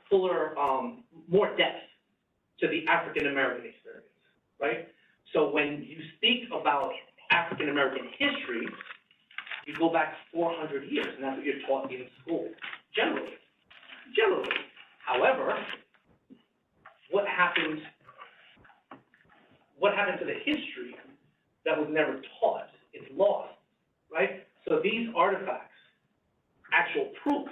fuller, more depth to the African American experience, right? So when you speak about African American history, you go back 400 years, and that's what you're taught in school, generally. However, what happened to the history that was never taught? It's lost, right? So these artifacts, actual proof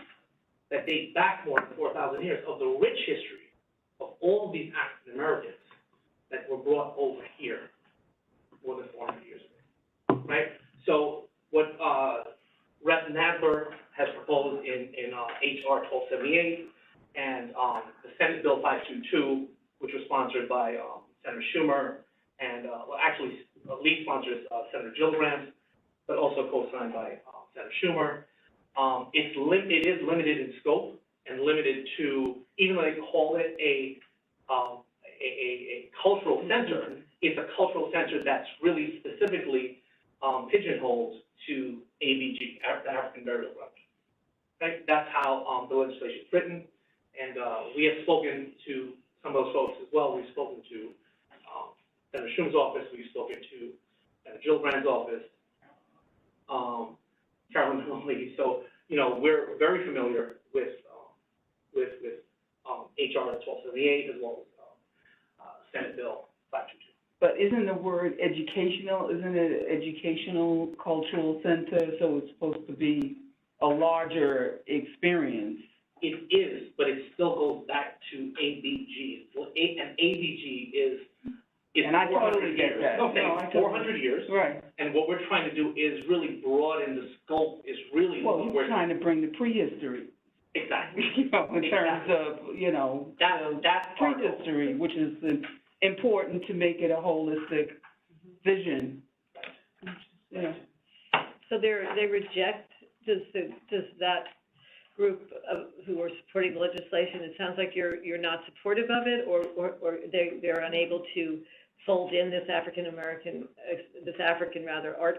that date back more than 4,000 years of the rich history of all these African Americans that were brought over here more than 400 years ago, right? So what Rep. Nadler has proposed in HR 1278 and the Senate Bill 522, which was sponsored by Senator Schumer and actually lead sponsors Senator Gillibrand, but also co-signed by Senator Schumer. It is limited in scope and limited to, even though they call it a cultural center, it's a cultural center that's really specifically pigeonholed to ABG, the African Burial Ground. Okay? That's how the legislation is written, and we have spoken to some of those folks as well. We've spoken to Senator Schumer's office, we've spoken to Senator Gillibrand's office, Carolyn Maloney. So, we're very familiar with HR 1278 as well as Senate Bill 522. But isn't the word educational, isn't it an educational cultural center, so it's supposed to be a larger experience? It is, but it still goes back to ABG. And ABG is and I totally get that. Okay, no, 400 years. Right. And what we're trying to do is really broaden the scope, is really Well, what we're we're trying to bring the prehistory. Exactly. In terms of, that's prehistory, which is important to make it a holistic vision. Yeah. So they reject, does that group who are supporting the legislation, it sounds like you're not supportive of it, or they're unable to fold in this African art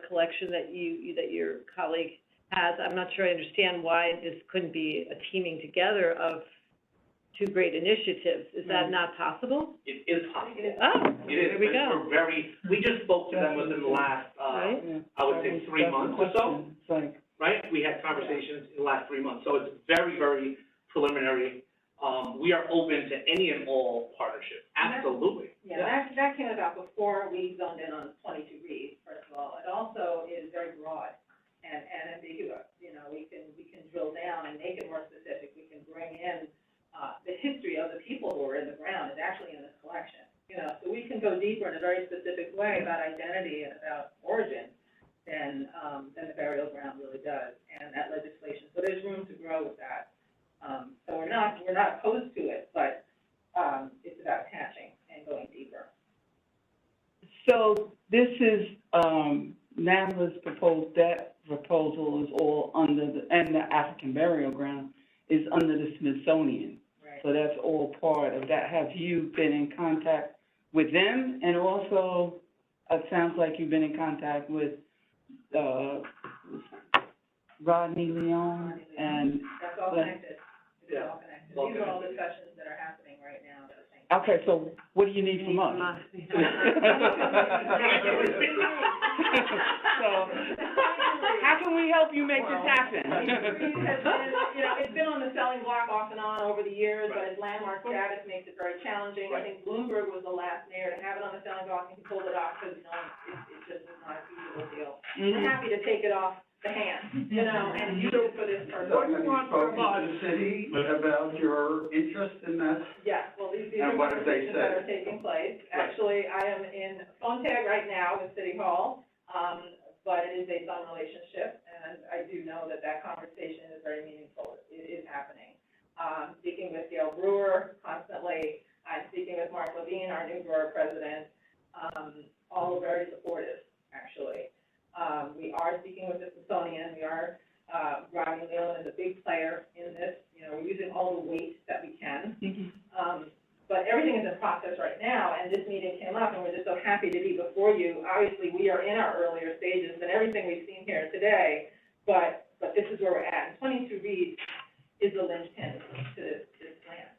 collection that your colleague has. I'm not sure I understand why this couldn't be a teaming together of two great initiatives. Is that not possible? It is possible. Oh, It is. there we go. We just spoke to them within the last, I would say 3 months or so, right? We had conversations in the last 3 months, so it's very, very preliminary. We are open to any and all partnerships, absolutely. Yeah, that came about before we zoned in on 22 Reed, first of all. It also is very broad and ambiguous. We can drill down and make it more specific. We can bring in the history of the people who are in the ground is actually in this collection. So we can go deeper in a very specific way about identity and about origin than the burial ground really does, and that legislation. So there's room to grow with that. So we're not opposed to it, but it's about attaching and going deeper. So this is NAMLA's proposed, that proposal is all under and the African burial ground is under the Smithsonian. Right. So that's all part of that. Have you been in contact with them? And also, it sounds like you've been in contact with Rodney Leon and... That's all connected. It's all connected. These are all discussions that are happening right now. Okay, so what do you need from us? So, how can we help you make this happen? It's been on the selling block off and on over the years, but its landmark status makes it very challenging. I think Bloomberg was the last mayor to have it on the selling block, and he pulled it off because, it just is not a feasible deal. We're happy to take it off the hand, and use it for this purpose. What do you want from the city about your interest in that? Yeah, well, these are And what have they conversations that said? are taking place. Actually, I am in phone tag right now with City Hall, but it is based on relationship, and I do know that conversation is very meaningful. It is happening. Speaking with Gail Brewer constantly, I'm speaking with Mark Levine, our new brewer president, all very supportive, actually. We are speaking with the Smithsonian, we are, Rodney Leland is a big player in this, you know, we're using all the weight that we can. But everything is in process right now, and this meeting came up, and we're just so happy to be before you. Obviously, we are in our earlier stages than everything we've seen here today, but this is where we're at. And 22 Reed is the linchpin to this plan.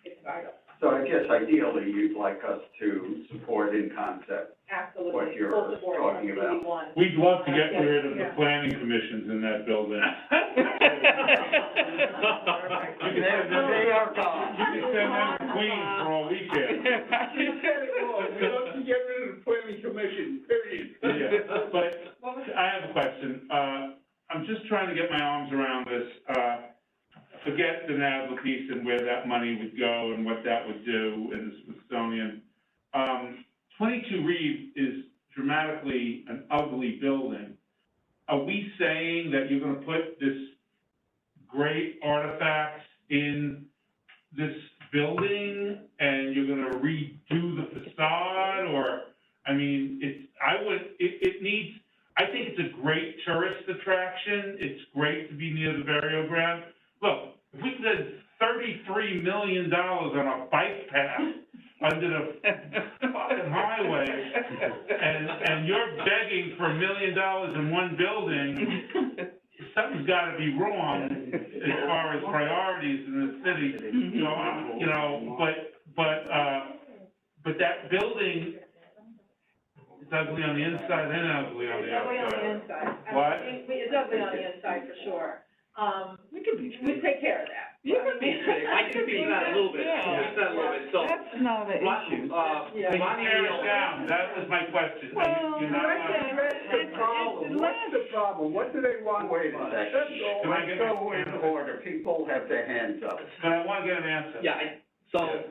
It's vital. So I guess ideally, you'd like us to support in concept Absolutely. what you're Full support from talking about. CD1. We'd love to get rid of the planning commissions in that building. They are gone. You can send them to Queens for all weekend. She said it all, we love to get rid of the planning commission, period. Yeah, but I have a question. I'm just trying to get my arms around this. Forget the NASDAQ piece and where that money would go and what that would do in the Smithsonian. 22 Reed is dramatically an ugly building. Are we saying that you're gonna put this great artifacts in this building and you're gonna redo the facade, or, I mean, it needs, I think it's a great tourist attraction. It's great to be near the burial ground. Look, if we spend $33 million on a bike path under the fucking highway, and you're begging for $1 million in one building, something's gotta be wrong as far as priorities in the city. So, you know, but that building is ugly on the inside and ugly on the outside. It's ugly on the inside. What? It's ugly on the inside for sure. We take care of that. You can be sick. I can speak to that a little bit. So, That's not an issue. Can you tear it down? That was my question. Well, You're not that's the problem. What's the problem? What do they want? Wait a second. That's all. Can I get Go in order. People have their hands up. But I wanna get an answer. So,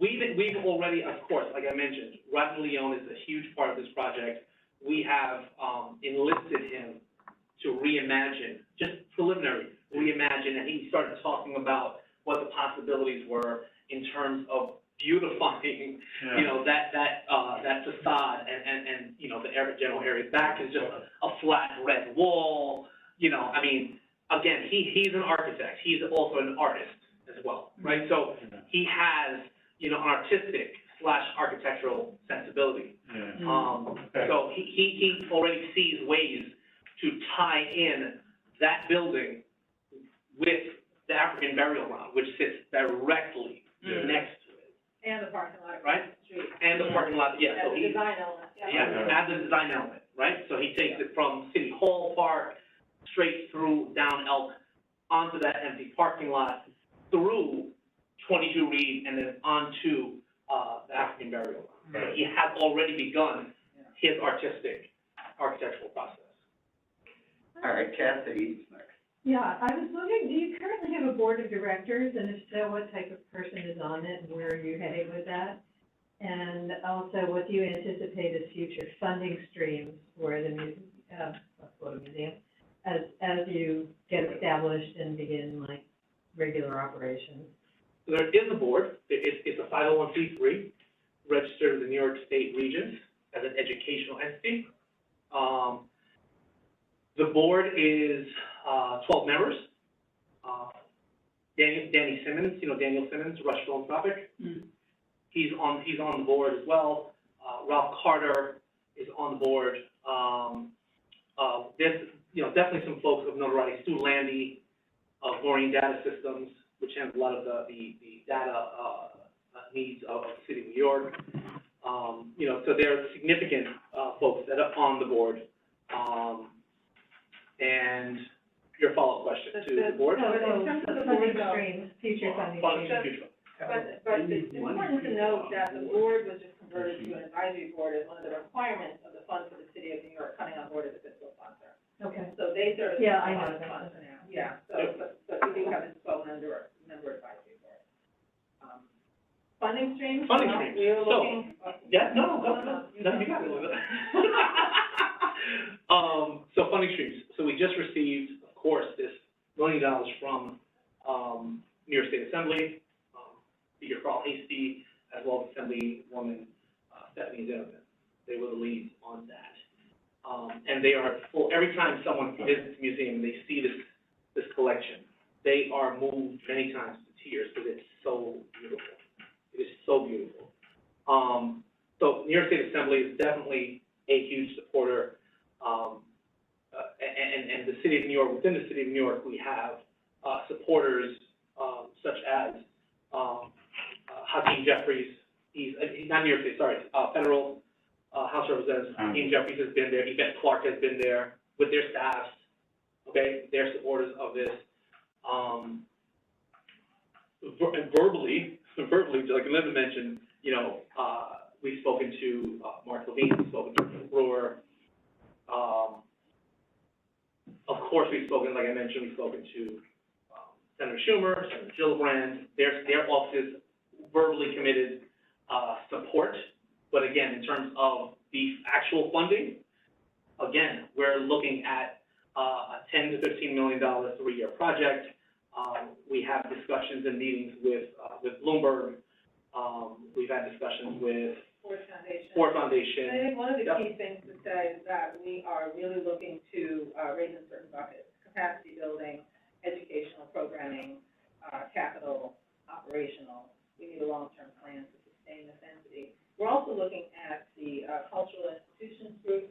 we've already, of course, like I mentioned, Rodney Leland is a huge part of this project. We have, enlisted him to reimagine, just preliminary reimagine, and he started talking about what the possibilities were in terms of beautifying, you know, that facade and, you know, the general area back is just a flat red wall, you know, I mean, again, he's an architect, he's also an artist as well, right? So he has, you know, an artistic / architectural sensibility. So he already sees ways to tie in that building with the African burial ground, which sits directly next to it. And the parking lot right? across the street. And the parking lot, yeah, so And the he, design element, add the design element, right? So he takes it from City Hall Park, straight through down Elk, onto that empty parking lot, through 22 Reed, and then onto, the African burial ground. So he has already begun his architectural process. All right, Kathy, next. Yeah, I was wondering, do you currently have a board of directors, and if so, what type of person is on it, and where are you heading with that? And also, what do you anticipate as future funding streams for the museum, as you get established and begin, like, regular operations? There is a board. It's a 501c3, registered with the New York State Regents as an educational entity. The board is 12 members. Danny Simmons, you know Daniel Simmons, Rush Philanthropic. He's on the board as well. Ralph Carter is on the board. There's definitely some folks of notoriety. Stu Landy of Maureen Data Systems, which has a lot of the data needs of the city of New York. So there are significant folks that are on the board. And your follow-up question to the board? No, in terms of the funding streams, future funding streams. But it's important to note that the board was just converted to an advisory board as one of the requirements of the Fund for the City of New York coming on board as a fiscal sponsor. Okay. So they serve as Yeah, I a know that. sponsor now. Yeah, so, but we do have a 12-member advisory board. Funding streams? Funding streams. We were So, looking. No, you got it a little bit. So funding streams. So we just received, of course, this $1 million from New York State Assembly, Speaker Carl Hastie, as well as Assemblywoman Stephanie Zimmerman. They were the leads on that. And they are full, every time someone visits the museum, they see this collection, they are moved many times to tears because it's so beautiful. It is so beautiful. So New York State Assembly is definitely a huge supporter. And the city of New York, within the city of New York, we have supporters such as Hakeem Jeffries. He's not New York State, sorry, federal House Representative Hakeem Jeffries has been there. Yvette Clark has been there with their staffs. Okay, they're supporters of this. Verbally, like Linda mentioned, you know, we've spoken to Mark Levine, we've spoken to Brewer. Of course, we've spoken, like I mentioned, we've spoken to Senator Schumer, Senator Gillibrand. Their offices verbally committed support. But again, in terms of the actual funding, again, we're looking at a $10 to $15 million 3-year project. We have discussions and meetings with Bloomberg. We've had discussions with Ford Foundation. I think one of the key things to say is that we are really looking to raise in certain buckets: capacity building, educational programming, capital, operational. We need a long-term plan to sustain this entity. We're also looking at the cultural institutions group,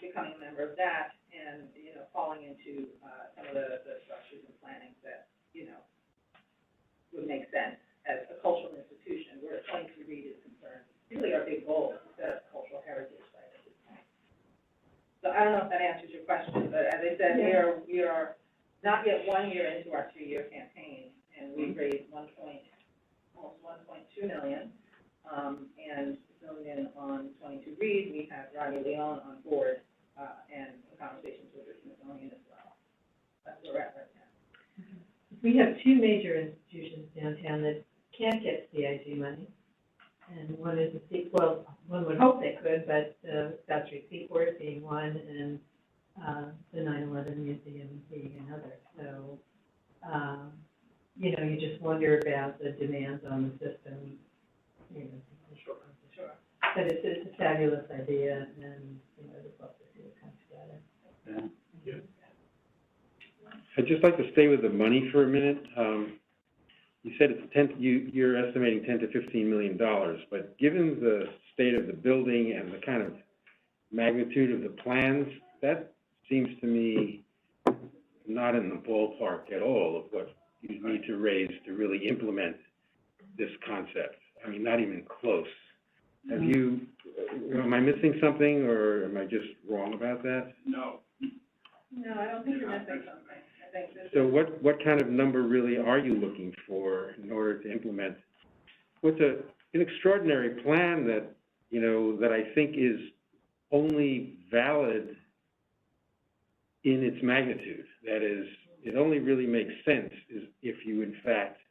becoming a member of that, and falling into some of the structures and planning that would make sense as a cultural institution where 22 Reed is concerned. Really, our big goal is to set up a cultural heritage site at this point. So I don't know if that answers your question, but as I said, we are not yet 1 year into our 3-year campaign, and we've raised almost 1.2 million, and $1 million on 22 Reed. We have Rodney Leon on board, and in conversations with the Smithsonian as well. That's where we're at right now. We have 2 major institutions downtown that can't get CIG money. And one is one would hope they could, but Scott Street Seaport being one, and the 9/11 Museum being another. So, you just wonder about the demands on the system. Sure. But it's a fabulous idea, and I'd love to see it come together. Yeah. I'd just like to stay with the money for a minute. You said you're estimating $10 to $15 million, but given the state of the building and the kind of magnitude of the plans, that seems to me not in the ballpark at all of what you need to raise to really implement this concept. I mean, not even close. Am I missing something, or am I just wrong about that? No. No, I don't think you're missing something. I think this So what kind of number really are you looking for in order to implement what's an extraordinary plan that, that I think is only valid in its magnitude? That is, it only really makes sense if you, in fact,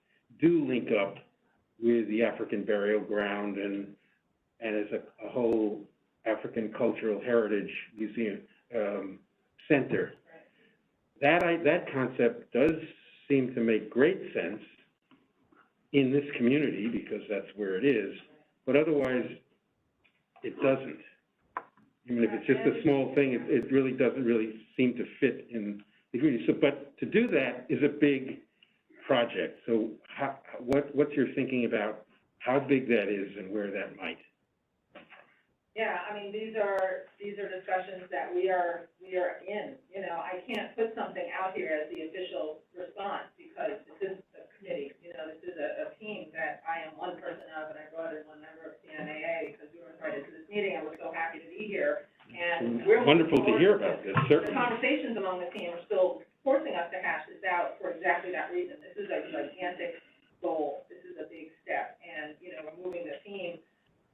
do link up with the African Burial Ground and as a whole African Cultural Heritage Museum center. That concept does seem to make great sense in this community because that's where it is, but otherwise it doesn't. Even if it's just a small thing, it really doesn't really seem to fit in the community. So, but to do that is a big project. So what's your thinking about how big that is and where that might? Yeah, I mean, these are discussions that we are in. I can't put something out here as the official response because this is a committee. This is a team that I am one person of, and I brought in one member of CNAA because we were invited to this meeting. I was so happy to be here, and we're wonderful to hear about this. Certainly, the conversations among the team are still forcing us to hash this out for exactly that reason. This is a gigantic goal. This is a big step, and we're moving the team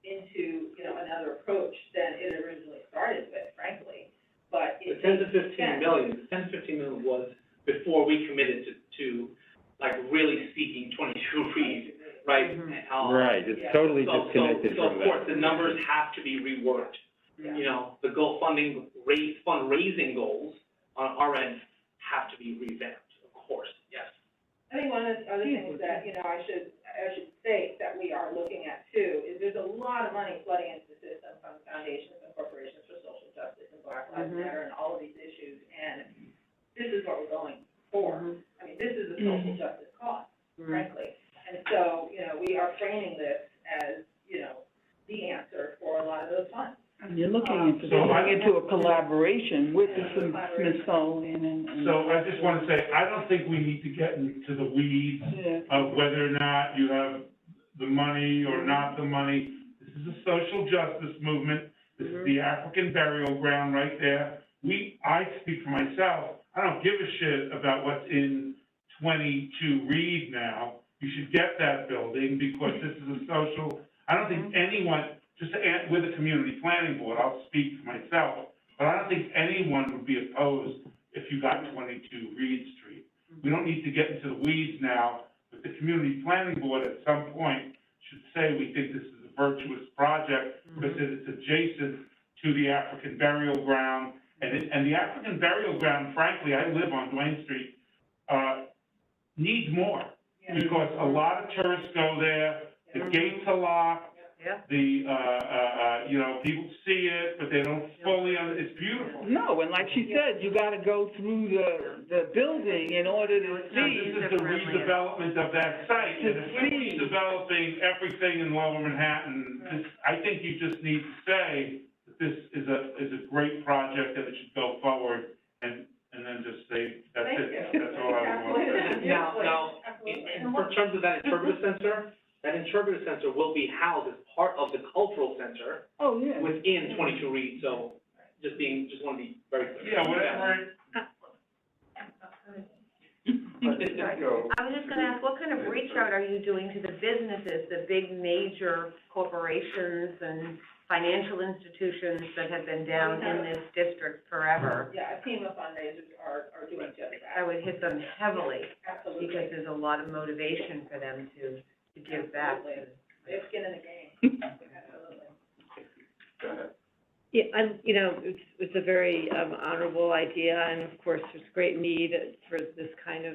into another approach than it originally started with, frankly. But the 10 to 15 million, the 10 to 15 million was before we committed to like really seeking 22 Reed, right? Mm-hmm. Right, it's totally disconnected from that. So of course, that. the numbers have to be reworked. Yeah. The fundraising goals on our end have to be revamped, of course, yes. I think one of the other things that, I should I should say that we are looking at too, is there's a lot of money flooding into the system from foundations and corporations for social justice and Black Lives Matter and all of these issues, and this is what we're going for. I mean, this is a social justice cause, frankly. And so, we are framing this as, the answer for a lot of those funds. And you're looking into a collaboration with the Smithsonian and. So I just want to say, I don't think we need to get into the weeds of whether or not you have the money or not the money. This is a social justice movement. This is the African burial ground right there. I speak for myself. I don't give a shit about what's in 22 Reed now. You should get that building because this is a social, I don't think anyone, with the community planning board, I'll speak for myself, but I don't think anyone would be opposed if you got 22 Reed Street. We don't need to get into the weeds now, but the community planning board at some point should say we think this is a virtuous project because it's adjacent to the African burial ground. And the African burial ground, frankly, I live on Duane Street, needs more. Because a lot of tourists go there, the gates are locked, people see it, but they don't fully it's beautiful. No, and like she said, you gotta go through the building in order to see. This is the redevelopment of that site, and if we're redeveloping everything in Lower Manhattan, I think you just need to say that this is a great project and it should go forward, and then just say, that's it. That's all I want to say. Now, in terms of that interpretive center, that interpretive center will be housed as part of the cultural center. Oh, yeah. Within 22 Reed, so just want to be very clear. Yeah, whatever. I was just gonna ask, what kind of reach out are you doing to the businesses, the big major corporations and financial institutions that have been down in this district forever? Yeah, a team of fundraisers are doing just that. I would hit them heavily, Absolutely. because there's a lot of motivation for them to give back. They have skin in the game. Absolutely. Go ahead. Yeah, it's a very honorable idea, and of course, there's great need for this kind of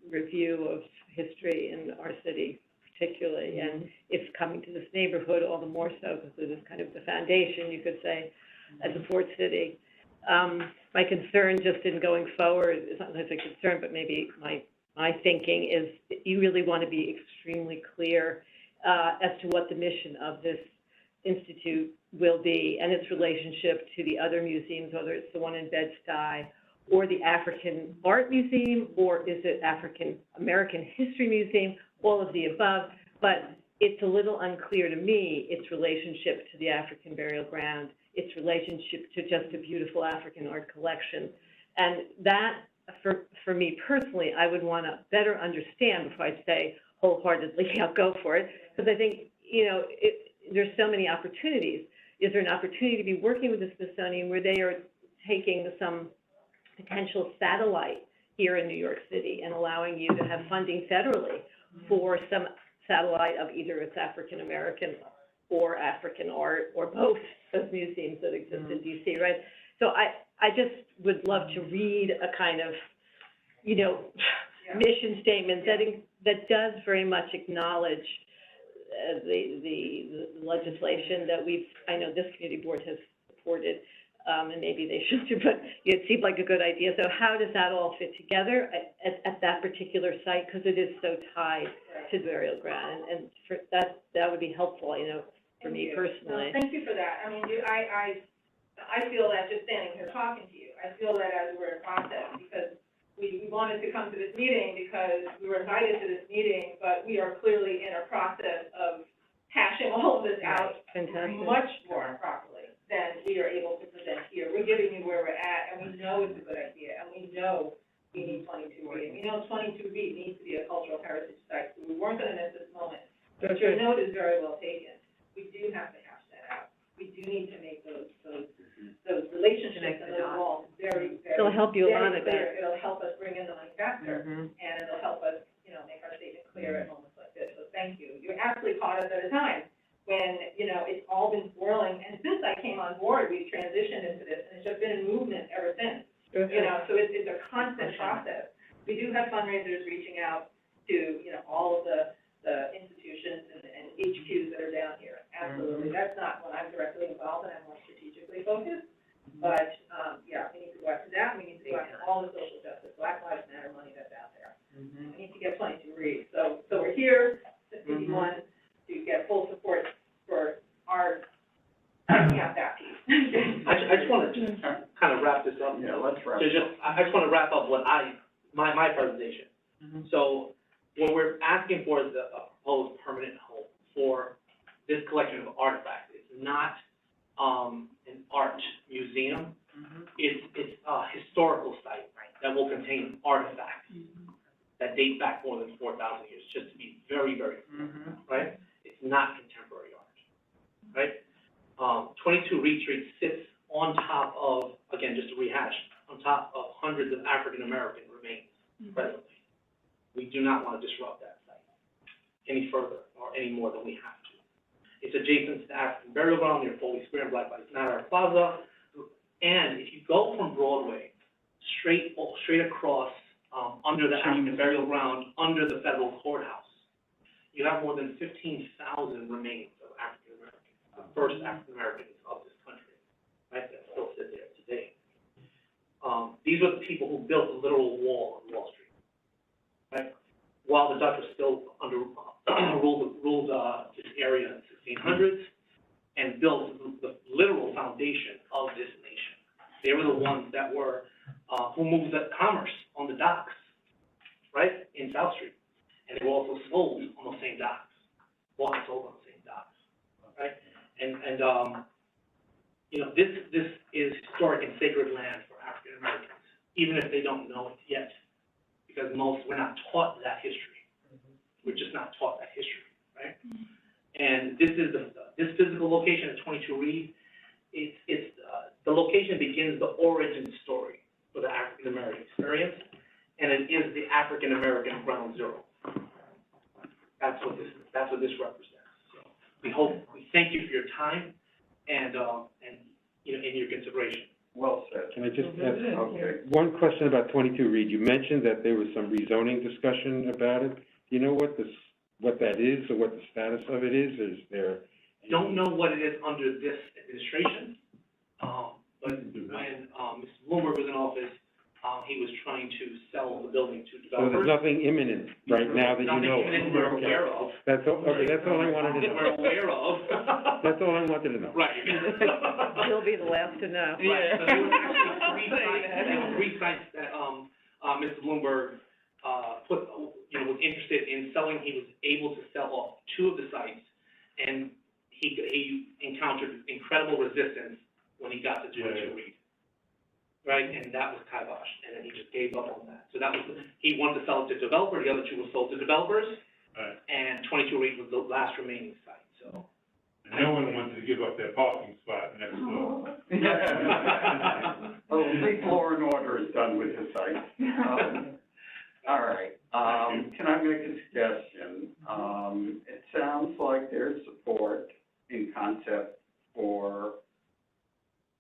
review of history in our city particularly, and it's coming to this neighborhood all the more so because it is kind of the foundation, you could say, as a port city. My concern just in going forward is not necessarily a concern, but maybe my thinking is that you really want to be extremely clear as to what the mission of this institute will be and its relationship to the other museums, whether it's the one in Bed-Stuy or the African Art Museum, or is it African American History Museum, all of the above. But it's a little unclear to me, its relationship to the African burial ground, its relationship to just a beautiful African art collection. And that, for me personally, I would want to better understand before I say wholeheartedly, I'll go for it, because I think, there's so many opportunities. Is there an opportunity to be working with the Smithsonian where they are taking some potential satellite here in New York City and allowing you to have funding federally for some satellite of either it's African American or African art or both those museums that exist in DC, right? So I just would love to read a kind of, mission statement that does very much acknowledge the legislation that I know this community board has supported, and maybe they should too, but it seemed like a good idea. So how does that all fit together at that particular site? Because it is so tied to the burial ground, and for that would be helpful, for me personally. No, thank you for that. I mean, I feel that just standing here talking to you, I feel that as we're in process, because we wanted to come to this meeting because we were invited to this meeting, but we are clearly in a process of hashing all of this out much more properly than we are able to present here. We're giving you where we're at, and we know it's a good idea, and we know we need 22B, and we know 22B needs to be a cultural heritage site, so we weren't gonna miss this moment. But your note is very well taken. We do have to hash that out. We do need to make those relationships and those walls very, very, It'll help you a lot very of clear. that. It'll help us bring in the money faster, and it'll help us, make our statement clear at moments like this. So thank you. You absolutely caught us at a time when, it's all been swirling. And since I came on board, we've transitioned into this, and it's just been a movement ever since. So it's a constant process. We do have fundraisers reaching out to, all of the the institutions and HQs that are down here. Absolutely. That's not when I'm directly involved and I'm more strategically focused. But, yeah, we need to go after that. We need to go after all the social justice, Black Lives Matter money that's out there. We need to get 22 reads. So we're here, at 51, to get full support for our, yeah, that piece. I just want to just kind of wrap this up. Yeah, let's wrap So I just want to wrap up what my presentation. So what we're asking for is a proposed permanent home for this collection of artifacts. It's not an art museum. It's a historical site that will contain artifacts that date back more than 4,000 years, just to be very, very clear, right? It's not contemporary art, right? 22 Reed Street sits on top of, again, just to rehash, on top of hundreds of African-American remains presently. We do not want to disrupt that site any further or any more than we have to. It's adjacent to the African burial ground near Foley Square and Black Lives Matter Plaza. And if you go from Broadway straight across under the African burial ground, under the federal courthouse, you have more than 15,000 remains of African Americans, the first African Americans of this country, right, that still sit there today. These were the people who built the literal wall on Wall Street, right? While the Dutch were still ruled this area in the 1600s and built the literal foundation of this nation. They were the ones that were who moved the commerce on the docks, right, in South Street, and they were also sold on those same docks, bought and sold on the same docks, right? And you know, this is historic and sacred land for African Americans, even if they don't know it yet, because we're not taught that history. We're just not taught that history, right? And this is this physical location at 22 Reed. It's the location begins the origin story for the African American experience, and it is the African American ground zero. That's what this represents. So we thank you for your time and you know, in your consideration. Well said. Can I just ask one question about 22 Reed? You mentioned that there was some rezoning discussion about it. Do you know what that is or what the status of it is? Is there? Don't know what it is under this administration, but when Mr. Bloomberg was in office, he was trying to sell the building to So developers. there's nothing imminent right now that you know of? Nothing imminent we're aware of. That's all, okay, that's all I wanted to know. We're aware of. That's all I wanted to know. Right. You'll be the last to know. Right, so there was actually three sites that, Mr. Bloomberg, was interested in selling. He was able to sell off 2 of the sites, and he encountered incredible resistance when he got to 22 Reed. Right, and that was kibosh, and then he just gave up on that. So that was, he wanted to sell it to developer, the other 2 were sold to developers, and 22 Reed was the last remaining site, so. And no one wanted to give up their parking spot next door. Well, the law and order is done with the site. All right, can I make a suggestion? It sounds like there's support in concept for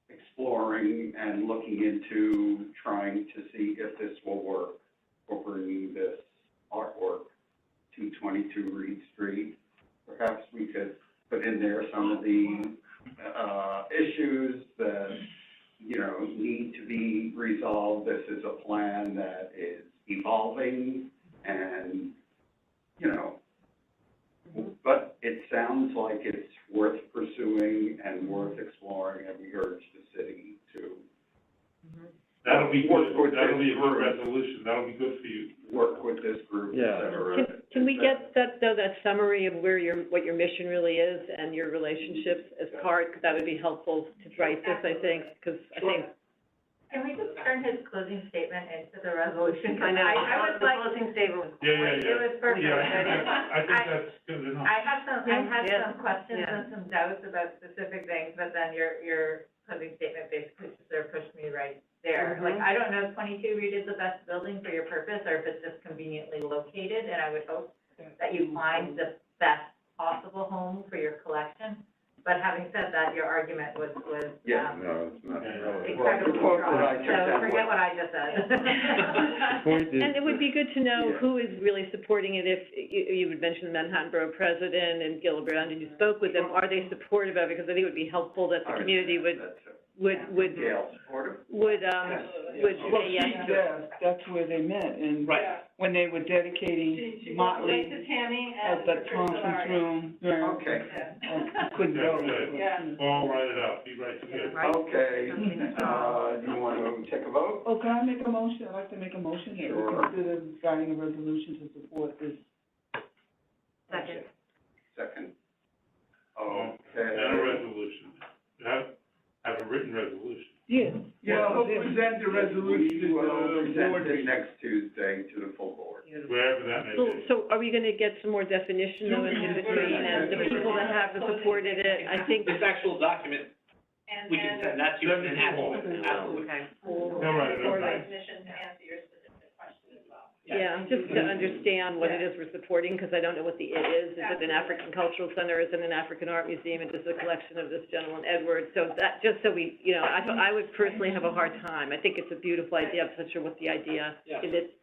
exploring and looking into trying to see if this will work for bringing this artwork to 22 Reed Street. Perhaps we could put in there some of the issues that, you know, need to be resolved. This is a plan that is evolving and, you know, but it sounds like it's worth pursuing and worth exploring, and we urge the city to That'll be good, work with that'll be a this good group. resolution, that'll be good for you. Work with this group, et Yeah. cetera. Can we get that summary of what your mission really is and your relationships as part, because that would be helpful to write this, I think, because I think. Can we just turn his closing statement into the resolution? I know, I was the like, closing statement was. Yeah. it was perfect. Yeah, I think that's good enough. I had Yeah. some questions Yeah. and some doubts about specific things, but then your closing statement basically just sort of pushed me right there. Like, I don't know if 22 Reed is the best building for your purpose, or if it's just conveniently located, and I would hope that you find the best possible home for your collection. But having said that, your argument was, No, it's not really. incredibly Well, strong, I took that so forget one. what I just said. The point is. And it would be good to know Yeah. who is really supporting it. If you would mention the Manhattan Borough President and Gillibrand, and you spoke with them, are they supportive of it? Because I think it would be helpful that the community would Gail, supportive? would Well, say yes to it. that's where they met, and Right. when they were dedicating Lisa Motley Tammy at and the Patricia conference Larry. room. Yeah. Okay, I couldn't go. Yeah. Paul, write it up, he writes it good. okay, do you want to take a vote? Oh, can I make a motion? I'd like to make a motion that we Sure. consider writing a resolution to support this. Second. Second. And a Okay. resolution. Have a written resolution. Yeah. Yeah, we'll present the resolution to We will the present board. it next Tuesday to the full board. Wherever that may be. So are we gonna get some more definition though in between, and the people that have supported it, I think. This actual document, And, we can send that to you and add on, absolutely. Okay. They'll write it up. definition to answer your specific question as well. Yeah, just to understand what it is we're supporting, because I don't know what the it is. Is it an African Cultural Center? Is it an African Art Museum? Is it a collection of this gentleman, Edward? So that, just so we, I would personally have a hard time. I think it's a beautiful idea. I'm not sure what the idea Yeah. is. It,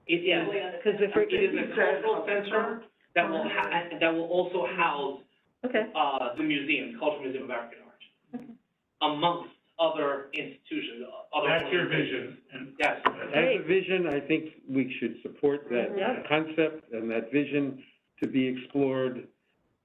It yeah, is, because if it is we're, a cultural center that will also house, okay, the museum, the Cultural Museum of African Art, amongst other institutions, other. That's your vision, and Yes. As a vision, I think we should support that Yeah. concept and that vision to be explored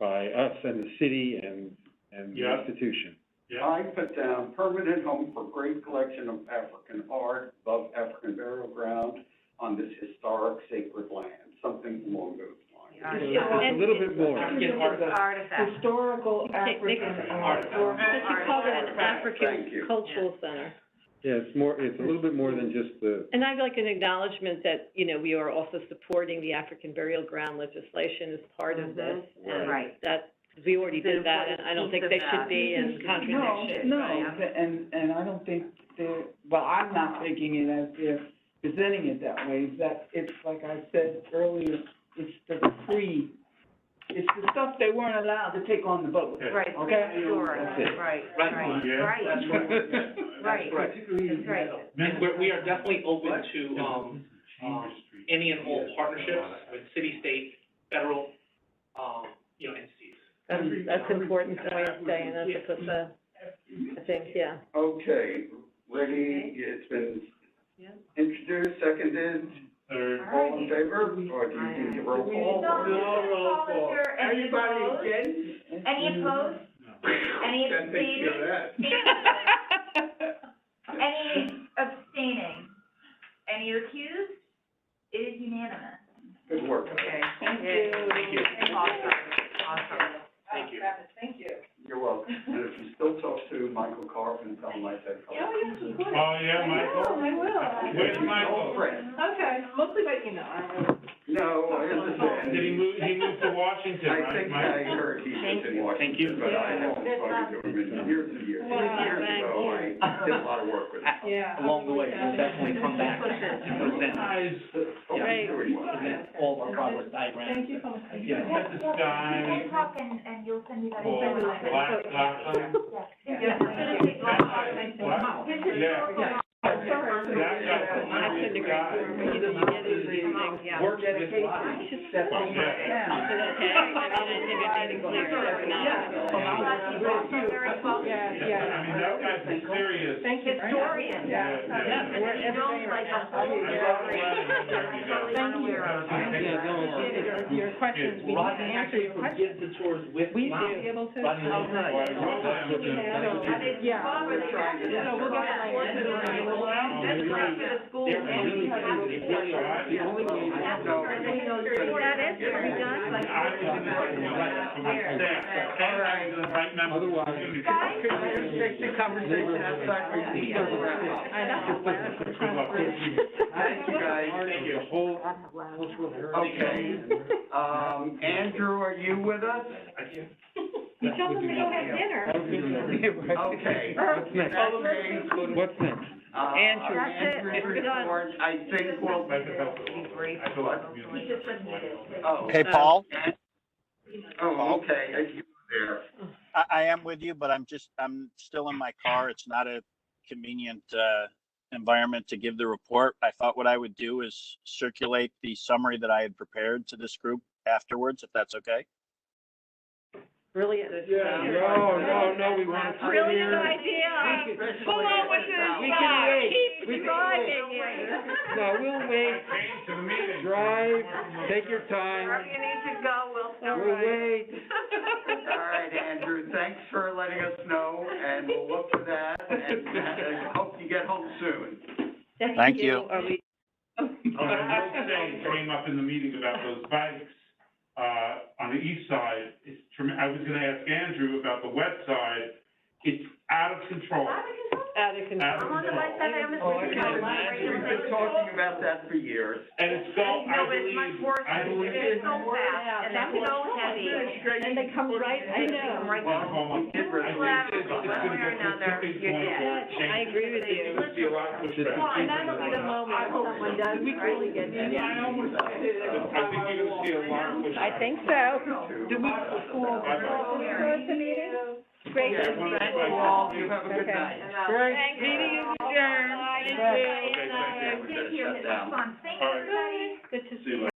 by us and the city and the Yeah. institution. yeah, I put down permanent home for great collection of African art above African burial ground on this historic sacred land, something along those lines. It's a little bit more. African artifacts. Artifact. Historical African art. just to call it an Thank African you. Cultural Center. Yeah, it's a little bit more than just the, And I'd like an acknowledgement that, we are also supporting the African burial ground legislation as part of this. And Right. that, because we already did that, and I don't think they should be in contradiction. No, right? and I don't think they're, well, I'm not taking it as they're presenting it that way, that it's, like I said earlier, it's the free, it's the stuff they weren't allowed to take on the boat. Right, Okay? sure, That's it. right, Right. right, Yeah. right, That's right. right, Right. that's right. And we are definitely open to, any and all partnerships with city, state, federal, entities. That's important, the way it's saying, that's what the, I think, yeah. Okay, ready, it's been introduced, seconded, all in favor, or do you need a roll call? No roll call. Any Everybody opposed? against? Any opposed? Any That takes care of abstaining? that. Any abstaining? Any recused? It is unanimous. Good work. Okay. Thank you. Thank you. Awesome, awesome. Thank you. Thank you. You're welcome. And if you still talk to Michael Carvin, tell him I said hello. Oh, yes, of course. Oh, yeah, Michael? I will. Where's Old Michael? friend. Okay, mostly by email. No, I understand. Did he moved to Washington, I right, think Mike? I heard he was in Washington, but I haven't spoken to him in years and years. Wow. Years ago, I did a lot of work with him. Yeah. Along the way, we'll definitely come back and present, Guys, Right. present all of our progress diagrams. Thank you so much. yeah, met this guy We'll talk and you'll send me that. for Black Gotham. Yes. Yeah. That guy, I couldn't agree more, but you get into these things, yeah. Work dedication. That's all So, right. okay, I mean, I think I made it clear, they're not. I mean, that guy's a serious. Thank you. Historian. Yeah, yeah. We're everything like a whole. Your questions, we need to answer your questions. Give the tours with. We should be able to. Rodney, Oh, good. Yeah. So we'll get They're really, they really are. The only way Is that it? Are we done? otherwise, Take the conversation outside for you. Thank you, guys. Thank you. the whole cultural heritage. Okay, Andrew, are you with us? You told them to go have dinner. Okay. What's next? What's next? Andrew, That's it. Andrew's We're done. report, I think we'll. Oh. Hey, Paul? Oh, okay, you were there. I am with you, but I'm still in my car. It's not a convenient, environment to give the report. I thought what I would do is circulate the summary that I had prepared to this group afterwards, if that's okay. Brilliant. Yeah. No, we want to. Brilliant idea. Pull over to the We can side. wait. Keep We can driving. No, we'll wait. To the meeting. Drive, take your time. Wherever you need to go, We'll wait. All right, Andrew, thanks for letting us know, and we'll look for that, and hope you get home soon. Thank you. Are we, One thing came up in the meeting about those bikes, on the east side, I was gonna ask Andrew about the west side, it's out of control. out of control? We've been talking about that for years. And it's so, I believe, It's so fast, and it's so heavy. And they come right, I know. Well, we did really. One way or another, you're dead. I agree with you. And that'll be the moment when someone does really get I think you're gonna see a lot of pushback. I think so. Do we, Great. Yeah, well, thank you all, you have a good night. Great. Meeting is adjourned. Okay, thank you. Thank you, Ms. Fun. Thank you, All right. everybody. Good to See you later.